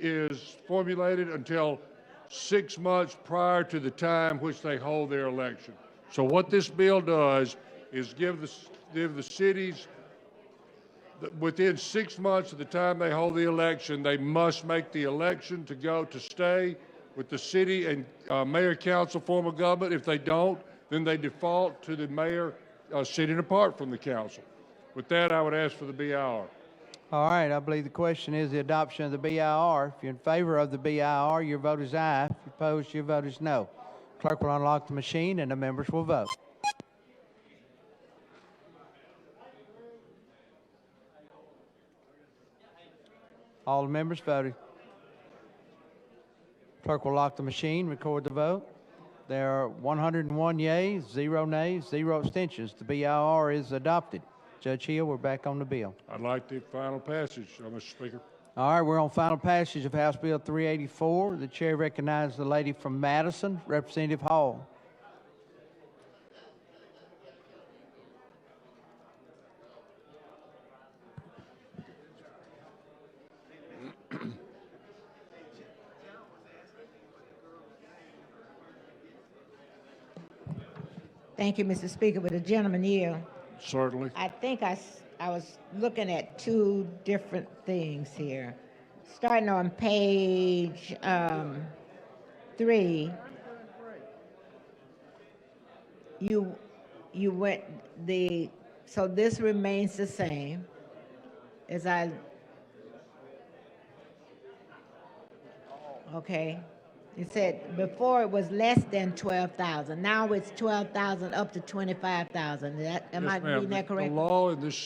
is formulated until 6 months prior to the time which they hold their election. So what this bill does is give the cities, within 6 months of the time they hold the election, they must make the election to go to stay with the city and mayor-council form of government. If they don't, then they default to the mayor sitting apart from the council. With that, I would ask for the BIR. All right, I believe the question is the adoption of the BIR. If you're in favor of the BIR, your vote is aye. If you're opposed, your vote is no. Clerk will unlock the machine and the members will vote. All the members voted. Clerk will lock the machine, record the vote. There are 101 yeas, 0 nays, 0 abstentions. The BIR is adopted. Judge Hill, we're back on the bill. I'd like the final passage, Mr. Speaker. All right, we're on final passage of House Bill 384. The chair recognizes the lady from Madison, Representative Hall. Thank you, Mr. Speaker. With the gentleman yield. Certainly. I think I was looking at two different things here. Starting on page 3, you went so this remains the same as okay. You said before it was less than 12,000. Now it's 12,000 up to 25,000. Am I reading that correctly? The law in this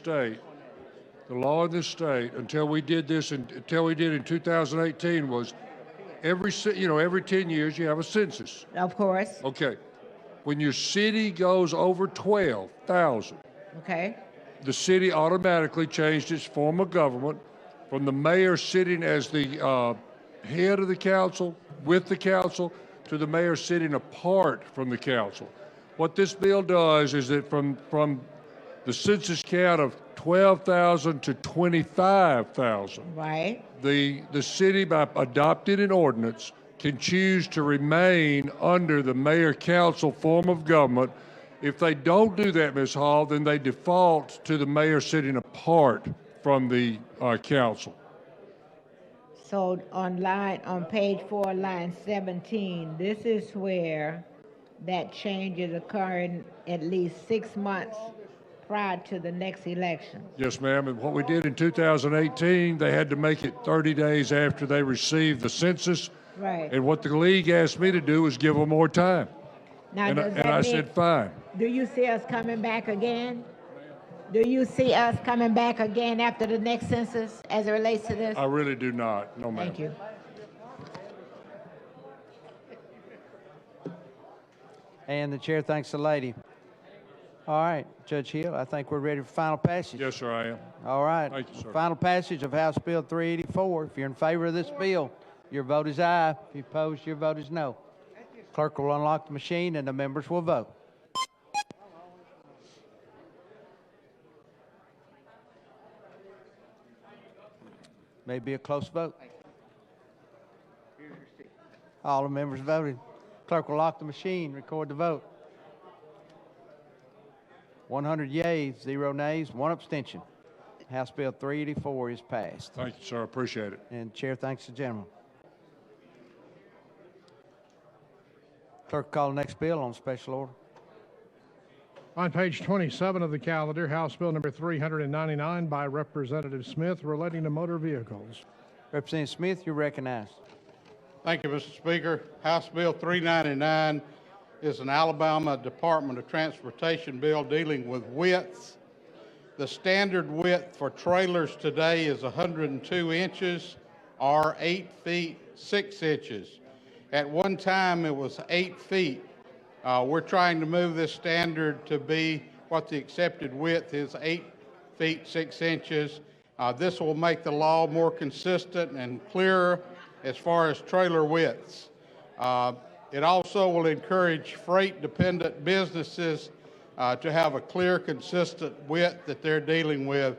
state, until we did this, until we did in 2018, was every 10 years you have a census. Of course. Okay. When your city goes over 12,000, okay, the city automatically changed its form of government from the mayor sitting as the head of the council with the council to the mayor sitting apart from the council. What this bill does is that from the census count of 12,000 to 25,000, right, the city, by adopting an ordinance, can choose to remain under the mayor-council form of government. If they don't do that, Ms. Hall, then they default to the mayor sitting apart from the council. So on page 4, line 17, this is where that change is occurring at least 6 months prior to the next election. Yes, ma'am. And what we did in 2018, they had to make it 30 days after they received the census. Right. And what the league asked me to do was give them more time. Now, And does that I mean- said, fine. Do you see us coming back again? Do you see us coming back again after the next census as it relates to this? I really do not. No, ma'am. Thank you. And the chair thanks the lady. All right, Judge Hill, I think we're ready for final passage. Yes, sir, I am. All right. Thank you, sir. Final passage of House Bill 384. If you're in favor of this bill, your vote is aye. If you oppose, your vote is no. Clerk will unlock the machine and the members will vote. May be a close vote. All the members voted. Clerk will lock the machine, record the vote. 100 yeas, 0 nays, 1 abstention. House Bill 384 is passed. Thank you, sir. I appreciate it. And Chair thanks the gentleman. Clerk, call the next bill on special order. On page 27 of the calendar, House Bill number 399 by Representative Smith relating to motor vehicles. Representative Smith, you're recognized. Thank you, Mr. Speaker. House Bill 399 is an Alabama Department of Transportation bill dealing with widths. The standard width for trailers today is 102 inches or 8 feet 6 inches. At one time, it was 8 feet. We're trying to move this standard to be what the accepted width is, 8 feet 6 inches. This will make the law more consistent and clearer as far as trailer widths. It also will encourage freight-dependent businesses to have a clear, consistent width that they're dealing with.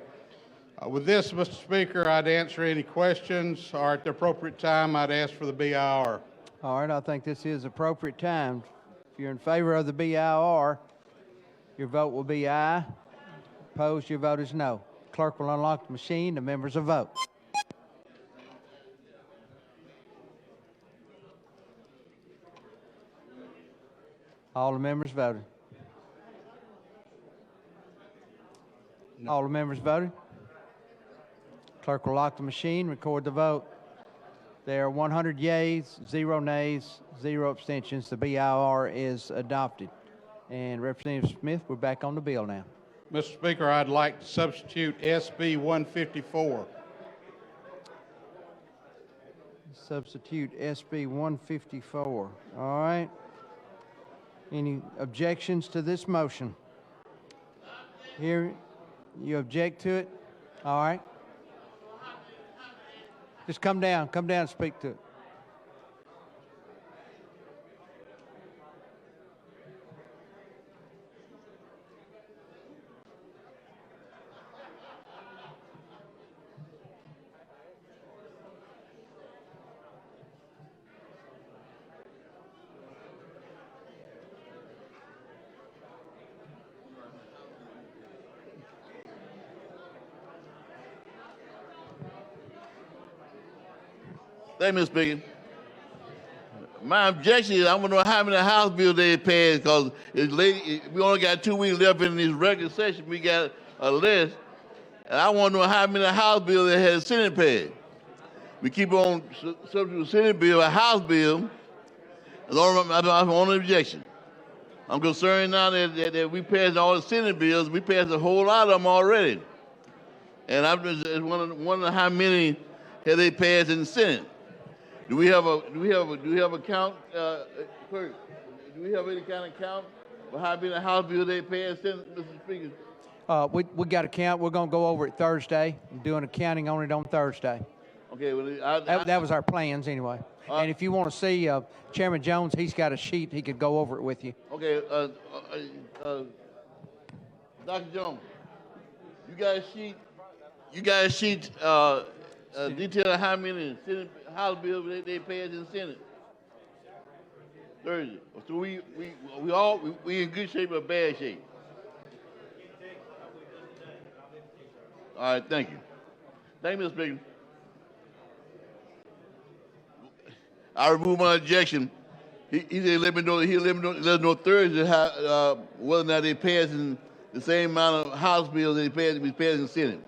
With this, Mr. Speaker, I'd answer any questions, or at the appropriate time, I'd ask for the BIR. All right, I think this is appropriate time. If you're in favor of the BIR, your vote will be aye. Opposed, your vote is no. Clerk will unlock the machine. The members will vote. All the members voted. All the members voted. Clerk will lock the machine, record the vote. There are 100 yeas, 0 nays, 0 abstentions. The BIR is adopted. And Representative Smith, we're back on the bill now. Mr. Speaker, I'd like to substitute SB 154. Substitute SB 154. All right. Any objections to this motion? Here, you object to it? All right. Just come down and speak to it. Thank you, Mr. Speaker. My objection is I want to know how many House bills they passed because we only got 2 weeks left in this regular session. We got a list, and I want to know how many House bills they had Senate passed. We keep on substituting Senate bill, a House bill. That's my only objection. I'm concerned now that we passed all the Senate bills. We passed a whole lot of them already, and I'm just wondering how many have they passed in the Senate. Do we have a count, Clerk? Do we have any kind of count for how many House bills they passed, Mr. Speaker? We got a count. We're going to go over it Thursday. I'm doing a counting on it on Thursday. Okay. Well, that was our plans anyway. And if you want to see Chairman Jones, he's got a sheet. He could go over it with you. Okay. Dr. Jones, you got a sheet detailing how many Senate House bills they passed in the Senate Thursday. So we in good shape or bad shape? All right, thank you. Thank you, Mr. Speaker. I remove my objection. He said let us know Thursday how, whether or not they passed in the same amount of House bills they passed in the Senate.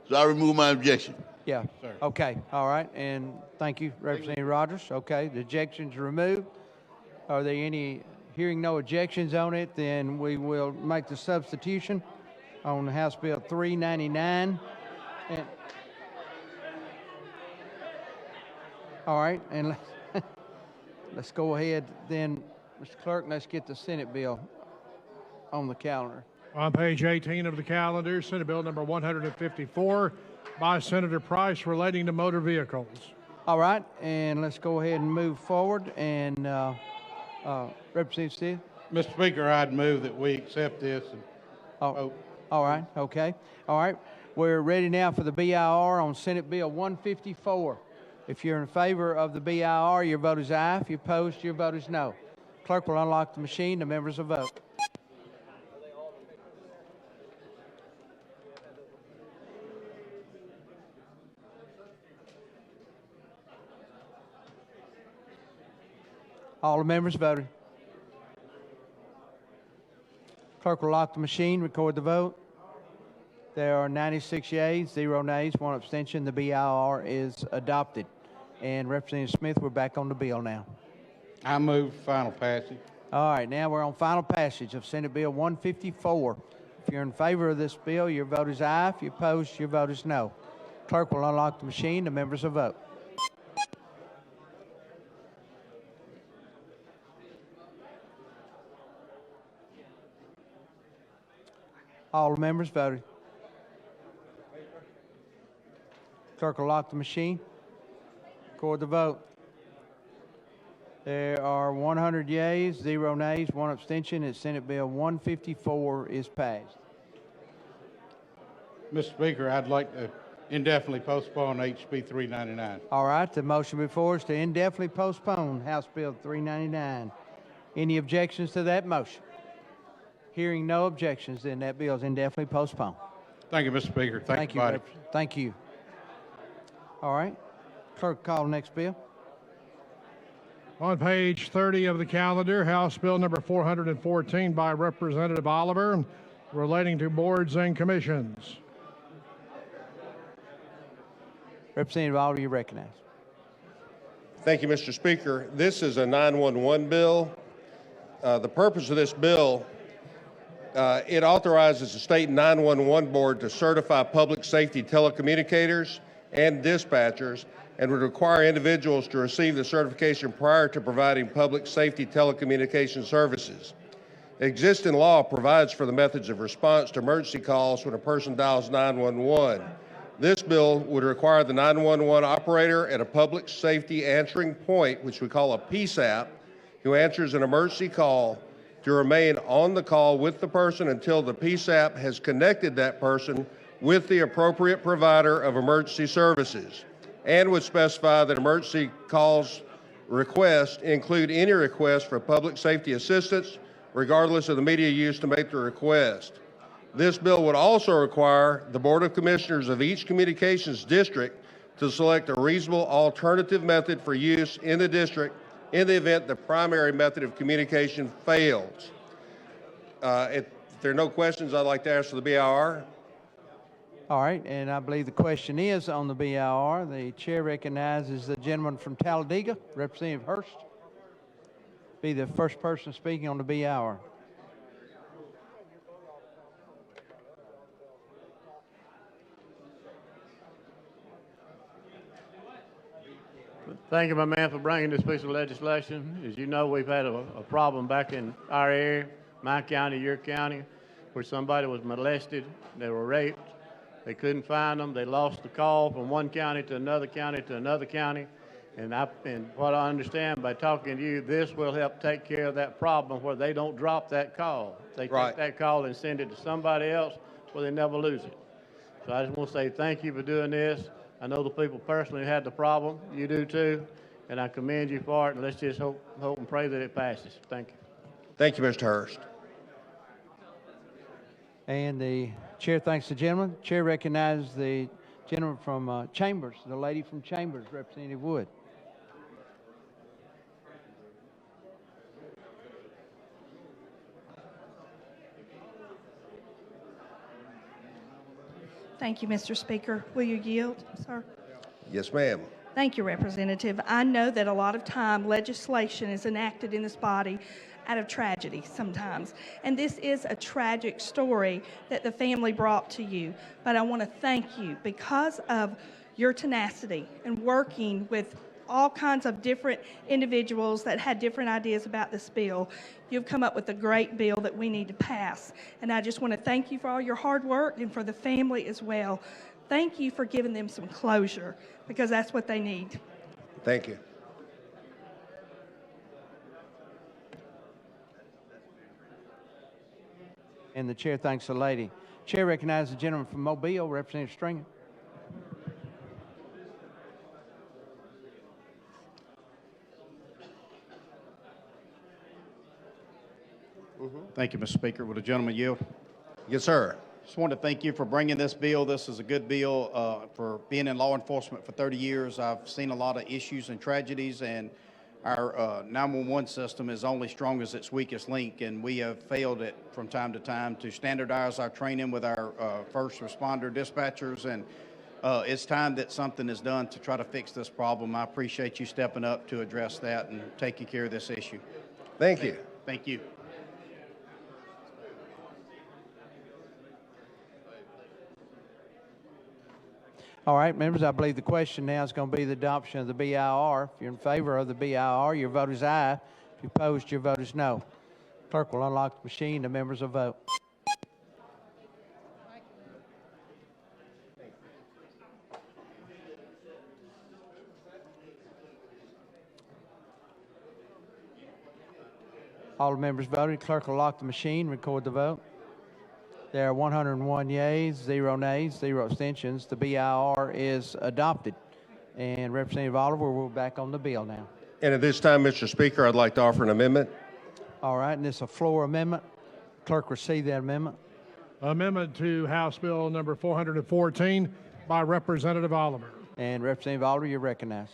So I remove my objection. Yeah. Sir. Okay. All right. And thank you, Representative Rogers. Okay. The objections are removed. Are there any, hearing no objections on it, then we will make the substitution on House Bill 399. And, all right. And let's go ahead then, Mr. Clerk, let's get the Senate bill on the calendar. On page 18 of the calendar, Senate Bill number 154 by Senator Price relating to motor vehicles. All right, and let's go ahead and move forward. And Representative Steve? Mr. Speaker, I'd move that we accept this and vote. All right, okay. All right, we're ready now for the BIR on Senate Bill 154. If you're in favor of the BIR, your vote is aye. If you're opposed, your vote is no. Clerk will unlock the machine. The members will vote. All the members voted. Clerk will lock the machine, record the vote. There are 96 yeas, 0 nays, 1 abstention. The BIR is adopted. And Representative Smith, we're back on the bill now. I move final passage. All right, now we're on final passage of Senate Bill 154. If you're in favor of this bill, your vote is aye. If you're opposed, your vote is no. Clerk will unlock the machine. The members will vote. All the members voted. Clerk will lock the machine. Record the vote. There are 100 yeas, 0 nays, 1 abstention, and Senate Bill 154 is passed. Mr. Speaker, I'd like to indefinitely postpone HB 399. All right, the motion before us to indefinitely postpone House Bill 399. Any objections to that motion? Hearing no objections, then that bill is indefinitely postponed. Thank you, Mr. Speaker. Thank you, buddy. Thank you. All right. Clerk, call the next bill. On page 30 of the calendar, House Bill number 414 by Representative Oliver, relating to boards and commissions. Representative Oliver, you recognize. Thank you, Mr. Speaker. This is a 911 bill. The purpose of this bill, it authorizes the state 911 board to certify public safety telecommunicators and dispatchers, and would require individuals to receive the certification prior to providing public safety telecommunication services. Existing law provides for the methods of response to emergency calls when a person dials 911. This bill would require the 911 operator at a public safety answering point, which we call a PSAP, who answers an emergency call, to remain on the call with the person until the PSAP has connected that person with the appropriate provider of emergency services, and would specify that emergency calls requests include any request for public safety assistance, regardless of the media used to make the request. This bill would also require the Board of Commissioners of each communications district to select a reasonable alternative method for use in the district in the event the primary method of communication fails. If there are no questions, I'd like to ask for the BIR. All right, and I believe the question is on the BIR. The chair recognizes the gentleman from Talladega, Representative Hurst. Be the first person speaking on the BIR. Thank you, my man, for bringing this piece of legislation. As you know, we've had a problem back in our area, my county, your county, where somebody was molested, they were raped. They couldn't find them. They lost the call from one county to another county to another county. And what I understand by talking to you, this will help take care of that problem where they don't drop that call. They take that call and send it to somebody else where they never lose it. So I just want to say thank you for doing this. I know the people personally had the problem. You do too. And I commend you for it. And let's just hope and pray that it passes. Thank you. Thank you, Mr. Hurst. And the chair thanks the gentleman. Chair recognizes the gentleman from Chambers, the lady from Chambers, Representative Wood. Thank you, Mr. Speaker. Will you yield, sir? Yes, ma'am. Thank you, Representative. I know that a lot of time legislation is enacted in this body out of tragedy sometimes. And this is a tragic story that the family brought to you. But I want to thank you because of your tenacity and working with all kinds of different individuals that had different ideas about this bill. You've come up with a great bill that we need to pass. And I just want to thank you for all your hard work and for the family as well. Thank you for giving them some closure because that's what they need. Thank you. And the chair thanks the lady. Chair recognizes the gentleman from Mobile, Representative Stringer. Thank you, Mr. Speaker. Would the gentleman yield? Yes, sir. Just wanted to thank you for bringing this bill. This is a good bill for being in law enforcement for 30 years. I've seen a lot of issues and tragedies, and Our 911 system is only strong as its weakest link, and we have failed it from time to time to standardize our training with our first responder dispatchers, and it's time that something is done to try to fix this problem. I appreciate you stepping up to address that and taking care of this issue. Thank you. Thank you. All right, members, I believe the question now is going to be the adoption of the BIR. If you're in favor of the BIR, your vote is aye. If you're opposed, your vote is no. Clerk will unlock the machine. The members will vote. All the members voted. Clerk will lock the machine, record the vote. There are 101 yeas, 0 nays, 0 abstentions. The BIR is adopted. And Representative Oliver, we're back on the bill now. And at this time, Mr. Speaker, I'd like to offer an amendment. All right, and it's a floor amendment. Clerk, receive that amendment. Amendment to House Bill number 414 by Representative Oliver. And Representative Oliver, you're recognized.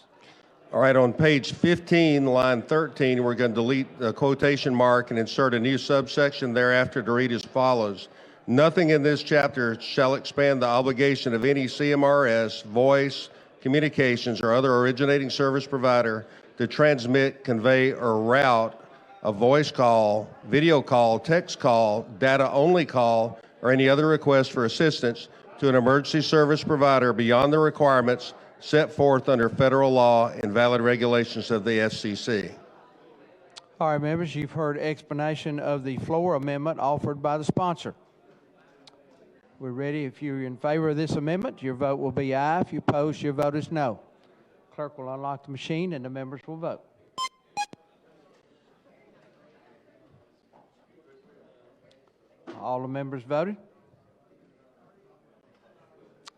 All right, on page 15, line 13, we're going to delete the quotation mark and insert a new subsection thereafter to read as follows. Nothing in this chapter shall expand the obligation of any CMRS, voice, communications, or other originating service provider to transmit, convey, or route a voice call, video call, text call, data-only call, or any other request for assistance to an emergency service provider beyond the requirements set forth under federal law and valid regulations of the FCC. All right, members, you've heard explanation of the floor amendment offered by the sponsor. We're ready. If you're in favor of this amendment, your vote will be aye. If you oppose, your vote is no. Clerk will unlock the machine and the members will vote. All the members voted.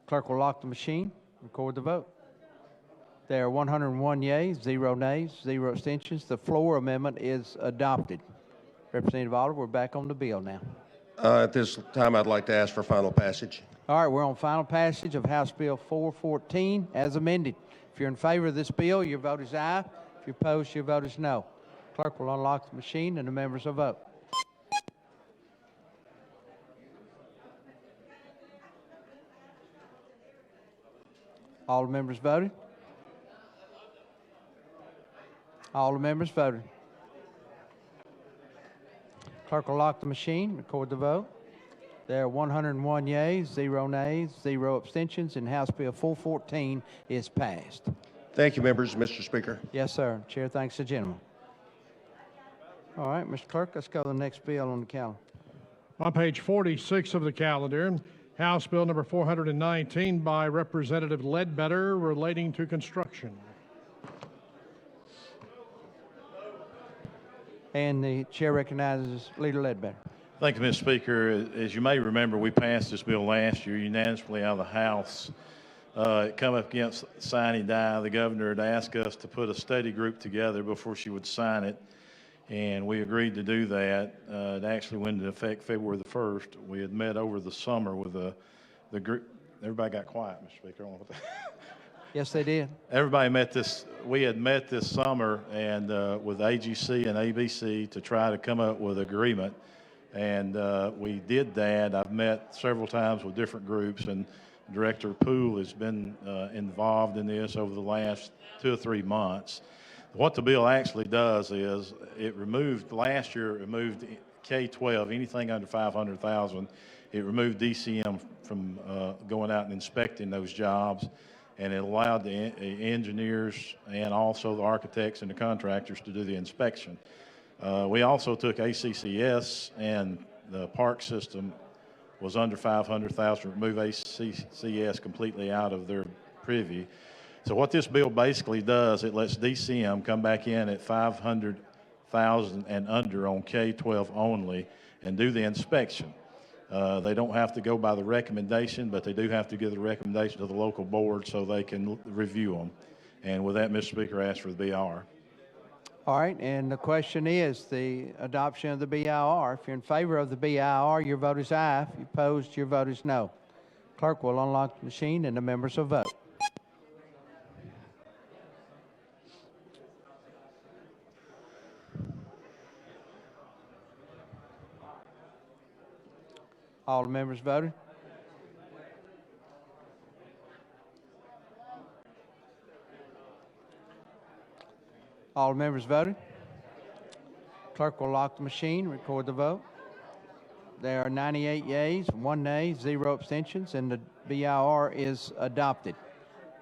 Clerk will lock the machine, record the vote. There are 101 yeas, 0 nays, 0 abstentions. The floor amendment is adopted. Representative Oliver, we're back on the bill now. At this time, I'd like to ask for final passage. All right, we're on final passage of House Bill 414 as amended. If you're in favor of this bill, your vote is aye. If you're opposed, your vote is no. Clerk will unlock the machine and the members will vote. All the members voted? All the members voted. Clerk will lock the machine, record the vote. There are 101 yeas, 0 nays, 0 abstentions, and House Bill 414 is passed. Thank you, members. Mr. Speaker. Yes, sir. Chair thanks the gentleman. All right, Mr. Clerk, let's go to the next bill on the calendar. On page 46 of the calendar, House Bill number 419 by Representative Ledbetter relating to construction. And the chair recognizes Leader Ledbetter. Thank you, Mr. Speaker. As you may remember, we passed this bill last year unanimously out of the House. It come up against sine die. The governor had asked us to put a study group together before she would sign it, and we agreed to do that. It actually went into effect February the 1st. We had met over the summer with the group. Everybody got quiet, Mr. Speaker. I don't know what Yes, they did. Everybody met this. We had met this summer and with AGC and ABC to try to come up with agreement, and we did that. I've met several times with different groups, and Director Poole has been involved in this over the last 2 or 3 months. What the bill actually does is it removed last year. It removed K-12, anything under 500,000. It removed DCM from going out and inspecting those jobs, and it allowed the engineers and also the architects and the contractors to do the inspection. We also took ACCS, and the park system was under 500,000, remove ACCS completely out of their privy. So what this bill basically does, it lets DCM come back in at 500,000 and under on K-12 only and do the inspection. They don't have to go by the recommendation, but they do have to give the recommendation to the local board so they can review them. And with that, Mr. Speaker, I ask for the BIR. All right, and the question is the adoption of the BIR. If you're in favor of the BIR, your vote is aye. If you're opposed, your vote is no. Clerk will unlock the machine and the members will vote. the members voted? All the members voted? Clerk will lock the machine, record the vote. There are 98 yeas, 1 nay, 0 abstentions, and the BIR is adopted.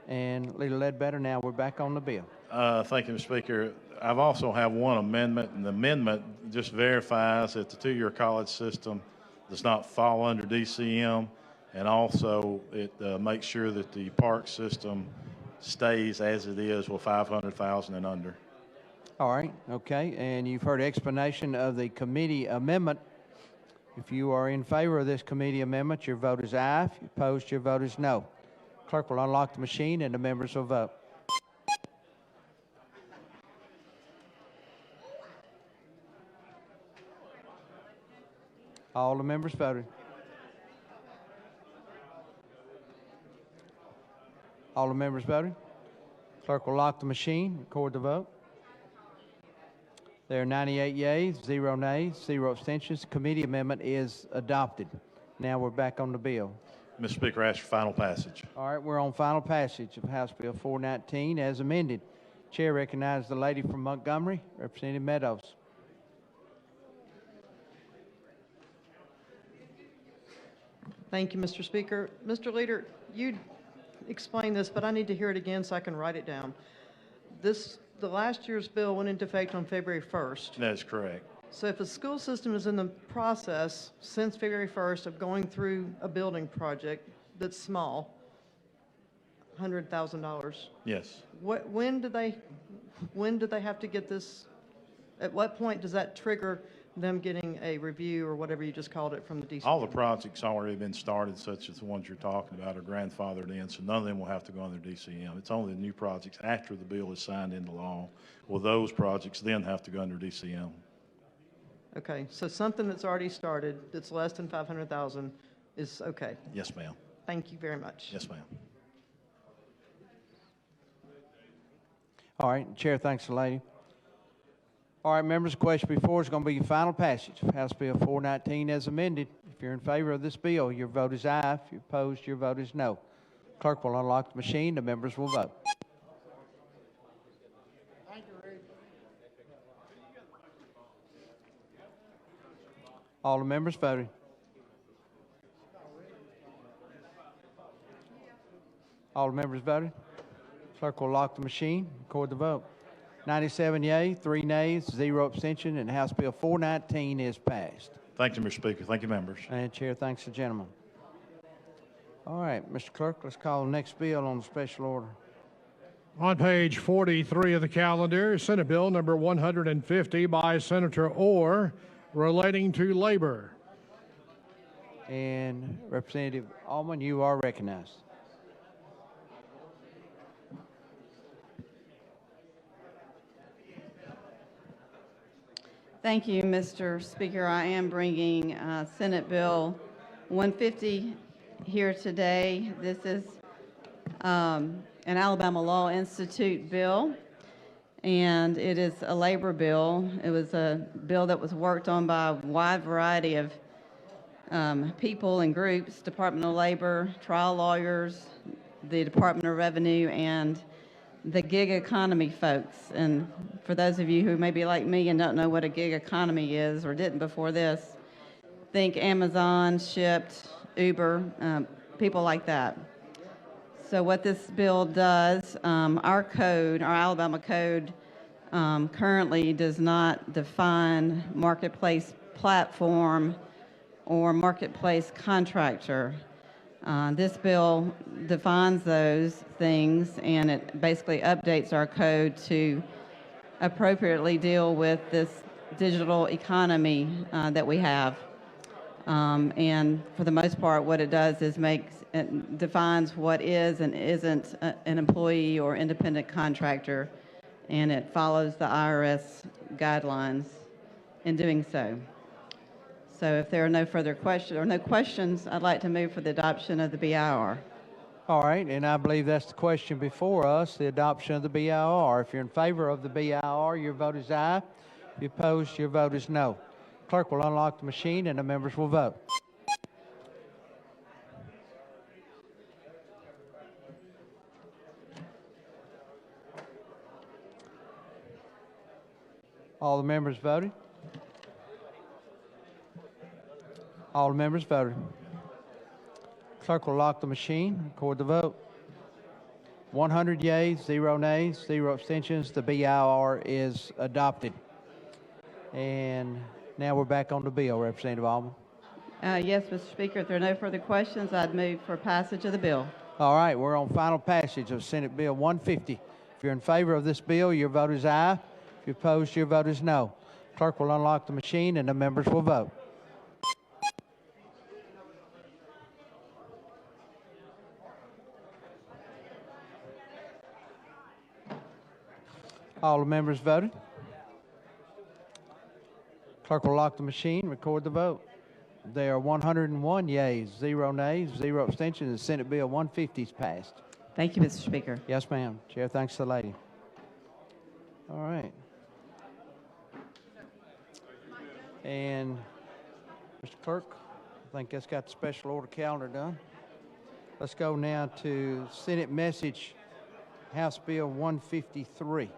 And Leader Ledbetter, now we're back on the bill. Thank you, Mr. Speaker. I've also have one amendment, and the amendment just verifies that the two-year college system does not fall under DCM, and also it makes sure that the park system stays as it is with 500,000 and under. All right, okay, and you've heard explanation of the committee amendment. If you are in favor of this committee amendment, your vote is aye. If you opposed, your vote is no. Clerk will unlock the machine and the members will vote. All the members voted. All the members voted. Clerk will lock the machine, record the vote. There are 98 yeas, 0 nays, 0 abstentions. Committee amendment is adopted. Now we're back on the bill. Mr. Speaker, I ask for final passage. All right, we're on final passage of House Bill 419 as amended. Chair recognizes the lady from Montgomery, Representative Meadows. Thank you, Mr. Speaker. Mr. Leader, you explained this, but I need to hear it again so I can write it down. The last year's bill went into effect on February 1st. That is correct. So if a school system is in the process since February 1st of going through a building project that's small, $100,000, Yes. when do they have to get this? At what point does that trigger them getting a review or whatever you just called it from the DC? All the projects already been started, such as the ones you're talking about, are grandfathered in, so none of them will have to go under DCM. It's only the new projects after the bill is signed into law will those projects then have to go under DCM. Okay, so something that's already started that's less than 500,000 is okay. Yes, ma'am. Thank you very much. Yes, ma'am. All right, Chair thanks the lady. All right, members, the question before is going to be final passage of House Bill 419 as amended. If you're in favor of this bill, your vote is aye. If you're opposed, your vote is no. Clerk will unlock the machine. The members will vote. All the members voted. All the members voted. Clerk will lock the machine, record the vote. 97 yea, 3 nays, 0 abstention, and House Bill 419 is passed. Thank you, Mr. Speaker. Thank you, members. And Chair thanks the gentleman. All right, Mr. Clerk, let's call the next bill on the special order. On page 43 of the calendar, Senate Bill number 150 by Senator Orr, relating to labor. And Representative Allman, you are recognized. Thank you, Mr. Speaker. I am bringing Senate Bill 150 here today. This is an Alabama Law Institute bill, and it is a labor bill. It was a bill that was worked on by a wide variety of people and groups: Department of Labor, trial lawyers, the Department of Revenue, and the gig economy folks. And for those of you who may be like me and don't know what a gig economy is or didn't before this, think Amazon, Shipt, Uber, people like that. So what this bill does, our code, our Alabama code, currently does not define marketplace platform or marketplace contractor. This bill defines those things, and it basically updates our code to appropriately deal with this digital economy that we have. And for the most part, what it does is it defines what is and isn't an employee or independent contractor, and it follows the IRS guidelines in doing so. So if there are no further questions, I'd like to move for the adoption of the BIR. All right, and I believe that's the question before us, the adoption of the BIR. If you're in favor of the BIR, your vote is aye. If you're opposed, your vote is no. Clerk will unlock the machine and the members will vote. All the members voted? All the members voted. Clerk will lock the machine, record the vote. 100 yeas, 0 nays, 0 abstentions. The BIR is adopted. And now we're back on the bill, Representative Alman. Yes, Mr. Speaker, if there are no further questions, I'd move for passage of the bill. All right, we're on final passage of Senate Bill 150. If you're in favor of this bill, your vote is aye. If you're opposed, your vote is no. Clerk will unlock the machine and the members will vote. All the members voted. Clerk will lock the machine, record the vote. There are 101 yeas, 0 nays, 0 abstentions, and Senate Bill 150 is passed. Thank you, Mr. Speaker. Yes, ma'am. Chair thanks the lady. All right. And, Mr. Clerk, I think that's got the special order calendar done. Let's go now to Senate Message, House Bill 153.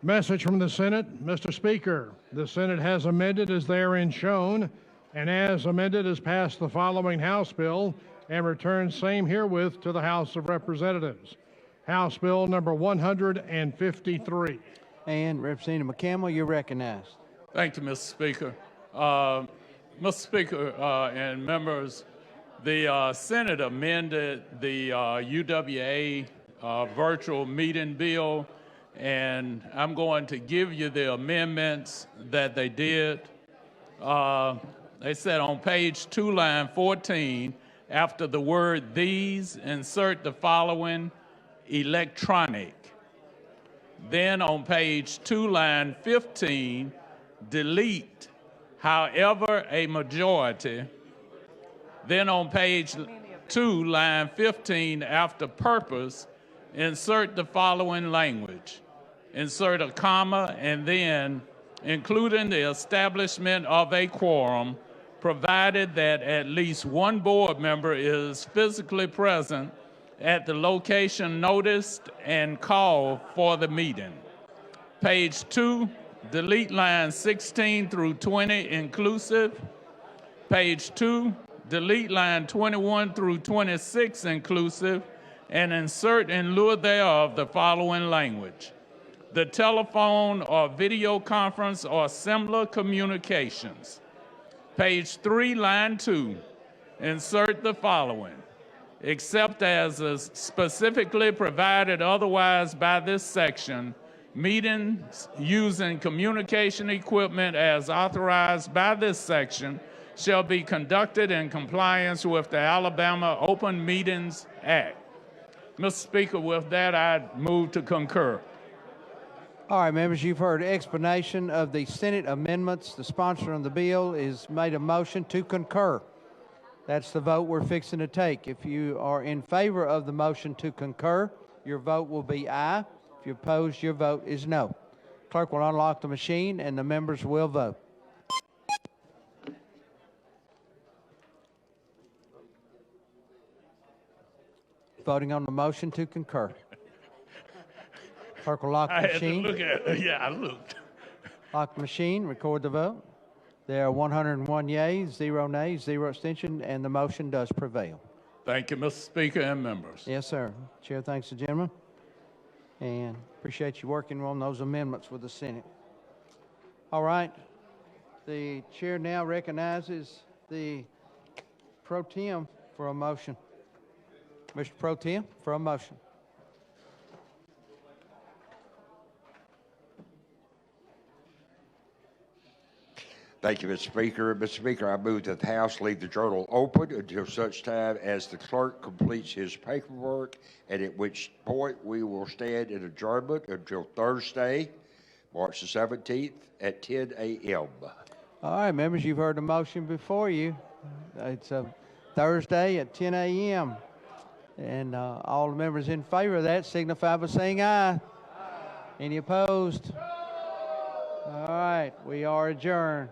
Message from the Senate. Mr. Speaker, the Senate has amended as therein shown, and as amended has passed the following House bill and returned same herewith to the House of Representatives. House Bill number 153. And Representative McCammell, you're recognized. Thank you, Mr. Speaker. Mr. Speaker and members, the Senate amended the UWA virtual meeting bill, and I'm going to give you the amendments that they did. They said on page 2, line 14, after the word "these," insert the following: electronic. Then on page 2, line 15, delete however a majority. Then on page 2, line 15, after purpose, insert the following language. Insert a comma and then including the establishment of a quorum, provided that at least one board member is physically present at the location noticed and called for the meeting. Page 2, delete lines 16 through 20 inclusive. Page 2, delete line 21 through 26 inclusive, and insert in lieu thereof the following language: the telephone or video conference or similar communications. Page 3, line 2, insert the following: except as is specifically provided otherwise by this section, meetings using communication equipment as authorized by this section shall be conducted in compliance with the Alabama Open Meetings Act. Mr. Speaker, with that, I move to concur. All right, members, you've heard explanation of the Senate amendments. The sponsor of the bill is made a motion to concur. That's the vote we're fixing to take. If you are in favor of the motion to concur, your vote will be aye. If you're opposed, your vote is no. Clerk will unlock the machine and the members will vote. Voting on the motion to concur. Clerk will lock the machine. I had to look at it. Yeah, I looked. Lock the machine, record the vote. There are 101 yeas, 0 nays, 0 abstention, and the motion does prevail. Thank you, Mr. Speaker and members. Yes, sir. Chair thanks the gentleman, and appreciate you working on those amendments with the Senate. All right. The chair now recognizes the Pro Tem for a motion. Mr. Pro Tem for a motion. Thank you, Mr. Speaker. Mr. Speaker, I move that the House leave the journal open until such time as the clerk completes his paperwork, and at which point we will stand in adjournment until Thursday, March the 17th at 10 a.m. All right, members, you've heard the motion before you. It's a Thursday at 10 a.m. And all the members in favor of that signify by saying aye. Any opposed? All right, we are adjourned.